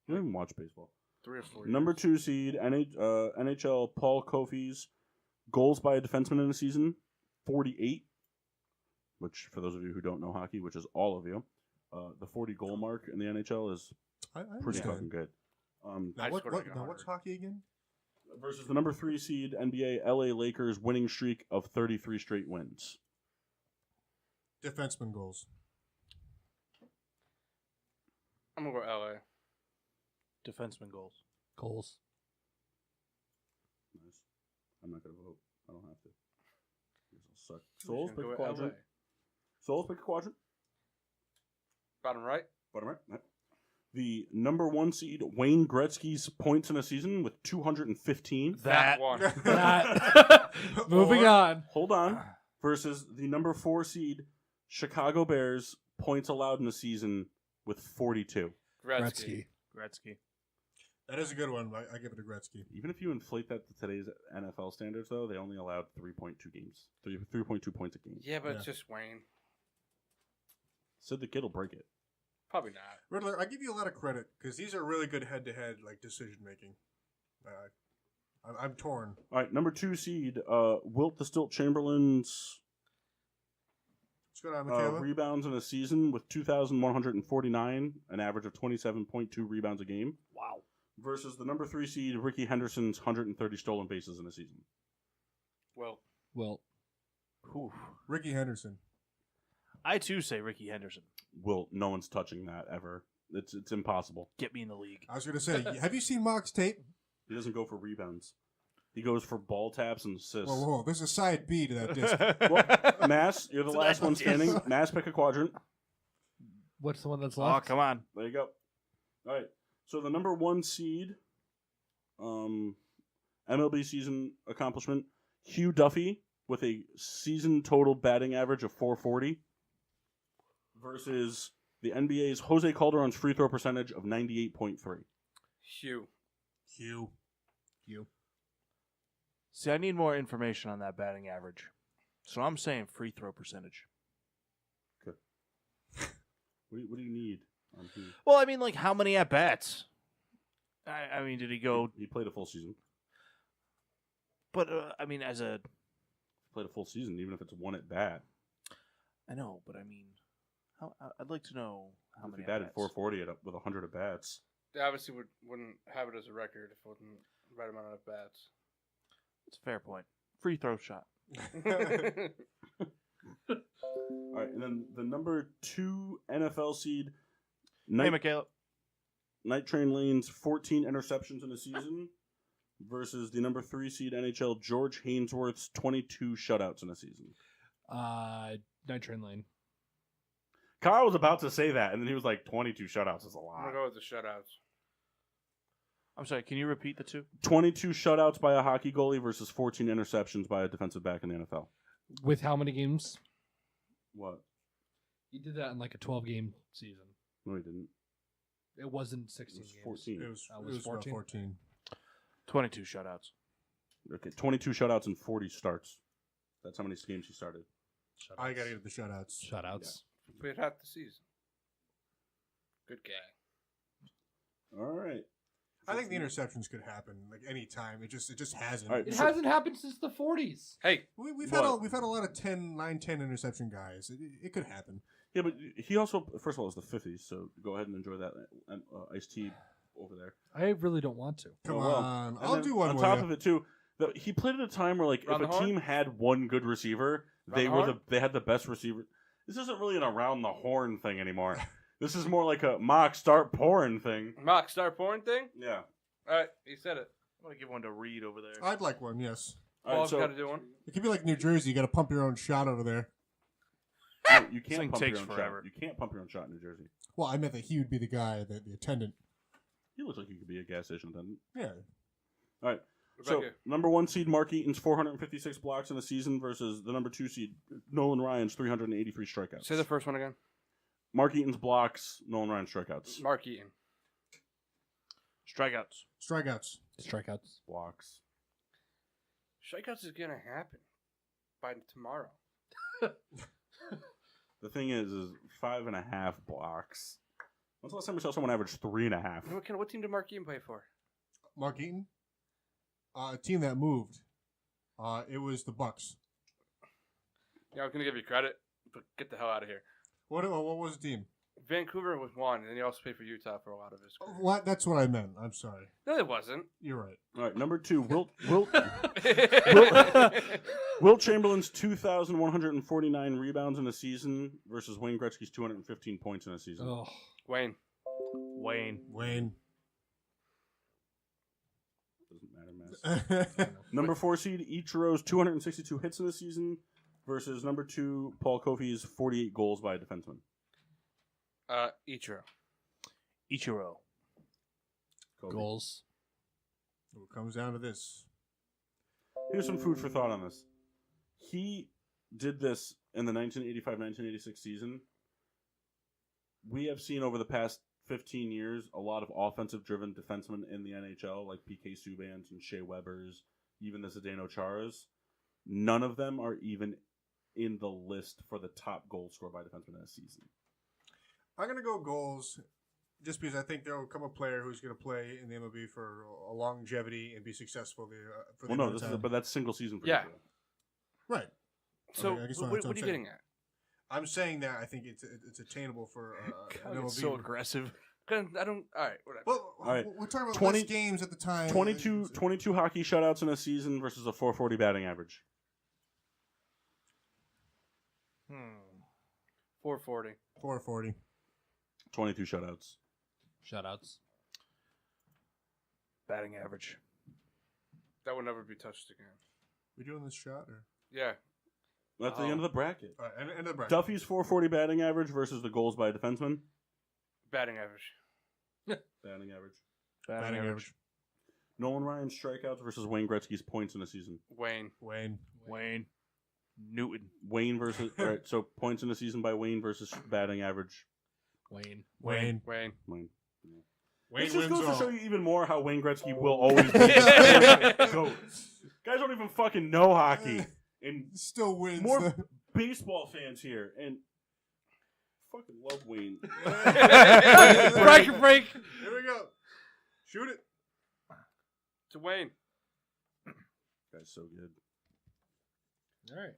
You don't even watch baseball. 3 or 4 Number years. 2 seed, NHL Paul Kofi's goals by a defenseman in a season, 48. Which, for those of you who don't know hockey, which is all of you, the 40 goal mark in the NHL is pretty fucking good. What's hockey again? Versus the number 3 seed NBA LA Lakers winning streak of 33 straight wins. Defenseman goals. I'm going to go LA. Defenseman goals. Goals. Nice. I'm not going to vote. I don't have to. Guess I'll suck. Who's Souls, gonna pick go a with quadrant. Souls, pick a quadrant. Bottom right? Bottom right. Right. The number 1 seed, Wayne Gretzky's points in a season with 215. That one. That. Moving on. Hold on. Versus the number 4 seed, Chicago Bears, points allowed in a season with 42. Gretzky. That is a good one. I give it to Gretzky. Even if you inflate that to today's NFL standards, though, they only allowed 3.2 games. 3.2 points a game. Yeah, but it's just Wayne. Sid the Kid will break it. Probably not. Riddler, I give you a lot of credit because these are really good head-to-head decision making. I'm torn. All right, number 2 seed, Wilt the Stilt Chamberlain's What's going on, Michaela? rebounds in a season with 2,149, an average of 27.2 rebounds a game. Wow. Versus the number 3 seed, Ricky Henderson's 130 stolen bases in a season. Well, Whew. Ricky Henderson. I too say Ricky Henderson. Wilt, no one's touching that ever. It's impossible. Get me in the league. I was going to say, have you seen Mock's tape? He doesn't go for rebounds. He goes for ball taps and assists. Whoa. There's a side B to that disc. Well, Mass, you're the It's last an one Xbox. standing. Mass, pick a quadrant. What's the one that's Oh, left? come on. There you go. All right. So the number 1 seed, MLB season accomplishment, Hugh Duffy with a season total batting average of 440 versus the NBA's Jose Calderon's free throw percentage of 98.3. Hugh. See, I need more information on that batting average. So I'm saying free throw percentage. What do you need on Hugh? Well, I mean, like, how many at-bats? I mean, did he go... He played a full season. But, I mean, as a... Played a full season, even if it's one at bat. I know, but I mean... I'd like to know how If many he batted at-bats. 440 with 100 at bats. They obviously wouldn't have it as a record if it wasn't the right amount of bats. It's a fair point. Free throw shot. All right, and then the number 2 NFL seed, Hey, Michaela. Night Train Lane's 14 interceptions in a season versus the number 3 seed NHL George Hainsworth's 22 shutouts in a season. Night Train Lane. Kyle was about to say that, and then he was like, 22 shutouts is a I'm lot. going to go with the shutouts. I'm sorry, can you repeat the two? 22 shutouts by a hockey goalie versus 14 interceptions by a defensive back in the NFL. With how many games? What? He did that in like a 12-game season. No, he didn't. It wasn't 16 It was games. 14. It was, That it was was 14. 14. 22 shutouts. Okay, 22 shutouts and 40 starts. That's how many games he started. I got to get the shutouts. Shutouts. Played half the season. Good guy. All right. I think the interceptions could happen like any time. It just hasn't. All right. It hasn't happened since the 40s. Hey, We've had a lot of 9-10 interception guys. It could happen. Yeah, but he also, first of all, it's the 50s, so go ahead and enjoy that iced tea over there. I really don't want to. Come Oh, well. on, And I'll then do one on more. top of it too. He played at a time where, like, Round if the a horn? team had one good receiver, Round the horn? they had the best receiver. This isn't really an around the horn thing anymore. This is more like a mock start pouring thing. mock star porn thing. Yeah. All right, you said it. I'm gonna give one to Reed over there. I'd like one. Yes, All right, Paul's so got to do one. it could be like New Jersey. You got to pump your own shot over there. no, you This can't thing pump your takes own forever. shot. You can't pump your own shot in New Jersey. Well, I meant that he would be the guy, the attendant. He looks like he could be a gas station attendant. Yeah. All right. What So, about you? number 1 seed Mark Eaton's 456 blocks in a season versus the number 2 seed Nolan Ryan's 383 strikeouts. Say the first one again. Mark Eaton's blocks, Nolan Ryan's strikeouts. Mark Eaton. Strikeouts. Strikeouts. Strikeouts. Blocks. Strikeouts is gonna happen by tomorrow. The thing is 5.5 blocks. When's the last time we saw someone average 3.5? What team did Mark Eaton play for? Mark Eaton. A team that moved. It was the Bucks. Yeah, I was gonna give you credit, but get the hell out of here. What was the team? Vancouver was one, and then he also played for Utah for a lot of his career. What? That's what I meant. I'm sorry. No, it wasn't. You're right. All right, number 2, Wilt Chamberlain's 2,149 rebounds in a season versus Wayne Gretzky's 215 points in a season. Oh, Wayne. Wayne. Doesn't matter, Mass. Number 4 seed Ichiro's 262 hits in the season versus number 2 Paul Kofi's 48 goals by a defenseman. Ichiro. Ichiro. Kofi. goals. It comes down to this. Here's some food for thought on this. He did this in the 1985-1986 season. We have seen over the past 15 years a lot of offensive-driven defensemen in the NHL, like PK Subban's and Shea Weber's, even the Zdeno Chara's. None of them are even in the list for the top goal scored by defenseman in a season. I'm going to go goals just because I think there will come a player who's going to play in the MLB for a longevity and be successful there. For the Well, no, amount of time. but that's single season for Yeah. Ichiro. Right. So, Okay, I guess what that's are what you I'm getting at? I'm saying that I think it's attainable for an God, MLB. it's so aggressive. I don't. All right, whatever. Well, All right. we're talking about 20 less games at the time. 22 hockey shutouts in a season versus a 440 batting average. 440. 440. 22 shutouts. Shutouts. Batting average. That would never be touched again. We doing this shot or? Yeah. That's the end of the bracket. All right, end of the bracket. Duffy's 440 batting average versus the goals by a defenseman. Batting average. Batting average. Batting average. Nolan Ryan's strikeouts versus Wayne Gretzky's points in a season. Wayne. Wayne. Newton. Wayne versus all right, so points in a season by Wayne versus batting average. Wayne. Wayne. Wayne. Wayne. Wayne This just wins goes to all. show you even more how Wayne Gretzky will always be the GOAT. Guys don't even fucking know hockey. And Still wins. more baseball fans here, and fucking love Wayne. break. Here we go. Shoot it. To Wayne. Guy's so good. All right.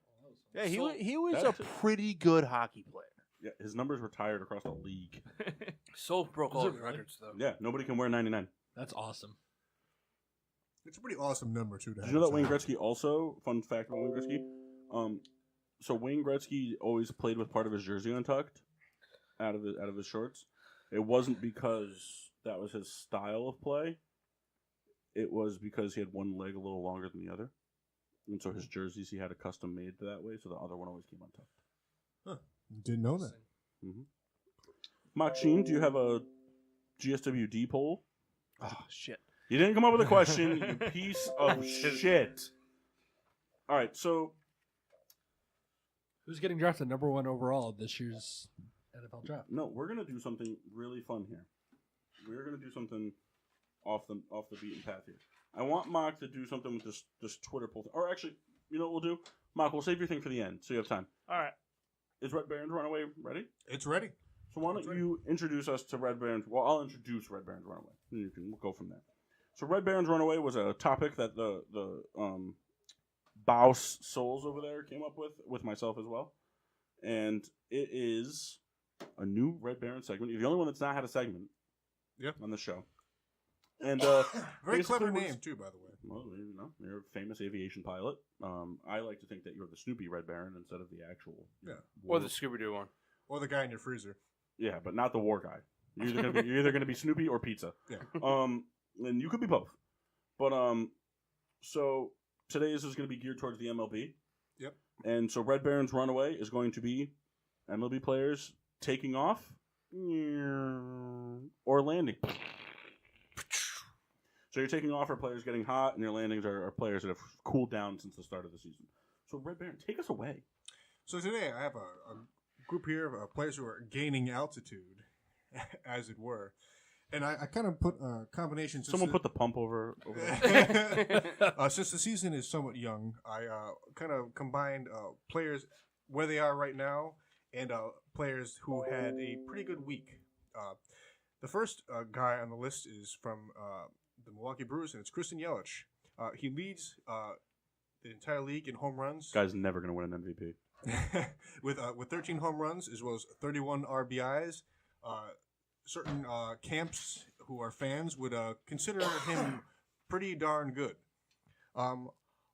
Yeah, he was That's a pretty good hockey player. Yeah, his numbers retired across the league. Soul broke Is all it his really? records, though. Yeah, nobody can wear 99. That's awesome. It's a pretty awesome number too. Did you know that Wayne Gretzky also? Fun fact about Wayne Gretzky. So Wayne Gretzky always played with part of his jersey untucked, out of his shorts. It wasn't because that was his style of play. It was because he had one leg a little longer than the other, and so his jerseys he had a custom made that way, so the other one always came untucked. Didn't know that. Machine, do you have a GSWD poll? Oh shit. You didn't come up with a question, you piece of shit. All right, so Who's getting drafted number 1 overall this year's NFL draft? no, we're gonna do something really fun here. We're gonna do something off the beaten path here. I want Mock to do something with this Twitter poll, or actually, you know what we'll do? Mock, we'll save your thing for the end, so you have time. All right. Is Red Baron's Runaway ready? It's ready. So why don't you introduce us to Red Barons? Well, I'll introduce Red Barons Runaway. We'll go from there. So Red Barons Runaway was a topic that the Baus Souls over there came up with myself as well. And it is a new Red Baron segment. You're the only one that's not had a segment on the show. And very clever name, too, by the way. Well, you're a famous aviation pilot. I like to think that you're the Snoopy Red Baron instead of the actual. Yeah. Or the Scooby-Doo one. Or the guy in your freezer. Yeah, but not the war guy. You're either gonna be Snoopy or pizza. Yeah. And you could be both. But so today's is gonna be geared towards the MLB. Yep. And so Red Barons Runaway is going to be MLB players taking off or landing. So you're taking off are players getting hot, and your landings are players that have cooled down since the start of the season. So Red Baron, take us away. So today I have a group here of players who are gaining altitude, as it were. And I kind of put a combination. Someone put the pump over there. Since the season is somewhat young, I kind of combined players where they are right now and players who had a pretty good week. The first guy on the list is from the Milwaukee Brewers, and it's Christian Yelich. He leads the entire league in home runs. Guy's never going to win an MVP. with 13 home runs as well as 31 RBIs. Certain camps who are fans would consider him pretty darn good.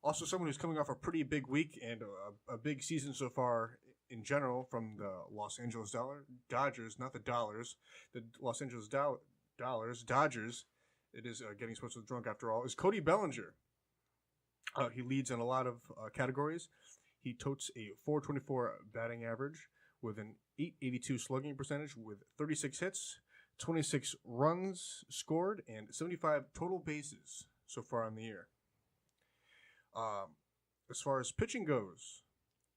Also, someone who's coming off a pretty big week and a big season so far in general from the Los Angeles Dodgers, not the Dollars, the Los Angeles Dodgers. It is getting supposed to drunk after all. Is Cody Bellinger. He leads in a lot of categories. He totes a .424 batting average with an .882 slugging percentage with 36 hits, 26 runs scored, and 75 total bases so far in the year. As far as pitching goes,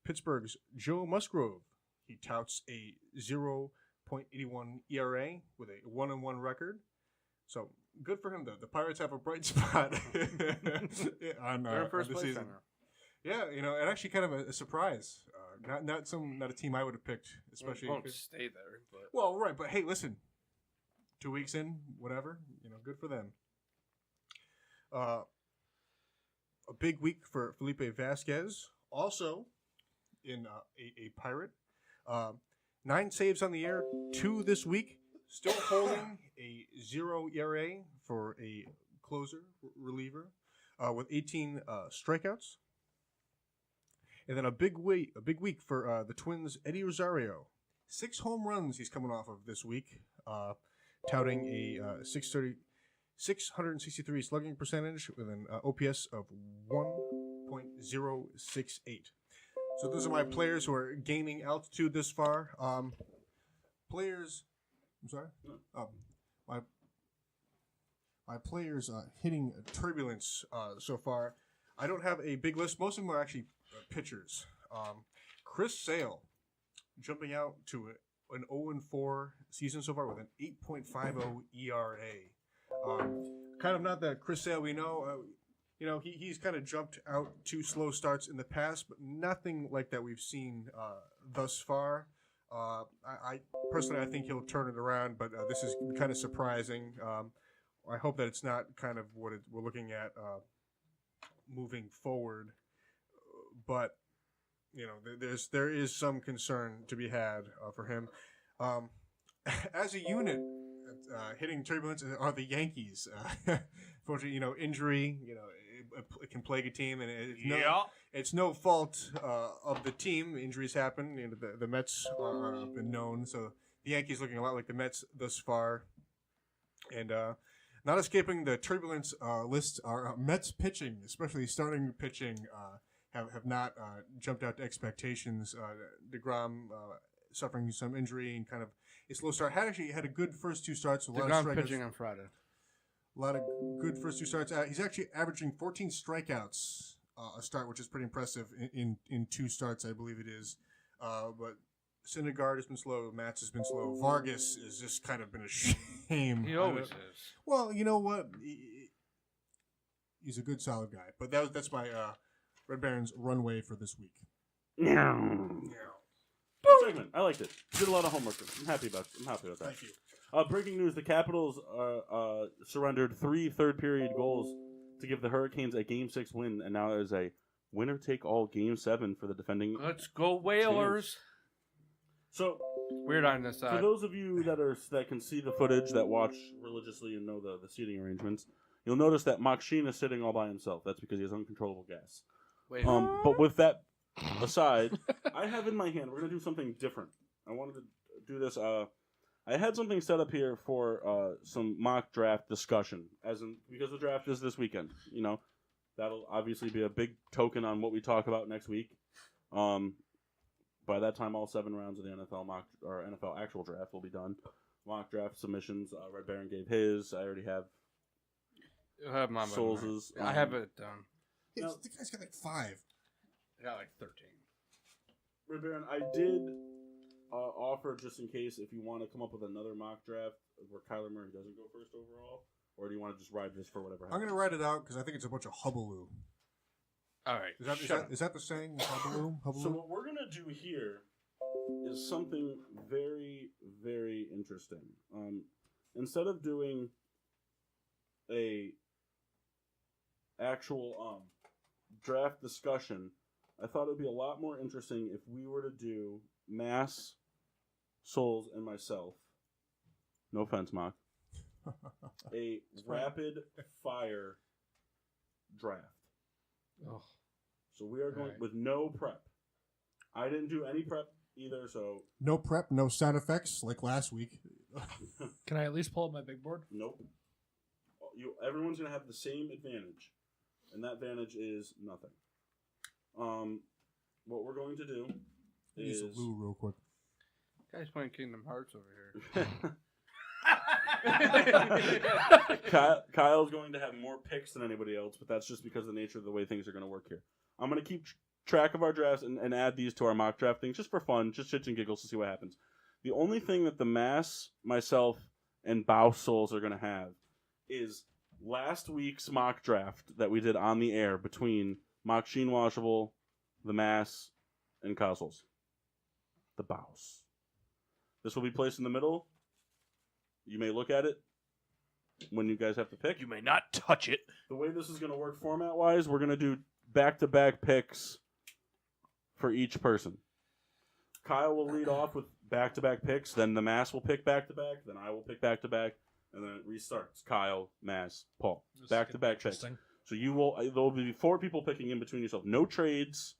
Pittsburgh's Joe Musgrove, he touts a 0.81 ERA with a 1-1 record. So good for him, though. The Pirates have a bright spot on first the place season. now. Yeah, and actually kind of a surprise. Not a team I would have picked, especially. Won't stay there, but Well, right, but hey, listen. 2 weeks in, whatever, good for them. A big week for Felipe Vasquez, also in a Pirate. 9 saves on the year, 2 this week. Still holding a 0 ERA for a closer reliever with 18 strikeouts. And then a big week for the Twins' Eddie Rosario. 6 home runs he's coming off of this week, touting a 663 slugging percentage with an OPS of 1.068. So those are my players who are gaining altitude this far. I'm sorry? My players hitting turbulence so far. I don't have a big list. Most of them are actually pitchers. Chris Sale jumping out to an 0-4 season so far with an 8.50 ERA. Kind of not the Chris Sale we know. He's kind of jumped out 2 slow starts in the past, but nothing like that we've seen thus far. I personally, I think he'll turn it around, but this is kind of surprising. I hope that it's not kind of what we're looking at moving forward. But there is some concern to be had for him. As a unit, hitting turbulence are the Yankees. Fortunately, injury, it can plague a team, and it's no fault of the team. Injuries happen. The Mets have been known, so the Yankees looking a lot like the Mets thus far. And not escaping the turbulence list are Mets pitching, especially starting pitching, have not jumped out to expectations. DeGrom suffering some injury and kind of a slow start. Had a good first 2 starts. DeGrom pitching on Friday. A lot of good first 2 starts. He's actually averaging 14 strikeouts a start, which is pretty impressive in 2 starts, I believe it is. But Syndergaard has been slow. Matz has been slow. Vargas has just kind of been a shame. He always is. Well, you know what? He's a good, solid guy. But that's my Red Barons runway for this week. Yeah. Good segment. I liked it. Did a lot of homework. I'm happy about that. Thank you. Breaking news: the Capitals surrendered 3 third-period goals to give the Hurricanes a Game 6 win, and now there's a winner-take-all Game 7 for the defending. Let's go Whalers. So Weird on this side. for those of you that can see the footage, that watch religiously and know the seating arrangements, you'll notice that Maksheen is sitting all by himself. That's because he has uncontrollable gas. Wait. But with that aside, I have in my hand, we're going to do something different. I wanted to do this. I had something set up here for some mock draft discussion, because the draft is this weekend. You know, that'll obviously be a big token on what we talk about next week. By that time, all 7 rounds of the NFL actual draft will be done. Mock draft submissions. Red Baron gave his. I already have. I have mine. Souls's. I have it done. Yeah, the guy's got like 5. I got like 13. Red Baron, I did offer, just in case, if you want to come up with another mock draft where Kyler Murray doesn't go first overall, or do you want to just ride this for whatever happens? I'm going to write it out because I think it's a bunch of hubbaloo. All right. Is that the saying? Hubbaloo? So what we're going to do here is something very, very interesting. Instead of doing a actual draft discussion, I thought it would be a lot more interesting if we were to do Mass, Souls, and myself. No offense, Mock. A rapid fire draft. Oh. So we are going Right. with no prep. I didn't do any prep either, so No prep, no sound effects like last week. Can I at least pull up my big board? nope. Everyone's going to have the same advantage, and that advantage is nothing. What we're going to do Use is a loo real quick. Guy's playing Kingdom Hearts over here. Kyle's going to have more picks than anybody else, but that's just because of the nature of the way things are going to work here. I'm going to keep track of our drafts and add these to our mock draft things just for fun, just shits and giggles to see what happens. The only thing that the Mass, myself, and Bow Souls are going to have is last week's mock draft that we did on the air between Maksheen Washable, the Mass, and Kyle Souls. The Bows. This will be placed in the middle. You may look at it when you guys have to pick. You may not touch it. The way this is going to work format-wise, we're going to do back-to-back picks for each person. Kyle will lead off with back-to-back picks, then the Mass will pick back-to-back, then I will pick back-to-back, and then it restarts. Kyle, Mass, Paul. Back-to-back picks. So there'll be 4 people picking in between yourself. No trades.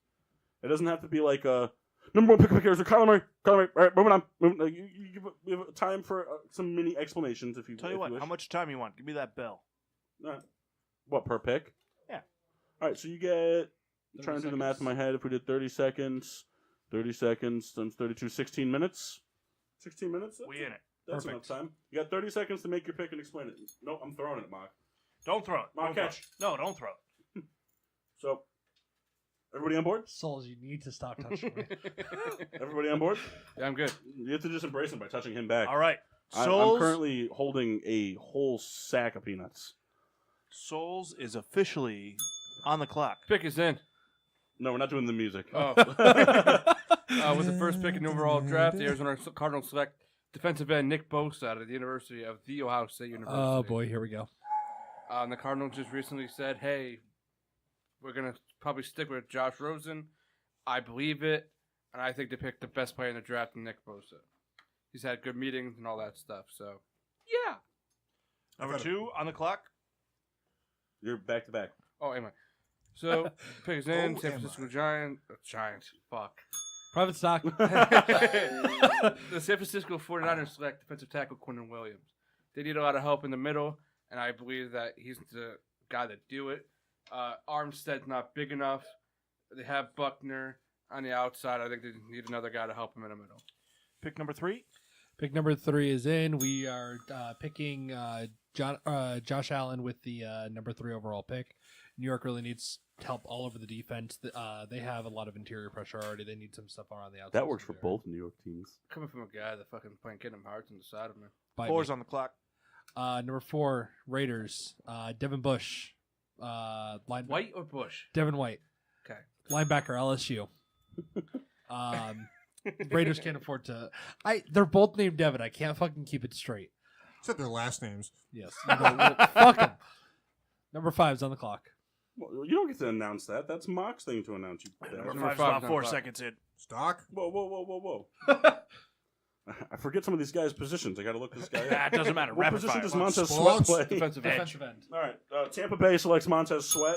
It doesn't have to be like a number 1 pick here is Kyler Murray. All right, moving on. We have time for some mini explanations if you Tell you what, how much time you want? Give me that bell. What, per pick? Yeah. All right, so you get, I'm trying to do the math in my head. If we did 30 seconds times 32, 16 minutes. 16 minutes? We in it. That's Perfect. enough time. You got 30 seconds to make your pick and explain it. Nope, I'm throwing it, Mock. Don't throw it. Mock Don't throw catch. it. No, don't throw it. So, everybody on board? Souls, you need to stop touching me. Everybody on board? Yeah, I'm good. You have to just embrace him by touching him back. All right. I'm Souls, currently holding a whole sack of peanuts. Souls is officially on the clock. Pick is in. No, we're not doing the music. Oh. With the first pick in the overall draft, the Arizona Cardinals select defensive end Nick Bosa out of the University of The Ohio State University. Oh boy, here we go. And the Cardinals just recently said, hey, we're going to probably stick with Josh Rosen. I believe it, and I think they picked the best player in the draft, Nick Bosa. He's had good meetings and all that stuff, so yeah. Number 2 on the clock. You're back to back. Oh, anyway. So, pick is in, Oh, San am Francisco Giants. Fuck. Private stock. The San Francisco 49ers select defensive tackle Quentin Williams. They need a lot of help in the middle, and I believe that he's the guy to do it. Armstead's not big enough. They have Buckner on the outside. I think they need another guy to help him in the middle. Pick number 3. Pick number 3 is in. We are picking Josh Allen with the number 3 overall pick. New York really needs help all over the defense. They have a lot of interior pressure already. They need some stuff around the outside. That works for both New York teams. Coming from a guy that fucking playing Kingdom Hearts on the side of me. 4's on the clock. Number 4, Raiders. Devin Bush. Linebacker. White or Bush? Devin White. Okay. Linebacker, LSU. Raiders can't afford to. They're both named Devin. I can't fucking keep it straight. Except their last names. Yes. Fuck them. Number 5's on the clock. Well, you don't get to announce that. That's Mock's thing to announce. You. Number Number 5's five, about number 4 five. seconds in. Stock? Whoa. I forget some of these guys' positions. I got to look this guy Nah, up. it doesn't matter. What Rapid position fire. does Montez Sports? Sweat play? Defensive edge. Defensive end. All right. Tampa Bay selects Montez Sweat.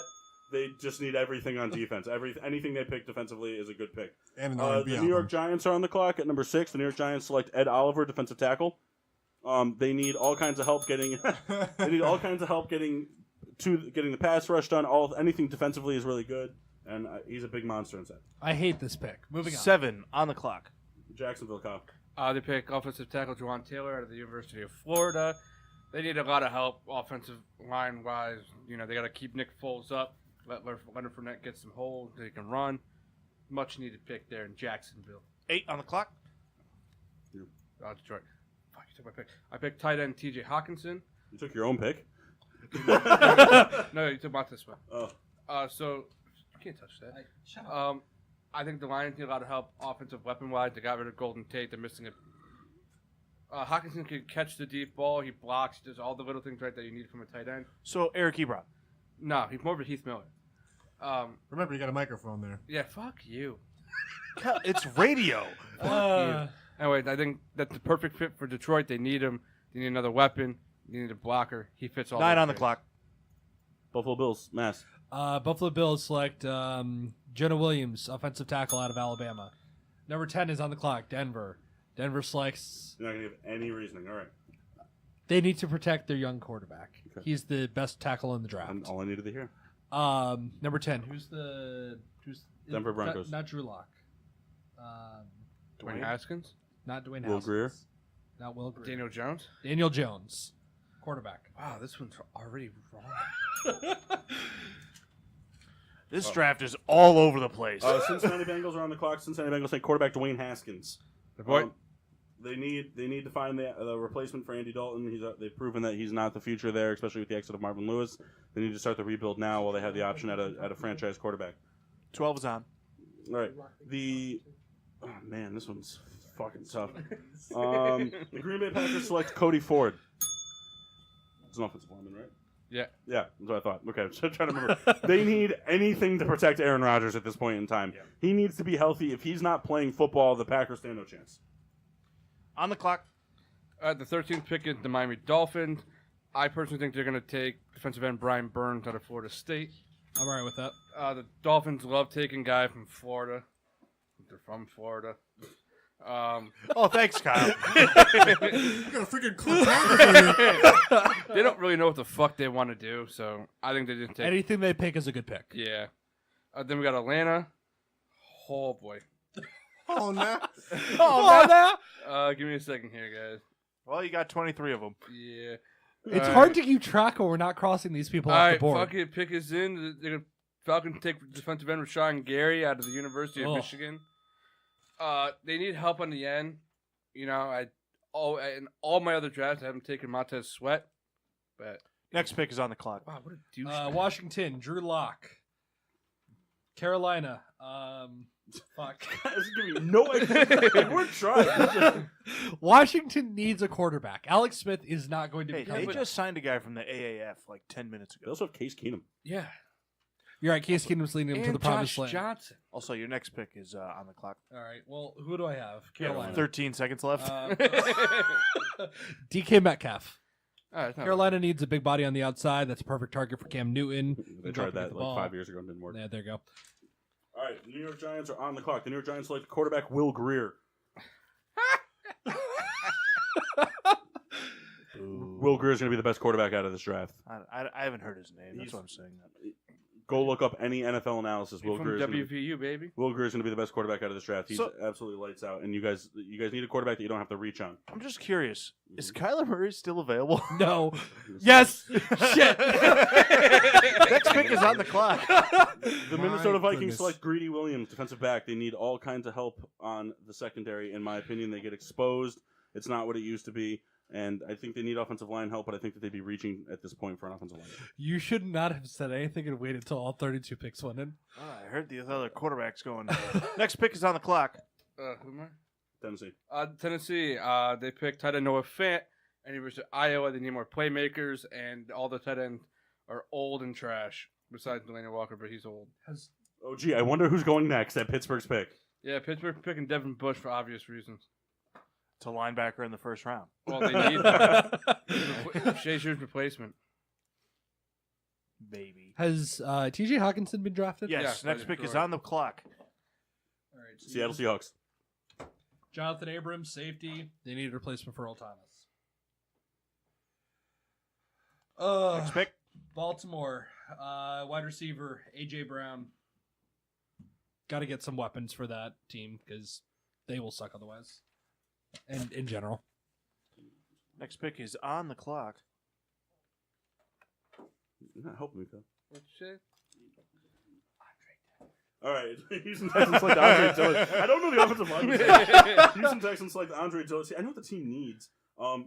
They just need everything on defense. Anything they pick defensively is a good pick. And an The R&B New album. York Giants are on the clock at number 6. The New York Giants select Ed Oliver, defensive tackle. They need all kinds of help getting. They need all kinds of help getting the pass rush done. Anything defensively is really good, and he's a big monster inside. I hate this pick. Moving on. 7 on the clock. Jacksonville cop. They pick offensive tackle Juwan Taylor out of the University of Florida. They need a lot of help offensive line wise. You know, they got to keep Nick Foles up. Let Leonard Fournette get some hold so he can run. Much needed pick there in Jacksonville. 8 on the clock. Detroit. Fuck, you took my pick. I picked tight end T.J. Hawkinson. You took your own pick. No, you took Montez Sweat. Oh, So you can't touch that. I think the Lions need a lot of help offensive weapon wise. They got rid of Golden Tate. They're missing it. Hawkinson can catch the deep ball. He blocks. He does all the little things right that you need from a tight end. So Eric Ebron. No, he's more of a Heath Miller. Remember, you got a microphone there. Yeah, fuck you. It's radio. Anyway, I think that's the perfect fit for Detroit. They need him. They need another weapon. They need a blocker. He fits all. 9 those on the things. clock. Buffalo Bills, Mass. Buffalo Bills select Jonah Williams, offensive tackle out of Alabama. Number 10 is on the clock. Denver. Denver selects. You're not going to give any reasoning. All right. They need to protect their young quarterback. Okay. He's the best tackle in the draft. All I needed to hear. Number 10. Who's Denver Broncos. Not Drew Lock. Dwayne Haskins. Not Dwayne Will Haskins. Greer. Not Will Greer. Daniel Jones. Daniel Jones. Quarterback. Wow, this one's already wrong. This draft is all over the place. Cincinnati Bengals are on the clock. Cincinnati Bengals say quarterback Dwayne Haskins. The boy. They need to find the replacement for Andy Dalton. They've proven that he's not the future there, especially with the exit of Marvin Lewis. They need to start the rebuild now while they have the option at a franchise quarterback. 12 is on. All right. Oh man, this one's fucking tough. The Green Bay Packers select Cody Ford. It's an offensive lineman, right? Yeah. Yeah, that's what I thought. Okay, so I'm trying to remember. They need anything to protect Aaron Rodgers at this point in time. Yeah. He needs to be healthy. If he's not playing football, the Packers stand no chance. On the clock. The 13th pick is the Miami Dolphins. I personally think they're going to take defensive end Brian Burns out of Florida State. I'm all right with that. The Dolphins love taking guy from Florida. They're from Florida. Oh, thanks, Kyle. You got a freaking cartographer. They don't really know what the fuck they want to do, so I think they just take. Anything they pick is a good pick. Yeah. Then we got Atlanta. Oh boy. Oh, no. Give me a second here, guys. Well, you got 23 of them. Yeah. It's hard to keep track when we're not crossing these people All off right, the board. fuck it. Pick is in. They're gonna Falcons take defensive end Rashawn Gary out of the University of Oh. Michigan. They need help on the end. You know, in all my other drafts, I haven't taken Montez Sweat, but Next pick is on the clock. wow, what a douche. Washington, Drew Lock. Carolina, fuck. This is giving me no idea. We're trying. Washington needs a quarterback. Alex Smith is not going to Hey, be. they just signed a guy from the AAF like 10 minutes They ago. also have Case Keenum. Yeah. You're right. Case Keenum's leading him to And the promised Josh land. Johnson. Also, your next pick is on the clock. All right. Well, who do I have? Carolina. 13 seconds left. DK Metcalf. All right, Carolina needs a big body on the outside. That's a perfect target for Cam Newton. They tried that like 5 years ago and didn't work. Yeah, there you go. All right, the New York Giants are on the clock. The New York Giants select quarterback Will Greer. Will Greer is going to be the best quarterback out of this draft. I haven't heard his name. That's what I'm saying. Go look up any NFL analysis. Will from Greer is going to WVU, baby. be the best quarterback out of this draft. He's absolutely lights out. And you guys need a quarterback that you don't have to reach on. I'm just curious. Is Kyler Murray still available? No. Yes. Shit. Next pick is on the clock. The Minnesota Vikings goodness. select Greedy Williams, defensive back. They need all kinds of help on the secondary. In my opinion, they get exposed. It's not what it used to be. And I think they need offensive line help, but I think that they'd be reaching at this point for an offensive line. You should not have said anything and waited until all 32 picks went in. I heard the other quarterbacks going. Next pick is on the clock. Who am I? Tennessee. They picked tight end Noah Fant, and he was at Iowa. They need more playmakers, and all the tight ends are old and trash. Besides Delaney Walker, but he's old. Oh, gee, I wonder who's going next at Pittsburgh's pick. Yeah, Pittsburgh picking Devin Bush for obvious reasons. It's a linebacker in the first round. Well, they need that. Shazier's replacement. Baby. Has T.J. Hawkinson been drafted? Yes, Yeah, next pick is Detroit. on the clock. All right. So Seattle Seahawks. Jonathan Abrams, safety. They need a replacement for Earl Thomas. Next pick. Baltimore, wide receiver A.J. Brown. Got to get some weapons for that team because they will suck otherwise. And in general. Next pick is on the clock. You're not helping me, Phil. What shit? All right. Houston Texans select Andre Dillard. I don't know the offensive line. Houston Texans select Andre Dillard. See, I know what the team needs.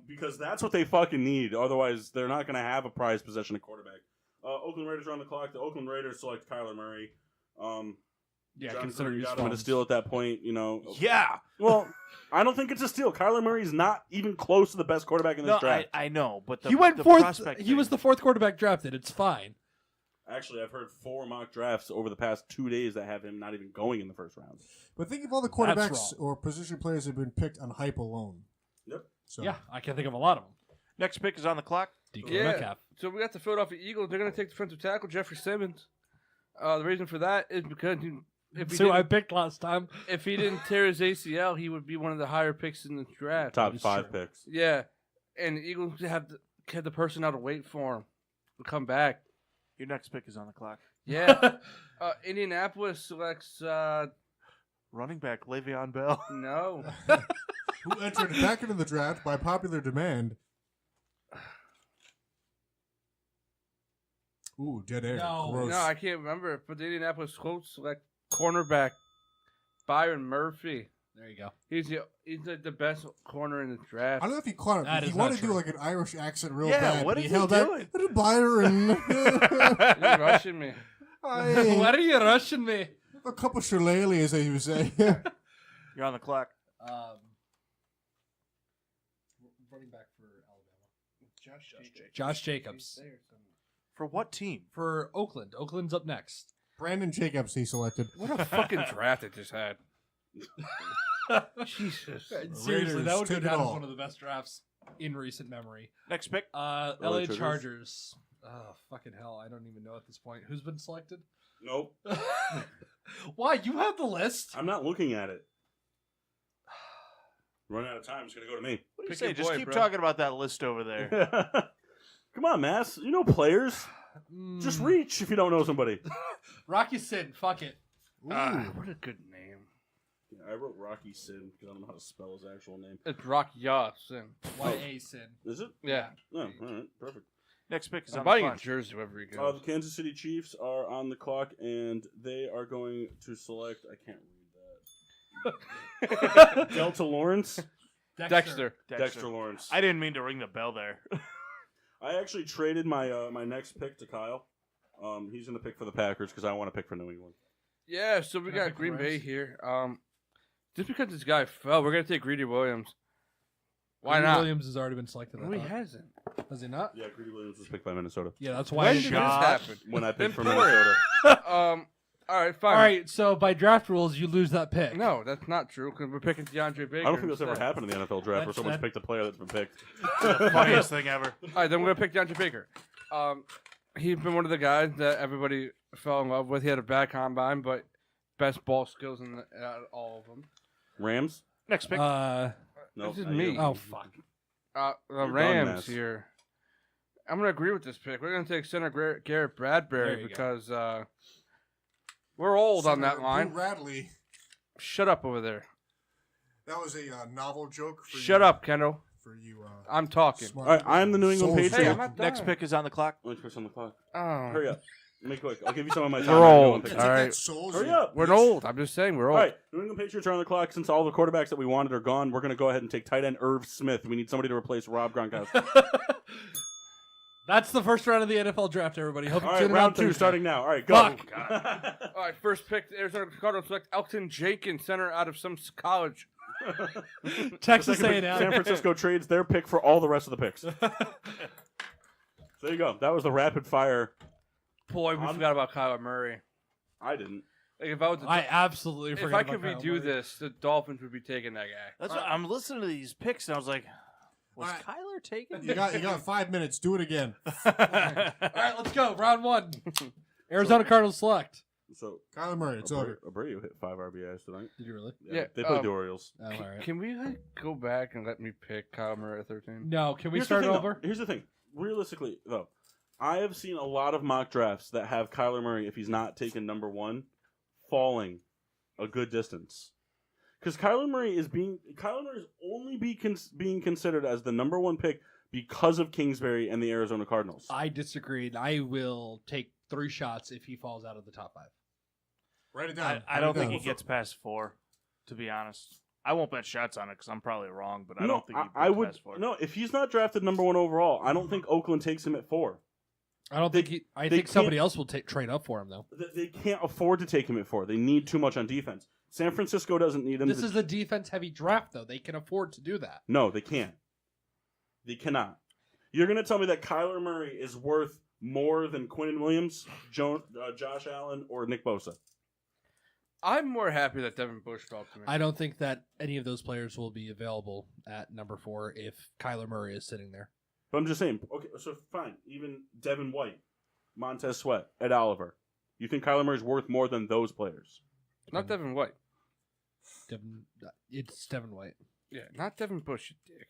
Because that's what they fucking need. Otherwise, they're not going to have a prized possession at quarterback. Oakland Raiders are on the clock. The Oakland Raiders select Kyler Murray. Yeah, John consider Gruden his got him at a phones. steal at that point, you know. Yeah. Well, I don't think it's a steal. Kyler Murray's not even close to the best quarterback in this No, draft. I know, but He went fourth. prospect He was the fourth quarterback drafted. It's fine. Actually, I've heard 4 mock drafts over the past 2 days that have him not even going in the first round. But think of all the That's quarterbacks wrong. or position players that have been picked on hype alone. Yep. So Yeah, I can think of a lot of them. Next pick is on the clock. DK Yeah. Metcalf. So we got the Philadelphia Eagles. They're going to take defensive tackle Jeffrey Simmons. The reason for that is because I picked last time. if he didn't tear his ACL, he would be one of the higher picks in the draft. Top is 5 true. picks. Yeah, and the Eagles have the personnel to wait for him to come back. Your next pick is on the clock. Yeah, Indianapolis selects Running back Le'Veon Bell. no. who entered back into the draft by popular demand. Ooh, dead air. No. Gross. No, I can't remember. But the Indianapolis Colts select cornerback Byron Murphy. There you go. He's the best corner in the draft. I don't know if he caught it. That But he is wanted not to do true. like an Irish accent real Yeah, bad. what but is he he held back. doing? Little Byron. He's rushing me. Why are you rushing me? A couple shillelaghs, as he would say. You're on the clock. Running back for Alabama. Josh Jacobs. For what team? For Oakland. Oakland's up next. Brandon Jacobs, he selected. What a fucking draft it just had. Jesus. Seriously, Raiders, that would go take it down as all. one of the best drafts in recent memory. Next pick. LA Chargers. Chargers. Oh, fucking hell. I don't even know at this point. Who's been selected? Nope. Why? You have the list. I'm not looking at it. Running out of time. It's going to go to me. What do you Pick say? your Just boy, keep bro. talking about that list over there. Come on, Mass. You know players. Just reach if you don't know somebody. Rocky Sin. Fuck it. What a good name. Yeah, I wrote Rocky Sin because I don't know how to spell his actual name. It's Rock Yawson. Y.A. Sin. Is it? Yeah. Oh, all right. Perfect. Next pick is I'm on the buying a clock. jersey wherever he The goes. Kansas City Chiefs are on the clock, and they are going to select. I can't read that. Delta Lawrence. Dexter. Dexter Lawrence. I didn't mean to ring the bell there. I actually traded my my next pick to Kyle. He's going to pick for the Packers because I want to pick for New England. Yeah, so we got Green Bay here. Just because this guy fell, we're going to take Greedy Williams. Why Greedy not? Williams has already been selected. No, I he thought. hasn't. Has he not? Yeah, Greedy Williams was picked by Minnesota. Yeah, that's why. When I did didn't this pick. happen? When I picked for Then pour it. Minnesota. All right, fine. All right, so by draft rules, you lose that pick. No, that's not true because we're picking DeAndre Baker. I don't think that's ever instead. happened in the NFL draft where That's someone's that- picked a player that's been picked. Funniest thing ever. All right, then we're going to pick DeAndre Baker. He's been one of the guys that everybody fell in love with. He had a bad combine, but best ball skills in out of all of them. Rams? Next pick. No. This is me. Oh, fuck. The done, Rams Mass. here. I'm going to agree with this pick. We're going to take center Garrett There Bradbury you because we're old on that Senator line. Bill Radley. Shut up over there. That was a novel joke for Shut you. up, Kendall. For you, I'm talking. smart All right, I'm the New England souls. Patriots. Hey, I'm not done. Next pick is on the clock. Let's put on the clock. Oh. Hurry up. Make it quick. I'll give you some of my time. We're Go old. and pick Take it. All that right. souls Hurry in. up. We're old. I'm just saying we're All old. right, New England Patriots are on the clock. Since all the quarterbacks that we wanted are gone, we're going to go ahead and take tight end Irv Smith. We need somebody to replace Rob Gronkowski. That's the first round of the NFL draft, everybody. Hope All you right, tune in round on 2 Thursday. starting now. All right, go. Fuck. All right, first pick, the Arizona Cardinals select Elton Jenkins, center out of some college. Texas San A&M. Francisco trades their pick for all the rest of the picks. So there you go. That was the rapid fire. Boy, we forgot about Kyler Murray. I didn't. Like if I was, I absolutely if forgot I could about Kyle redo Murray. this, the Dolphins would be taking that guy. That's what, I'm listening to these picks and I was like, was Alright. Kyler taken? You got 5 minutes. Do it again. All right, let's go. Round 1. Arizona Cardinals select. So Kyler Murray, it's over. Abreu hit 5 RBIs tonight. Did you really? Yeah, They played the Orioles. Oh, all right. Can we go back and let me pick Kyler Murray at 13? No, can we Here's start the thing, over? Here's the thing. Realistically, though, I have seen a lot of mock drafts that have Kyler Murray, if he's not taken number 1, falling a good distance. Because Kyler Murray is only being considered as the number 1 pick because of Kingsbury and the Arizona Cardinals. I disagreed. I will take 3 shots if he falls out of the top 5. Write it down. I don't think he gets past 4, to be honest. I won't bet shots on it because I'm probably wrong, but I don't think he I gets would past 4. no. If he's not drafted number 1 overall, I don't think Oakland takes him at 4. I don't think he. I think somebody else will trade up for him though. They can't afford to take him at 4. They need too much on defense. San Francisco doesn't need him. This is a defense-heavy draft, though. They can afford to do that. No, they can't. They cannot. You're going to tell me that Kyler Murray is worth more than Quinnen Williams, Josh Allen, or Nick Bosa? I'm more happy that Devin Bush fell to me. I don't think that any of those players will be available at number 4 if Kyler Murray is sitting there. But I'm just saying, okay, so fine. Even Devin White, Montez Sweat, Ed Oliver. You think Kyler Murray's worth more than those players? Not Devin White. It's Devin White. Yeah, not Devin Bush, you dick.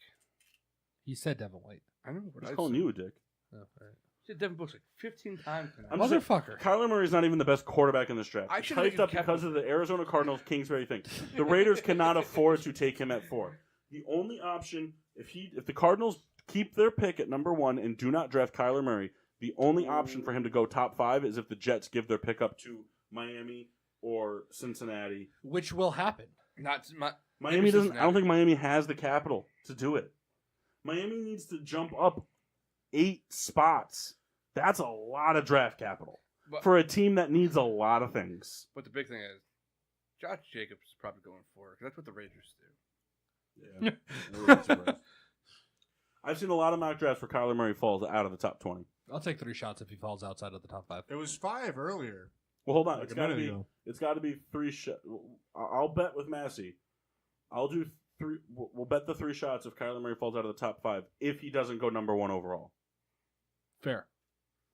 He said Devin White. I know what He's I calling said. you a dick. Oh, all right. I said Devin Bush like 15 times tonight. I'm just saying, Motherfucker. Kyler Murray's not even the best quarterback in this draft. I It's should've hyped up kept because him. of the Arizona Cardinals Kingsbury thing. The Raiders cannot afford to take him at 4. The only option, if the Cardinals keep their pick at number 1 and do not draft Kyler Murray, the only option for him to go top 5 is if the Jets give their pick up to Miami or Cincinnati. Which will happen. Miami doesn't. I don't think Miami has the capital to do it. Miami needs to jump up 8 spots. That's a lot of draft capital for a team that needs a lot of things. But the big thing is, Josh Jacobs is probably going for it. 'Cause that's what the Raiders do. Yeah. I've seen a lot of mock drafts where Kyler Murray falls out of the top 20. I'll take 3 shots if he falls outside of the top 5. It was 5 earlier. Well, hold on. Like It's a got to minute be. ago. It's got to be 3 shots. I'll bet with Massey. I'll do 3. We'll bet the 3 shots if Kyler Murray falls out of the top 5 if he doesn't go number 1 overall. Fair.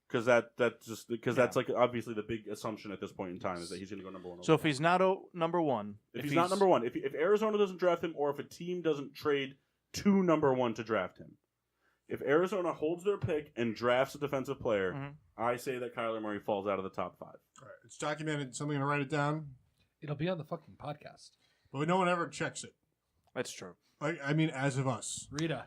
Because that's like obviously the big assumption at this point in time is that he's going to go number 1 overall. So if he's not number 1, if he's not number 1, if Arizona doesn't draft him, or if a team doesn't trade to number 1 to draft him, if Arizona holds their pick and drafts a defensive player, I say that Kyler Murray falls out of the top 5. All right, it's documented. Somebody gonna write it down, It'll be on the fucking podcast. but no one ever checks it. that's true. I mean, as of us. Rita.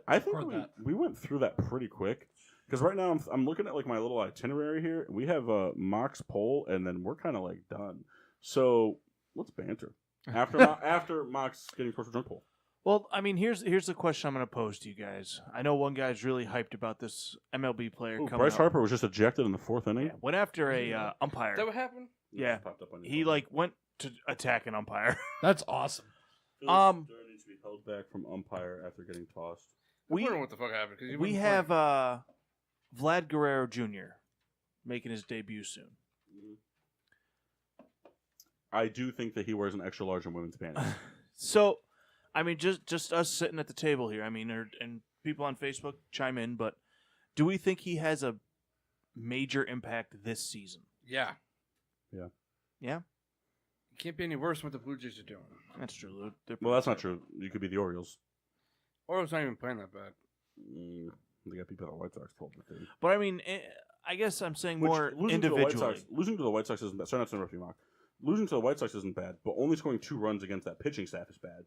I think Record that. we went through that pretty quick. Because right now I'm looking at like my little itinerary here. We have a Mox poll, and then we're kind of like done. So let's banter after Mox getting first drunk poll. Well, I mean, here's the question I'm going to pose to you guys. I know one guy's really hyped about this MLB player coming Bryce up. Harper was just ejected in the 4th inning. Yeah, went after a umpire. Is that what happened? Yeah, Popped up on your he phone. like went to attack an umpire. That's awesome. Phil Stern needs to be held back from umpire after getting tossed. I'm wondering what the fuck happened. 'Cause he We wasn't have playing. Vlad Guerrero Jr. making his debut soon. I do think that he wears an extra large in women's panties. So, I mean, just us sitting at the table here. I mean, and people on Facebook chime in, but do we think he has a major impact this season? Yeah. Yeah. Yeah? It can't be any worse than what the Blue Jays are doing. That's true. They're Well, that's not true. You could be the Orioles. Orioles not even playing that bad. They got people at the White Sox 12-3. But I mean, I guess I'm saying more individually. Losing to the White Sox isn't bad. Sorry, not to interrupt you, Mark. Losing to the White Sox isn't bad, but only scoring 2 runs against that pitching staff is bad.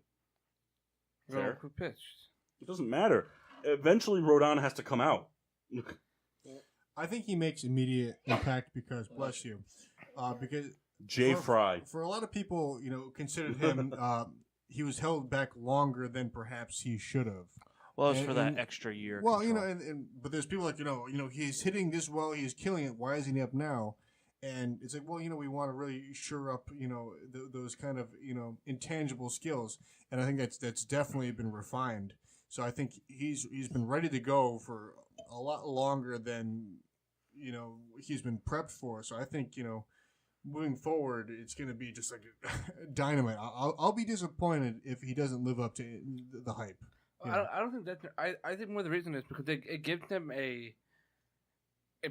Fair. Who pitched? It doesn't matter. Eventually, Rodon has to come out. I think he makes immediate impact because, bless you, because Jay Fry. For a lot of people, considered him, he was held back longer than perhaps he should have. Well, it's for that extra year. Well, control. but there's people like, he's hitting this well, he's killing it. Why isn't he up now? And it's like, well, we want to really shore up, those kind of, intangible skills. And I think that's definitely been refined. So I think he's been ready to go for a lot longer than, he's been prepped for. So I think, moving forward, it's going to be just like dynamite. I'll be disappointed if he doesn't live up to the hype. I don't think that's. I think more the reason is because it gives him a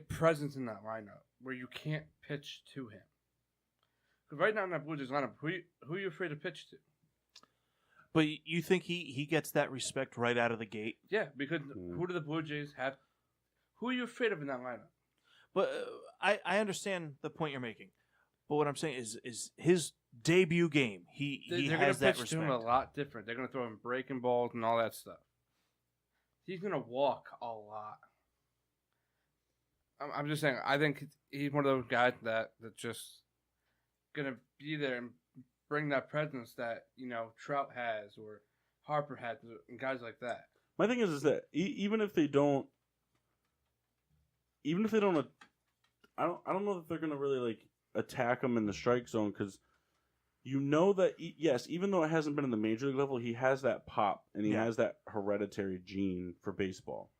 presence in that lineup where you can't pitch to him. Because right now in that Blue Jays lineup, who are you afraid to pitch to? But you think he gets that respect right out of the gate? Yeah, because who do the Blue Jays have? Who are you afraid of in that lineup? But I understand the point you're making. But what I'm saying is his debut game, he has that respect. They're going to pitch to him a lot different. They're going to throw him breaking balls and all that stuff. He's going to walk a lot. I'm just saying, I think he's one of those guys that's just going to be there and bring that presence that, Trout has or Harper has and guys like that. My thing is that even if they don't, I don't know that they're going to really attack him in the strike zone, because that yes, even though it hasn't been in the major league level, he has that pop and he has that hereditary gene for baseball,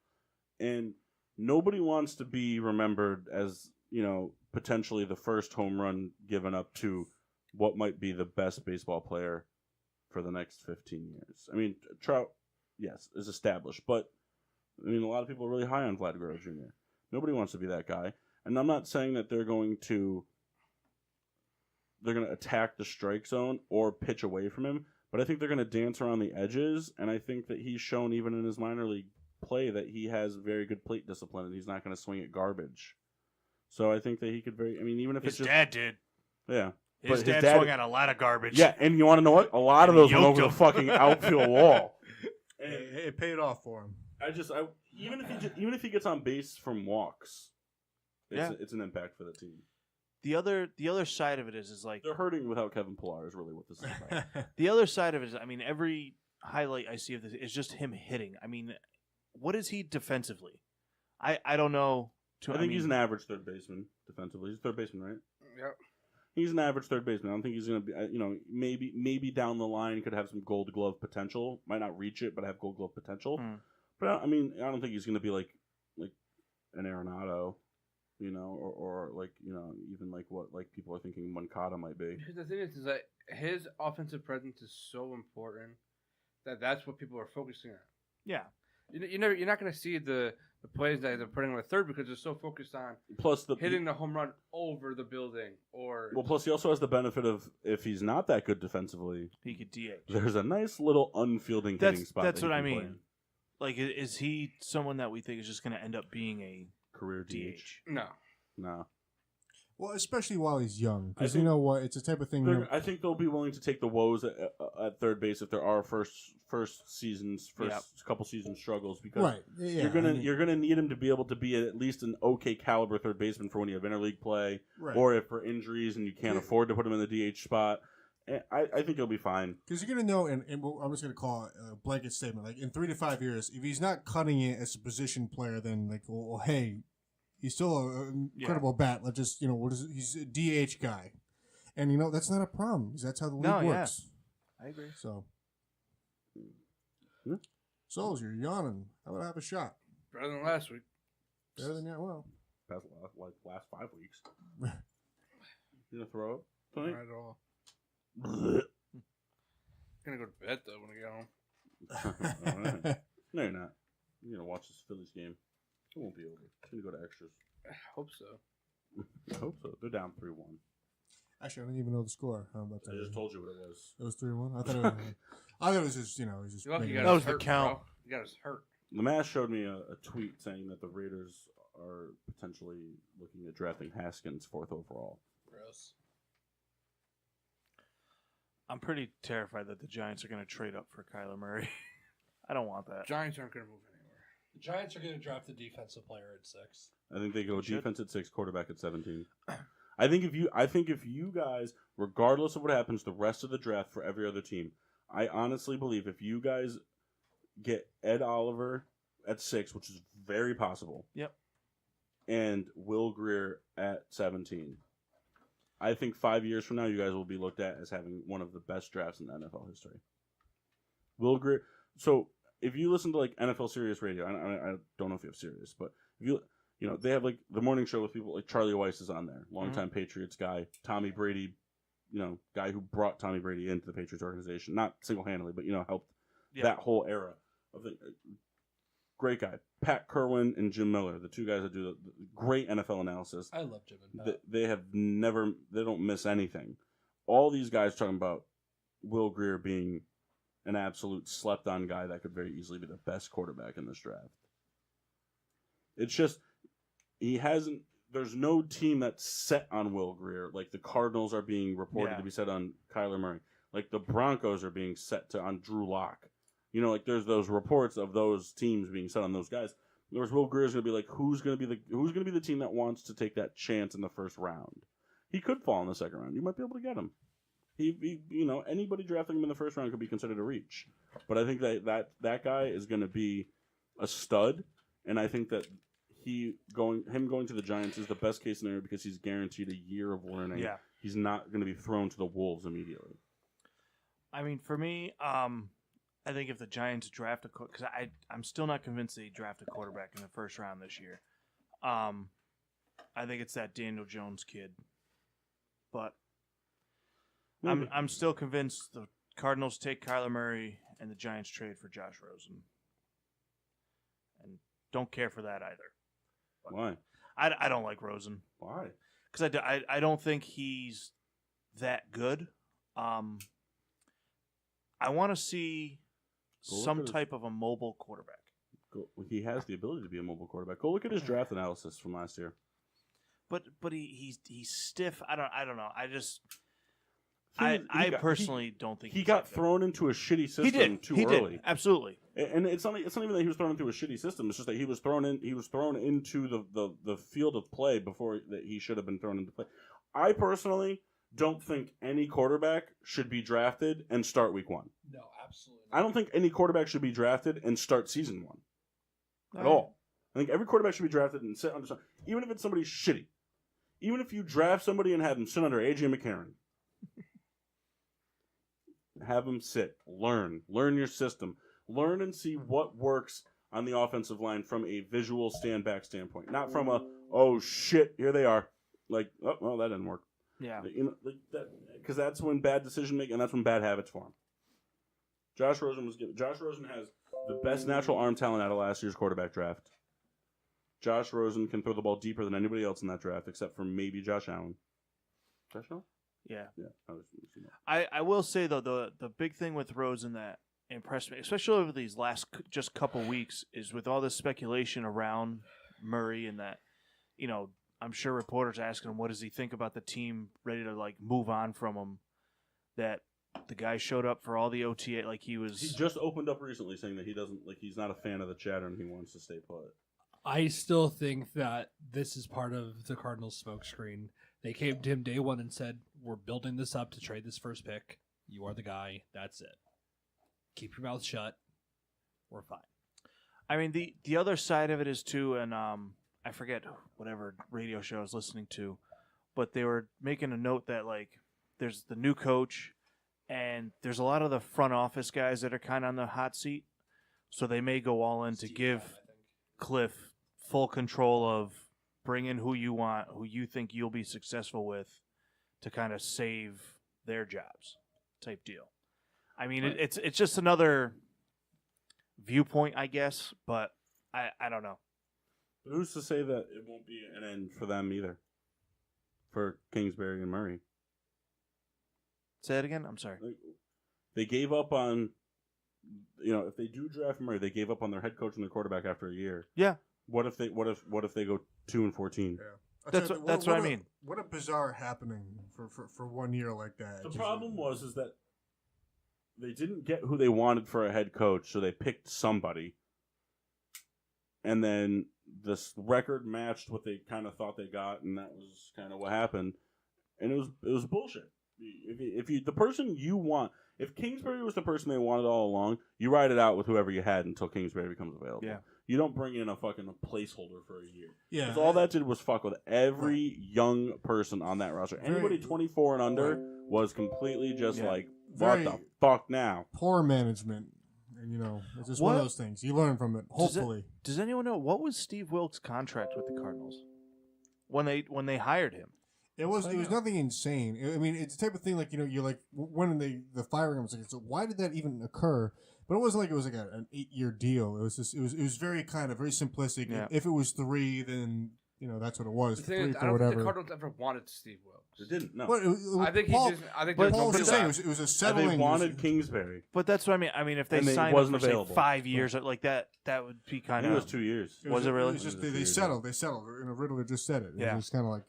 and nobody wants to be remembered as potentially the first home run given up to what might be the best baseball player for the next 15 years. I mean, Trout, yes, is established, but a lot of people are really high on Vlad Guerrero Jr. Nobody wants to be that guy, and I'm not saying that they're going to attack the strike zone or pitch away from him, but I think they're going to dance around the edges, and I think that he's shown even in his minor league play that he has very good plate discipline and he's not going to swing at garbage. So I think that he could even if his it's just... dad did. Yeah. His dad swung at a lot of garbage. Yeah, and you want to know what? A lot of those went over the fucking outfield wall. And it paid off for him. Even if he gets on base from walks, it's an impact for the team. The other side of it is like they're hurting without Kevin Pillar is really what this is about. The other side of it is, every highlight I see of this is just him hitting. What is he defensively? I don't know. I think he's an average third baseman defensively. He's a third baseman, right? Yep. He's an average third baseman. I don't think he's going to be, maybe down the line could have some Gold Glove potential. Might not reach it, but have Gold Glove potential. But I don't think he's going to be like an Arenado, or even what people are thinking Moncada might be. Because the thing is that his offensive presence is so important that's what people are focusing on. Yeah. You're not going to see the plays that they're putting on the third because they're so focused on hitting the home run over the building plus he also has the benefit of, if he's not that good defensively, he could DH. There's a nice little unfielding hitting spot. That's what I mean. Like, is he someone that we think is just going to end up being a career DH? No. Well, especially while he's young, because you know what, it's a type of thing. I think they'll be willing to take the woes at third base if there are first couple season struggles, because you're gonna need him to be able to be at least an okay caliber third baseman for when you have interleague play, or if for injuries and you can't afford to put him in the DH spot. I think he'll be fine, because you're gonna know, and I'm just gonna call it a blanket statement. Like, in 3 to 5 years, if he's not cutting it as a position player, then hey. He's still an incredible bat. Let's just, he's a DH guy. And, that's not a problem, because that's how the league works. I agree. So, Souls, you're yawning. How about I have a shot? Better than last week. Better than well. Past last 5 weeks. You gonna throw up? Not at all. I'm gonna go to bed though when I get home. Right. No, you're not. You're gonna watch this Phillies game. It won't be over. It's going to go to extras. I hope so. I hope so. They're down 3-1. Actually, I didn't even know the score. How about that? I just told you what it was. It was 3-1? I thought it was just, You're lucky you that got was us hurt, the count. Bro. You got us hurt. Lamass showed me a tweet saying that the Raiders are potentially looking at drafting Haskins 4th overall. Gross. I'm pretty terrified that the Giants are going to trade up for Kyler Murray. I don't want that. Giants aren't going to move anywhere. The Giants are going to draft the defensive player at 6. I think they go defense at 6, quarterback at 17. I think if you guys, regardless of what happens the rest of the draft for every other team, I honestly believe if you guys get Ed Oliver at 6, which is very possible. Yep. And Will Grier at 17, I think 5 years from now, you guys will be looked at as having one of the best drafts in NFL history. Will Grier. So if you listen to like NFL Sirius Radio, I don't know if you have Sirius, but if you they have like the morning show with people like Charlie Weiss is on there, longtime Patriots guy, Tommy Brady, guy who brought Tommy Brady into the Patriots organization, not single handedly, but helped that whole era of the great guy. Pat Kerwin and Jim Miller, the two guys that do the great NFL analysis. I love Jim and Pat. They don't miss anything. All these guys talking about Will Grier being an absolute slept-on guy that could very easily be the best quarterback in this draft. It's just, there's no team that's set on Will Grier. Like the Cardinals are being reported to be set on Kyler Murray. Like the Broncos are being set on Drew Lock. Like there's those reports of those teams being set on those guys. Whereas Will Grier's going to be like, who's going to be the team that wants to take that chance in the first round? He could fall in the second round. You might be able to get him. He anybody drafting him in the first round could be considered a reach. But I think that guy is going to be a stud, and I think that him going to the Giants is the best case scenario because he's guaranteed a year of learning. Yeah. He's not going to be thrown to the wolves immediately. I mean, for me, I think if the Giants draft because I'm still not convinced they draft a quarterback in the first round this year. I think it's that Daniel Jones kid, but I'm still convinced the Cardinals take Kyler Murray and the Giants trade for Josh Rosen, and don't care for that either. Why? I don't like Rosen. Why? Because I don't think he's that good. I want to see some type of a mobile quarterback. He has the ability to be a mobile quarterback. Go look at his draft analysis from last year. But he's stiff. I don't know. I personally don't think he got thrown into a shitty system too early. Absolutely. And it's not even that he was thrown into a shitty system. It's just that he was thrown into the field of play before that he should have been thrown into play. I personally don't think any quarterback should be drafted and start week 1. No, absolutely not. I don't think any quarterback should be drafted and start season 1 at all. I think every quarterback should be drafted and sit under, even if it's somebody shitty. Even if you draft somebody and have them sit under A.J. McCarron. Have them sit, learn your system, learn and see what works on the offensive line from a visual stand-back standpoint, not from a oh shit here they are, like oh well that didn't work. Yeah, like that, because that's when bad decision making and that's when bad habits form. Josh Rosen has the best natural arm talent out of last year's quarterback draft. Josh Rosen can throw the ball deeper than anybody else in that draft, except for maybe Josh Allen. Josh Allen? Yeah. Yeah. I will say, though, the big thing with Rosen that impressed me, especially over these last just couple weeks, is with all this speculation around Murray and that, I'm sure reporters asking him, what does he think about the team ready to, like, move on from him, that the guy showed up for all the OTA, like he was... He just opened up recently saying that he's not a fan of the chatter and he wants to stay put. I still think that this is part of the Cardinals' smokescreen. They came to him day one and said, we're building this up to trade this first pick. You are the guy. That's it. Keep your mouth shut. We're fine. I mean, the other side of it is, too, and I forget whatever radio show I was listening to, but they were making a note that, like, there's the new coach, and there's a lot of the front office guys that are kind of on the hot seat, so they may go all in to give Cliff full control of bring in who you want, who you think you'll be successful with to kind of save their jobs type deal. I mean, right. It's just another viewpoint, I guess, but I don't know. But who's to say that it won't be an end for them either? For Kingsbury and Murray. Say it again? I'm sorry. They gave up on, if they do draft Murray, they gave up on their head coach and their quarterback after a year. Yeah. What if they go 2-14? Yeah. That's what I mean. What a bizarre happening for 1 year like that. The problem is that they didn't get who they wanted for a head coach, so they picked somebody. And then this record matched what they kind of thought they got, and that was kind of what happened. And it was bullshit. If the person you want, if Kingsbury was the person they wanted all along, you ride it out with whoever you had until Kingsbury becomes available. Yeah. You don't bring in a fucking placeholder for a year. Yeah. Because all that did was fuck with every young person on that roster. Anybody 24 and under was completely just like, what the fuck now? Poor management. And, it's just one of those things. You learn from it, hopefully. Does anyone know what was Steve Wilkes' contract with the Cardinals when they hired him? It was nothing insane. I mean, it's the type of thing like, you're like, when the firing was like, so why did that even occur? But it wasn't like it was like an 8-year deal. It was just, it was very very simplistic. Yeah. If it was 3, then that's what it was. The thing 3 is, for I don't whatever. think the Cardinals ever wanted Steve Wilkes. They didn't. No. But I think Paul, Paul was just saying it was a settling. They wanted Kingsbury. But that's what I mean. I mean, if they And it signed wasn't him for say, available. 5 years like that, that would be I kind think it of. was 2 years. Was it really? It was just, they years settled. They settled. Riddler just said it. It Yeah. was kind of like,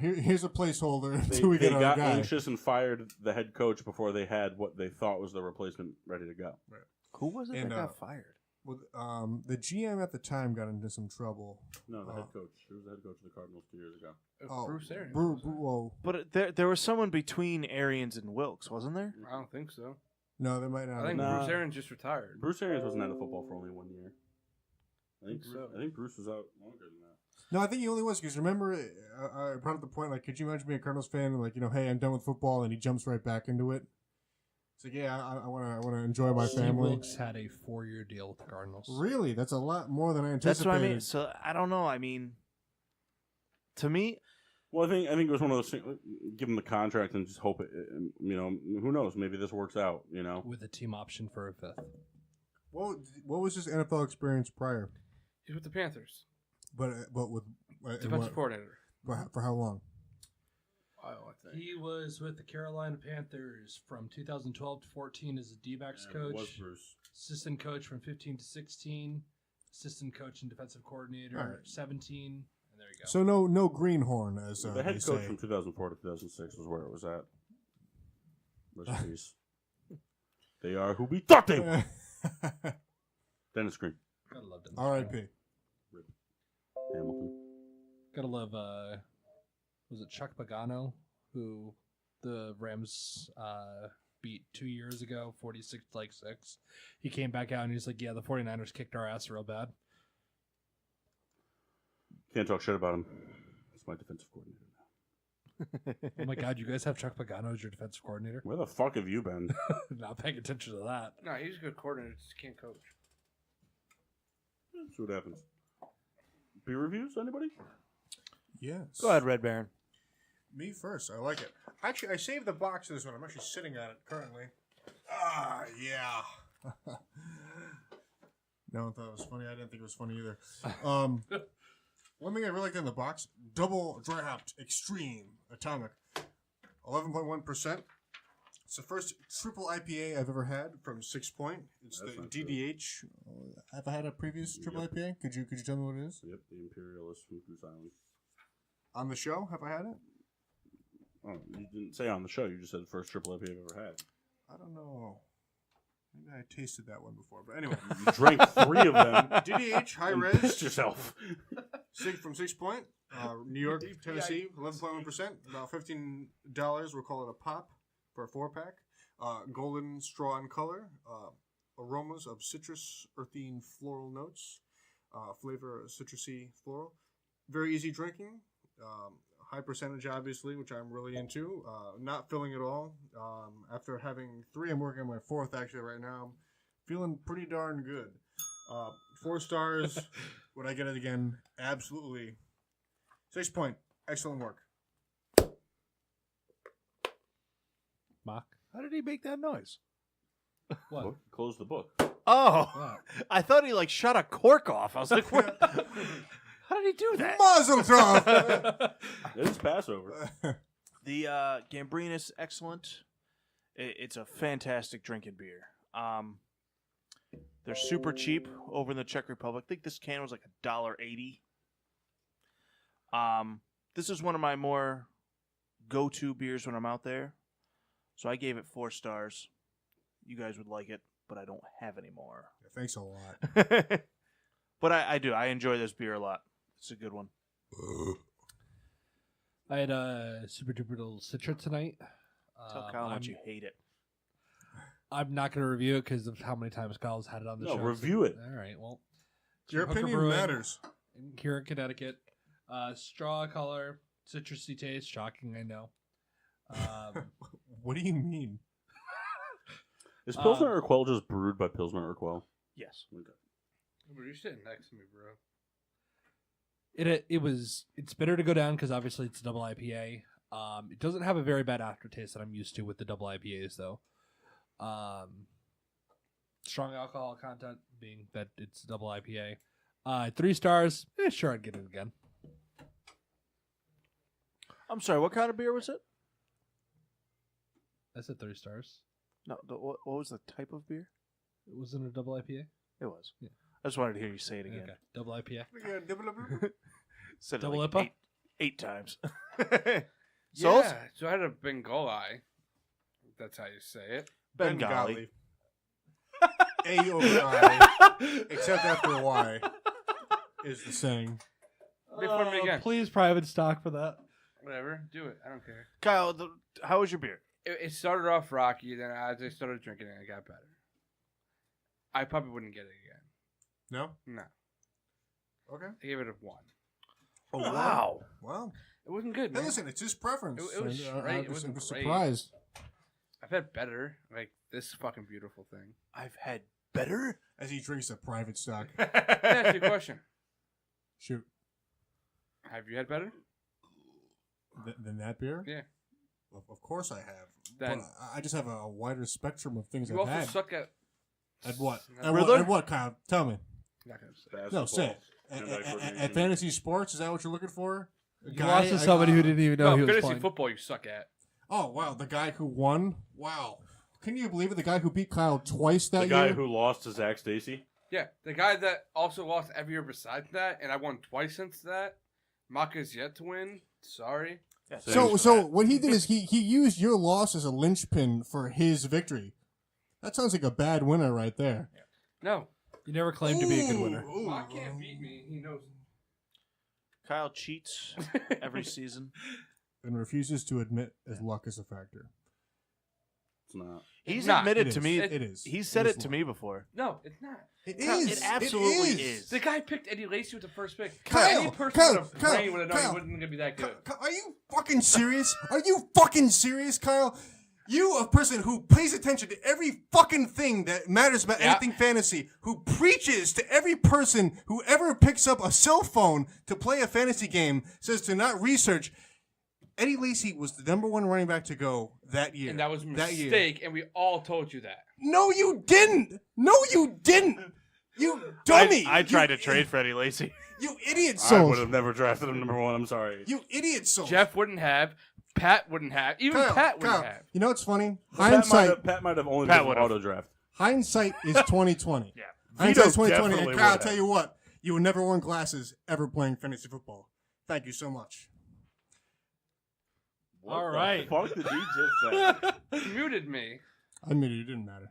here's a placeholder They, until we they get our got guy. anxious and fired the head coach before they had what they thought was the replacement ready to go. Who was it And, that got fired? Well, the GM at the time got into some trouble. No, the head coach. He was the head coach of the Cardinals 2 years ago. Bruce Arians. Whoa. But there was someone between Arians and Wilkes, wasn't there? I don't think so. No, they might not. I think Nah. Bruce Arians just retired. Bruce Arians wasn't out of football for only 1 year. So. I think Bruce was out longer than that. No, I think he only was because remember, I brought up the point like, could you imagine being a Cardinals fan and like, hey, I'm done with football, and he jumps right back into it. It's like, yeah, I want to enjoy my Steve family. Wilkes had a 4-year deal with the Cardinals. Really, that's a lot more than I anticipated. That's what I mean. So I don't know. I mean, to me, Well, I think it was one of those things. Give him the contract and just hope it. Who knows? Maybe this works out. With a team option for a 5th. What was his NFL experience prior? He's with the Panthers. But with Defensive coordinator. for how long? I think. He was with the Carolina Panthers from 2012 to 14 as a D-backs coach. Was Bruce. Assistant coach from 15 to 16. Assistant coach and defensive coordinator All right. 17. And there you go. So no greenhorn as The head they coach say. from 2004 to 2006 was where it was at. Rest in peace. They are who we thought they were. Dennis Green. Gotta love Dennis. R.I.P. Hamilton. Gotta love, was it Chuck Pagano, who the Rams beat 2 years ago, 46-6. He came back out and he's like, yeah, the 49ers kicked our ass real bad. Can't talk shit about him. He's my defensive coordinator now. Oh my God, you guys have Chuck Pagano as your defensive coordinator? Where the fuck have you been? Not paying attention to that. No, he's a good coordinator. Just can't coach. See what happens. Beer reviews? Anybody? Yes. go ahead, Red Baron. Me first. I like it. Actually, I saved the box of this one. I'm actually sitting on it currently. Yeah. No one thought it was funny. I didn't think it was funny either. One thing I really liked in the box: double dry hopped extreme atomic, 11.1%. It's the first triple IPA I've ever had from 6 Point. It's That's the not DDH. Have I had a previous triple Yep. IPA? Could you tell me what it is? Yep, the Imperialist from Goose Island. On the show, have I had it? Oh, you didn't say on the show. You just said the first triple IPA I've ever had. I don't know. Maybe I tasted that one before, but anyway. You drank 3 of them. DDH high and res. pissed yourself. From 6 Point, New York, Tennessee, 11.1%, about $15. We'll call it a pop for a 4-pack. Golden straw in color, aromas of citrus, earthy, floral notes, flavor citrusy, floral. Very easy drinking. High percentage, obviously, which I'm really into. Not filling at all. After having 3, I'm working on my 4th actually right now. I'm feeling pretty darn good. 4 stars. Would I get it again? Absolutely. 6 Point. Excellent work. Mock? How did he make that noise? What? Book. Close the book. Oh, What? I thought he shot a cork off. I was like, what? How did he do that? Mazel tov! It is Passover. The Gambrinus, excellent. It's a fantastic drinking beer. They're super cheap over in the Czech Republic. I think this can was like $1.80. This is one of my more go-to beers when I'm out there. So I gave it 4 stars. You guys would like it, but I don't have any more. Thanks a lot. But I do. I enjoy this beer a lot. It's a good one. I had a super duper little Citra tonight. Tell Kyle how much you hate it. I'm not going to review it because of how many times Kyle's had it on the show. No, review it. All right, well, Your Hooker opinion Brewing matters. here in Connecticut. Straw color, citrusy taste. Shocking, I know. What do you mean? Is Pilsner Urquell just brewed by Pilsner Urquell? Yes. Okay. Bro, you're sitting next to me, bro. It's bitter to go down because obviously it's a double IPA. It doesn't have a very bad aftertaste that I'm used to with the double IPAs though. Strong alcohol content being that it's a double IPA. 3 stars. Sure, I'd get it again. I'm sorry. What kind of beer was it? I said 3 stars. No. What was the type of beer? It wasn't a double IPA. It was. Yeah. I just wanted to hear you say it again. Okay, double IPA. Said it Double like IPA? 8 times. So, Souls? so I had a Bengali. That's how you say it. Bengali. A over I, except after a Y, is the saying. Before me again. Please private stock for that. Whatever. Do it. I don't care. Kyle, how was your beer? It started off rocky, then as I started drinking it, it got better. I probably wouldn't get it again. No? No. Okay. I gave it a 1. Oh, Wow. Wow. It wasn't good, Hey, man. listen, it's his preference. It was And, straight. I It wasn't was great. surprised. I've had better. Like this fucking beautiful thing. I've had better? As he drinks a private stock. Let me ask you a question. Shoot. Have you had better? Than that beer? Yeah. Of course I have. Then- But I just have a wider spectrum of things You I've also had. suck at. At what? No, At Riddler? what, Kyle? Tell me. not gonna say. No, say it. Genetic At coordination. fantasy sports, is that what you're looking for? A You lost to somebody who didn't even know No, he was fantasy playing. football you suck at. Oh, wow. The guy who won? Wow. Can you believe it? The guy who beat Kyle twice that The guy year? who lost to Zach Stacy? Yeah, the guy that also lost every year besides that, and I won twice since that. Maka's yet to win. Sorry. Yeah, So what he did is he used your loss as a linchpin for his victory. That sounds like a bad winner right there. No. You never claimed to be a good winner. Ooh. Maka can't beat me. He knows. Kyle cheats every season. And refuses to admit his luck is a factor. It's not. He's not. admitted It to is. me. It is. He said It it is to me before. No, it's not. It Kyle, is. it absolutely It is. The guy picked Eddie Lacy with the first pick. Kyle, Any person Kyle, with a Kyle, brain would have known Kyle. he wasn't going to be that good. Are you fucking serious? Are you fucking serious, Kyle? You, a person who pays attention to every fucking thing that matters about Yeah. anything fantasy, who preaches to every person who ever picks up a cell phone to play a fantasy game, says to not research. Eddie Lacy was the number 1 running back to go that year. And that was a That year. mistake, and we all told you that. No, you didn't. No, you didn't. You dummy. I tried You- to trade for Eddie Lacy. You idiot I soul. would have never drafted him number 1. I'm sorry. You idiot soul. Jeff wouldn't have. Pat wouldn't have. Even Pat wouldn't have. You know what's funny? Pat might have only Pat been would've. auto draft. Hindsight is 2020. Yeah. Hindsight's Vito 2020. definitely And Kyle, I'll would tell have. you what, you would never worn glasses ever playing fantasy football. Thank you so much. What All the right. fuck did he just say? You muted me I admit it didn't matter.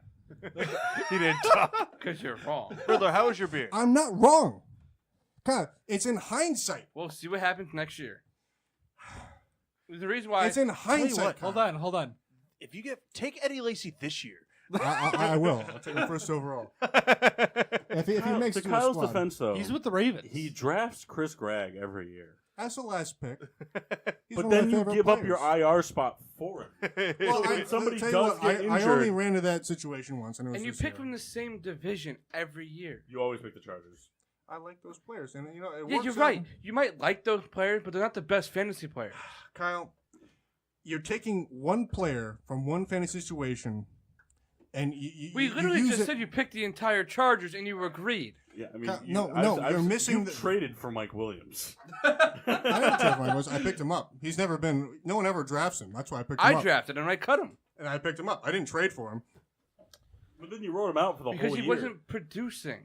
He didn't talk. because you're wrong. Riddler, how was your beer? I'm not wrong. Kyle, it's in hindsight. We'll see what happens next year. The reason why It's in Tell you hindsight. what, Kyle. Hold on. If you take Eddie Lacy this year, I will. I'll take him first overall. If he makes To it to a Kyle's squad. defense, though, He's with the Ravens. he drafts Chris Gregg every year. That's the last pick. He's But one of then my you favorite give up players. your IR spot for him. Well, So when somebody tell you does what, get I injured- only ran into that situation once, and it was and you this pick year. from the same division every year. You always pick the Chargers. I like those players, and you know it Yeah, works you're out. right. You might like those players, but they're not the best fantasy players. Kyle, you're taking one player from one fantasy situation, and We you literally use just it. said you picked the entire Chargers, and you agreed. Yeah, I mean, Kyle, no, you're missing You the- traded for Mike Williams. I didn't trade Mike Williams. I picked him up. He's never been. No one ever drafts him. That's why I picked him I up. drafted him, and I cut him And I picked him up. I didn't trade for him. But then you wrote him out for the because whole he year. wasn't producing.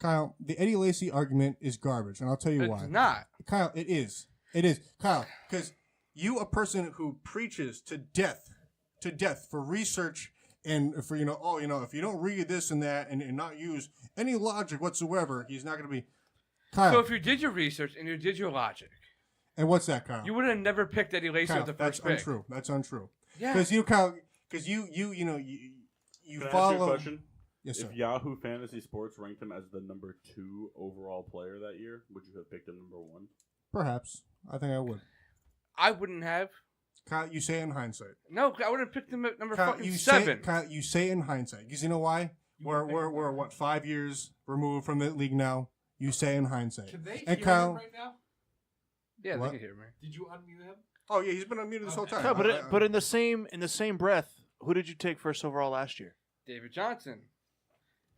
Kyle, the Eddie Lacy argument is garbage, and I'll tell you It's why. not. Kyle, it is. It is. Kyle, because you, a person who preaches to death for research and for, if you don't read this and that and not use any logic whatsoever, he's not going to be. Kyle, So if you did your research and you did your logic, and what's that, Kyle? you would have never picked Eddie Lacy Kyle, with the that's first pick. untrue. That's untrue. Yeah. Because you, Kyle, because you Can I ask you a follow. question? Yes, sir. If Yahoo Fantasy Sports ranked him as the number 2 overall player that year, would you have picked him number 1? Perhaps. I think I would. I wouldn't have. Kyle, you say it in hindsight. No, I would have picked him at number Kyle, fucking you 7. Kyle, you say it in hindsight. Because you know why? We're what, 5 years removed from the league now? You say in hindsight. Can they And hear Kyle, him right now? Yeah, What? they can hear me. Did you unmute him? oh yeah, he's been unmuted this whole time. No, but in the same breath, who did you take first overall last year? David Johnson.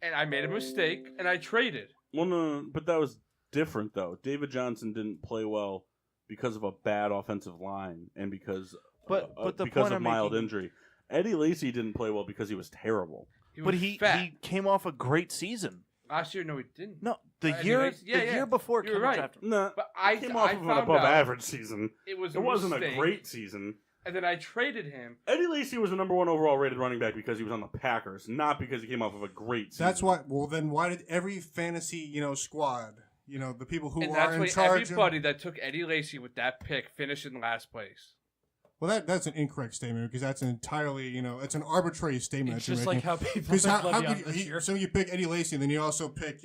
And I made a mistake, and I traded. Well, no, but that was different, though. David Johnson didn't play well because of a bad offensive line and because But the because point of I'm mild making- injury. Eddie Lacy didn't play well because he was terrible. But was he fat. came off a great season. Last year, no, he didn't. No, the Eddie year Lacy- yeah, the yeah. year before You're Kendall right. drafted him. Nah, But I came off of an found above out average season. It was It wasn't mistake, a great season. And then I traded him. Eddie Lacy was the number 1 overall rated running back because he was on the Packers, not because he came off of a great season. That's why. Well, then why did every fantasy squad, the people who And are that's in why charge? everybody that took Eddie Lacy with that pick finished in last place. Well, that's an incorrect statement because that's entirely it's an arbitrary statement. It's that you're just making. like how people Because picked how Le'Veon could this year. so you pick Eddie Lacy, and then you also pick,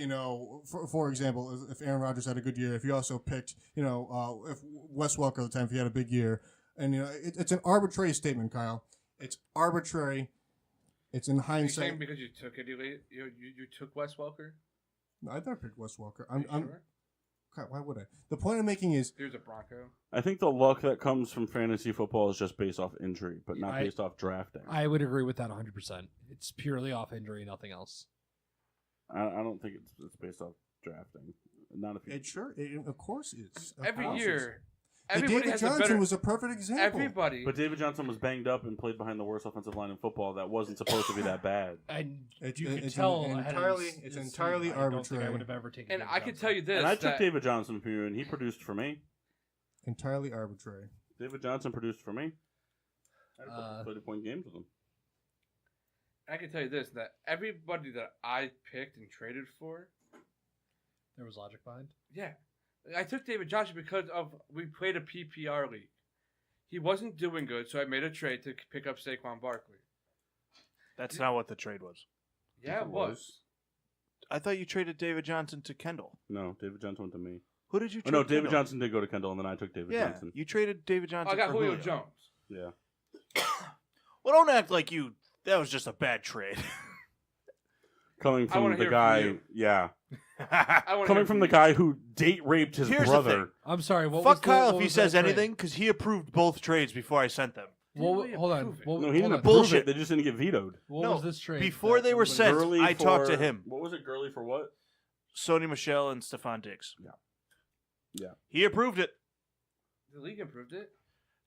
for example, if Aaron Rodgers had a good year, if you also picked, if Wes Welker at the time, if he had a big year, and it's an arbitrary statement, Kyle. It's arbitrary. It's in Are you hindsight. saying because you took Eddie Lacy, you took Wes Welker? No, I never picked Wes Welker. Are you I'm sure? God, why would I? The point I'm making is Here's a Bronco. I think the luck that comes from fantasy football is just based off injury, but not based off drafting. I would agree with that 100%. It's purely off injury, nothing else. I don't think it's based off drafting. Not if you, it of course is. Of Every course year, it's. everybody David has Johnson a better. was a perfect example. Everybody. But David Johnson was banged up and played behind the worst offensive line in football. That wasn't supposed to be that bad. And It's- you could it's tell an ahead of entirely- his- it's his entirely season. I don't think I arbitrary. would have ever taken And David I can Johnson. tell you this. And I took that David Johnson from you, and he produced for me. Entirely arbitrary. David Johnson produced for me. I had a Uh, couple 30-point games with him. I can tell you this: that everybody that I picked and traded for, There was logic behind. yeah, I took David Johnson because we played a PPR league. He wasn't doing good, so I made a trade to pick up Saquon Barkley. That's not what the trade was. Yeah, it was. I thought you traded David Johnson to Kendall. No, David Johnson went to me. Who did you Oh, trade? no, David Kendall? Johnson did go to Kendall, and then I took David Yeah, Johnson. you traded David Oh, Johnson. I got for Julio Jones. Yeah. Well, don't act like that was just a bad trade. Coming I from wanna the hear guy, from you. yeah. I wanna Coming hear from the you. guy who date raped his Here's the brother. thing. I'm sorry. What Fuck was Kyle what if he was says that trade? anything because he approved both trades before I sent them. What, Didn't hold on. approve it. What, No, he hold didn't on. approve Bullshit. it. They just didn't get vetoed. What No, was this trade? before they were was- sent, Gurley I talked to for- him. What was it, Gurley for what? Sony Michelle and Stephon Diggs. Yeah. Yeah. He approved it. The league improved it.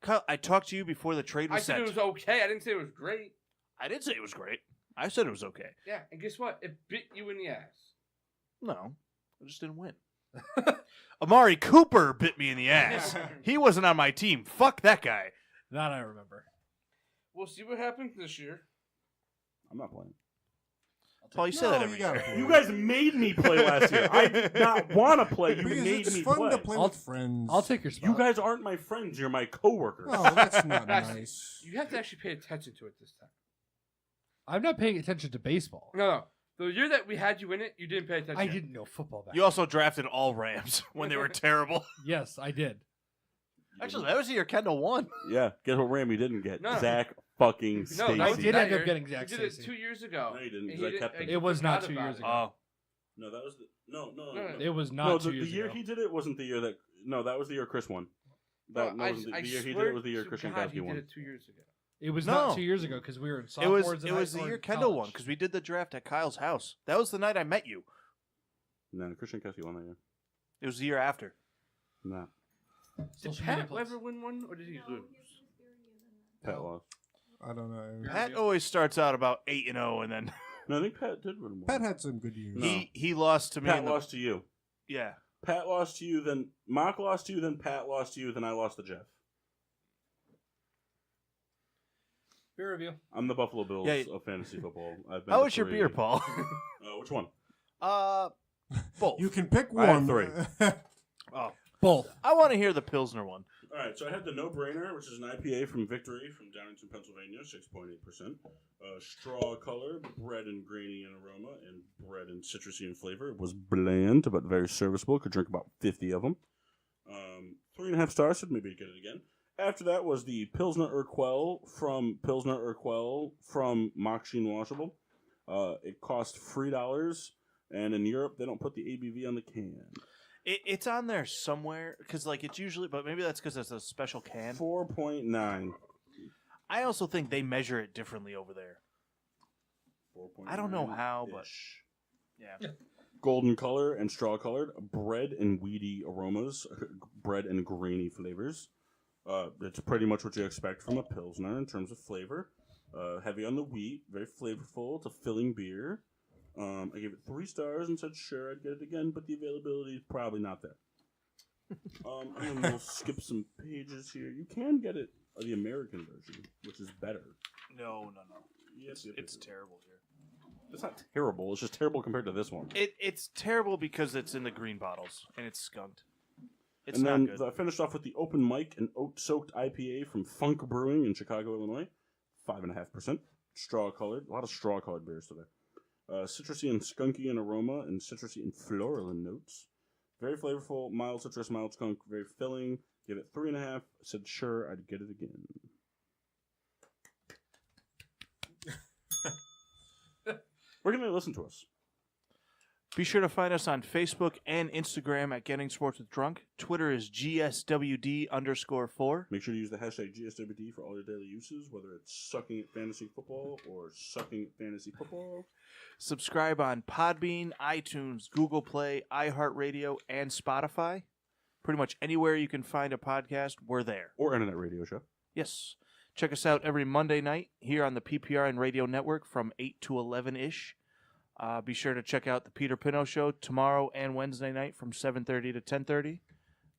Kyle, I talked to you before the trade I was said sent. it was okay. I didn't say it was great. I didn't say it was great. I said it was okay. Yeah, and guess what? It bit you in the ass. No, I just didn't win. Amari Cooper bit me in the ass. He wasn't on my team. Fuck that guy. That I remember. We'll see what happens this year. I'm not playing. Paul, you say that every gotta year. play. You guys made me play last year. I did not want to play. You Because made it's me fun play. to play with friends. I'll take your spot. You guys aren't my friends. You're my coworkers. Oh, that's not nice. You have to actually pay attention to it this time. I'm not paying attention to baseball. No. The year that we had you in it, you didn't pay attention. I didn't know football back You also drafted all Rams when they were terrible. then. Yes, I did. Actually, that was the year Kendall won. Yeah. Guess what Ram you didn't get? No. Zach fucking No, Stacy. that I was did that end up year. getting Zach You did it Stacy. 2 years ago. No, you didn't, And 'cause I didn't- kept it. and It you was not forgot 2 about years it. ago. Oh, No, that was the no. No. It was not No, 2 the years year ago. he did it wasn't the year that. No, that was the year Chris won. That Well, wasn't the year he did swear it was the year to Christian God, he Kowski won. did it 2 years ago. It was No. not 2 years ago because we were in it sophomores. was in it was high- the or year in Kendall won college. because we did the draft at Kyle's house. That was the night I met you. No, Christian Kowski won that year. It was the year after. No, Did Social media Pat plays. ever win one, or did he lose? Pat lost. I don't know. Pat always starts out about 8-0, and then No, I think Pat did win one. Pat had some good years. No. he lost to me. Pat in the- lost to you. Yeah. Pat lost to you, then Mock lost to you, then Pat lost to you, then I lost to Jeff. Beer review. I'm the Buffalo Bills Yeah, of fantasy football. I've been How to was your 3. beer, Paul? Which one? Both. You can pick I have one. 3. Oh, Both. I want to hear the Pilsner one. All right, so I had the No Brainer, which is an IPA from Victory from Downingtown, Pennsylvania, 6.8%. Straw colored, bread and grainy in aroma, and bread and citrusy in flavor. It was bland, but very serviceable. Could drink about 50 of them. 3.5 stars, so maybe get it again. After that was the Pilsner Urquell from Machine Washable. It cost $3, and in Europe they don't put the ABV on the can. It's on there somewhere because, like, it's usually, but maybe that's because it's a special can. 4.9. I also think they measure it differently over there. 4.9. I don't know how, but yeah. Golden color and straw colored, bread and weedy aromas, bread and grainy flavors. It's pretty much what you expect from a Pilsner in terms of flavor. Heavy on the wheat, very flavorful. It's a filling beer. I gave it 3 stars and said, sure, I'd get it again, but the availability is probably not there. And we'll skip some pages here. You can get it, the American version, which is better. No. Yes, It's terrible here. It's not terrible. It's just terrible compared to this one. It's terrible because it's in the green bottles, and it's skunked. It's and not then good. I finished off with the Open Mic and Oat-Soaked IPA from Funk Brewing in Chicago, Illinois. 5.5%. Straw-colored. A lot of straw-colored beers today. Citrusy and skunky in aroma and citrusy and floral in notes. Very flavorful, mild citrus, mild skunk, very filling. Give it 3.5. Said sure, I'd get it again. Where can they listen to us? Be sure to find us on Facebook and Instagram at Getting Sports with Drunk. Twitter is GSWD_4. Make sure to use the hashtag GSWD for all your daily uses, whether it's sucking at fantasy football or sucking at fantasy football. Subscribe on Podbean, iTunes, Google Play, iHeartRadio, and Spotify. Pretty much anywhere you can find a podcast, we're there. Or internet radio show. Yes. Check us out every Monday night here on the PPR and Radio Network from 8 to 11-ish. Be sure to check out the Peter Pino Show tomorrow and Wednesday night from 7:30 to 10:30.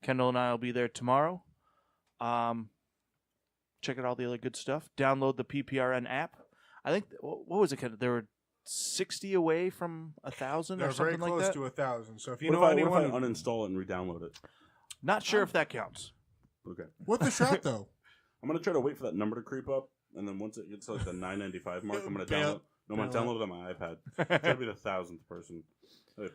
Kendall and I will be there tomorrow. Check out all the other good stuff. Download the PPRN app. I think, what was it, Kendall? There were 60 away from 1,000 or something like that? They're very close to 1,000. So if you What know if anyone... I uninstall it and re-download it? Not sure if that counts. Okay. What's the shot, though? I'm going to try to wait for that number to creep up, and then once it gets to like the 995 mark, I'm going to download... No, I'm going to download it on my iPad. It's going to be the 1,000th person.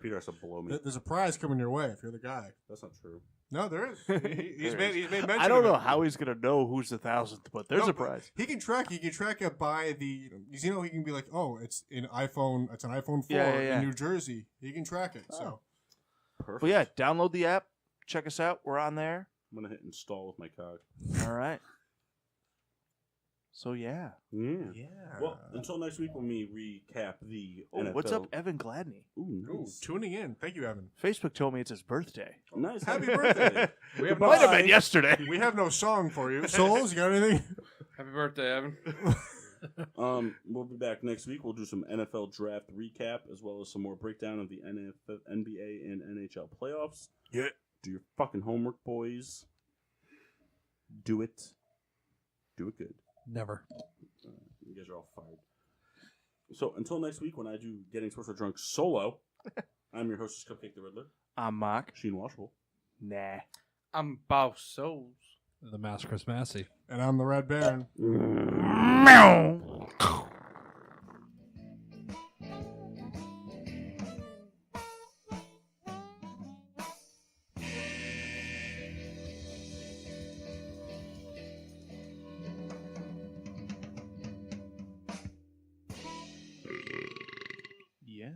Peter has to blow me. There's a prize coming your way if you're the guy. That's not true. No, there is. He's made mention I don't of know it. how he's going to know who's the 1,000th, but there's No, a prize. He can track it by the. You know, he can be like, oh, it's an iPhone 4 Yeah. in New Jersey. He can track it. So Perfect. But yeah, download the app. Check us out. We're on there. I'm going to hit install with my cock. All right. So yeah. Yeah. Well, until next week when we recap the Oh, NFL. what's up, Evan Gladney? Ooh, Ooh, nice. tuning in. Thank you, Evan. Facebook told me it's his birthday. Nice. Happy birthday. We have Might have no, been yesterday. we have no song for you. Souls, you got anything? Happy birthday, Evan. We'll be back next week. We'll do some NFL draft recap as well as some more breakdown of the NBA and NHL playoffs. Yeah. Do your fucking homework, boys. Do it. Do it good. Never. You guys are all fired. So until next week when I do Getting Sports with Drunk solo, I'm your hostess, Cupcake the Riddler. I'm Mark. Sheen Washable. Nah. I'm Bow Souls. The Mass Chris Massey. And I'm the Red Baron. Yeah.